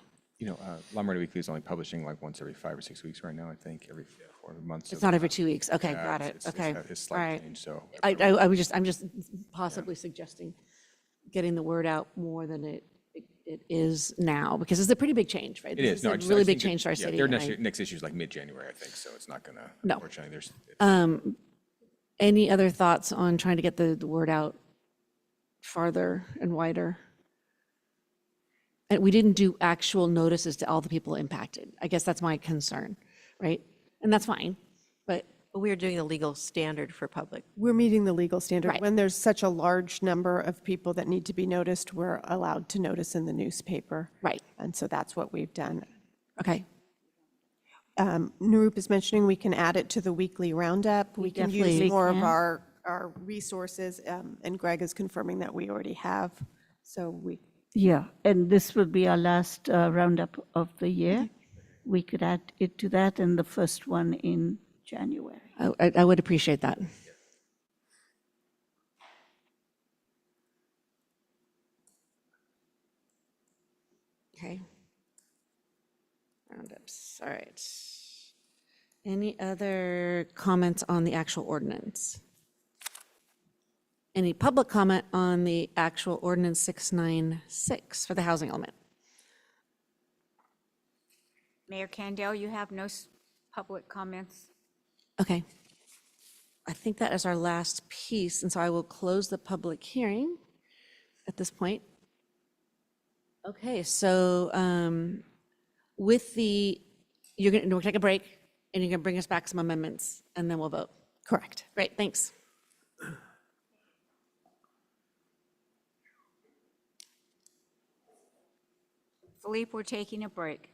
La Miranda Weekly is only publishing like once every 5 or 6 weeks right now, I think, every 4 months. It's not every 2 weeks. Okay, Yeah, got it's- it. it's- Okay, it's all slight right. change, so. I'm just possibly suggesting getting the word out more than it is now, because it's a pretty big change, right? It is. No, I This just- a I really just big think that- change to our yeah, city. Their and next issue is like mid-January, I think, so it's not gonna, No. unfortunately, there's. Any other thoughts on trying to get the word out farther and wider? And we didn't do actual notices to all the people impacted. I guess that's my concern, right? And that's fine, but We are doing a legal standard for public. We're meeting the legal standard. Right. When there's such a large number of people that need to be noticed, we're allowed to notice in the newspaper. Right. And so that's what we've done. Okay, Narup is mentioning we can add it to the weekly roundup. We can use definitely more of can. our resources, and Greg is confirming that we already have. So we, Yeah, and this will be our last roundup of the year. We could add it to that and the first one in January. I would appreciate that. Okay. Roundups, all right. Any other comments on the actual ordinance? any public comment on the actual ordinance 696 for the housing element? Mayor Candell, you have no public comments? Okay. I think that is our last piece, and so I will close the public hearing at this point. Okay, so with the, we'll take a break, and you're gonna bring us back some amendments, and then we'll vote. Correct. Great, thanks. Philippe, we're taking a break.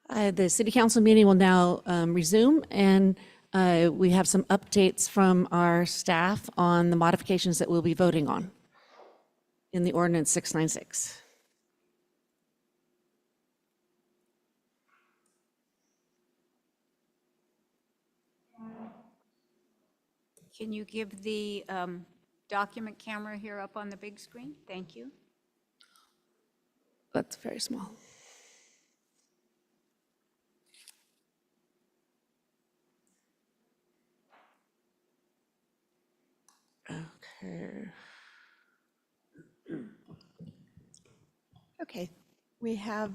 The city council meeting will now resume, and we have some updates from our staff on the modifications that we'll be voting on in the ordinance 696. Can you give the document camera here up on the big screen? Thank you. That's very small. Okay. Okay, we have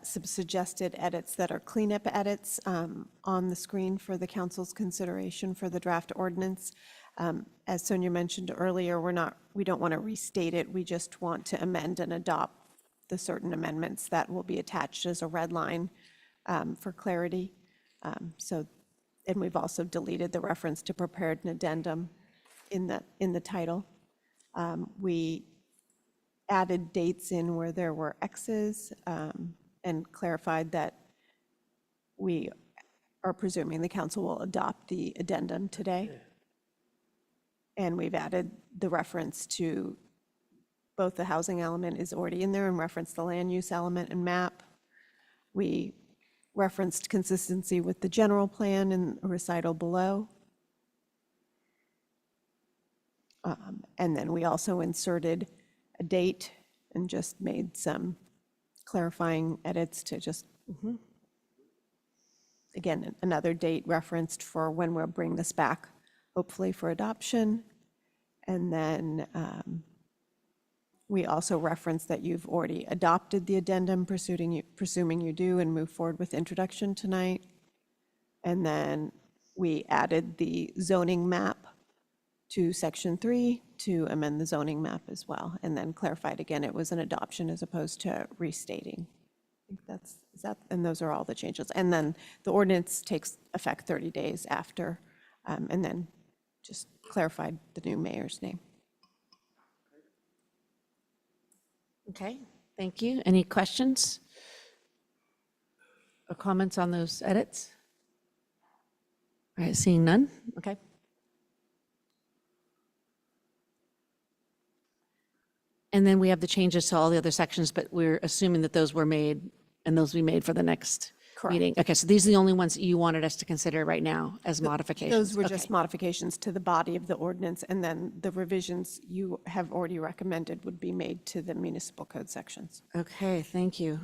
some suggested edits that are cleanup edits on the screen for the council's consideration for the draft ordinance. As Sonia mentioned earlier, we don't want to restate it, we just want to amend and adopt the certain amendments that will be attached as a red line for clarity. And we've also deleted the reference to prepared an addendum in the title. We added dates in where there were X's and clarified that we are presuming the council will adopt the addendum today. And we've added the reference to both the housing element is already in there and referenced the land use element and map. We referenced consistency with the general plan in a recital below. And then we also inserted a date and just made some clarifying edits to just, again, another date referenced for when we'll bring this back, hopefully for adoption. And then we also referenced that you've already adopted the addendum, presuming you do, and move forward with introduction tonight. And then we added the zoning map to section 3 to amend the zoning map as well, and then clarified again it was an adoption as opposed to restating. I think and those are all the changes. And then the ordinance takes effect 30 days after, and then just clarified the new mayor's name. Okay, thank you. Any questions or comments on those edits? All right, seeing none, okay. And then we have the changes to all the other sections, but we're assuming that those were made and those will be made for the next meeting. Okay, so these are the only ones that you wanted us to consider right now as modifications? Those were just modifications to the body of the ordinance, and then the revisions you have already recommended would be made to the municipal code sections. Okay, thank you.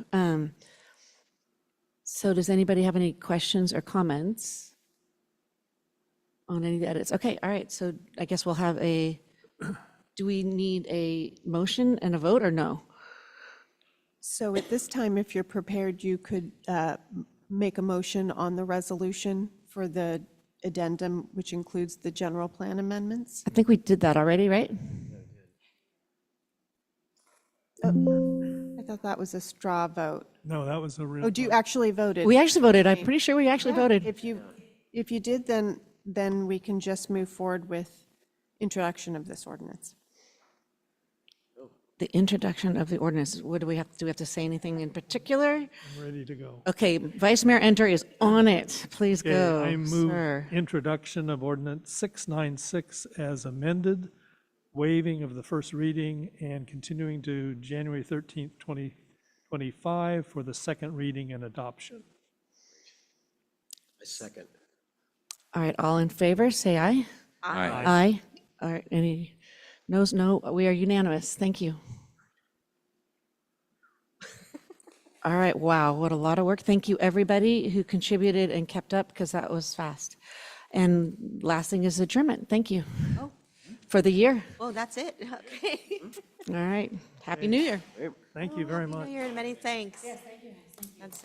So does anybody have any questions or comments on any of the edits? Okay, all right, so I guess we'll have do we need a motion and a vote or no? So at this time, if you're prepared, you could make a motion on the resolution for the addendum, which includes the general plan amendments. I think we did that already, right? I thought that was a straw vote. No, that was a real. Oh, do you actually voted? We actually voted. I'm pretty sure we actually voted. If you did, then we can just move forward with introduction of this ordinance. The introduction of the ordinance, what do we have to say anything in particular? I'm ready to go. Okay, Vice Mayor Enter is on it. Please Okay, go, I move sir. introduction of ordinance 696 as amended, waiving of the first reading and continuing to January 13th, 2025 for the second reading and adoption. I second. All right, all in favor, say aye. Aye. Aye. All right, any noes? No, we are unanimous. Thank you. All right, wow, what a lot of work. Thank you, everybody who contributed and kept up, because that was fast. And last thing is adjournment. Thank you for the year. Well, that's it. Okay. All right, Happy New Year. Thank you very Happy much. New Year and many thanks. Yes, thank you. That's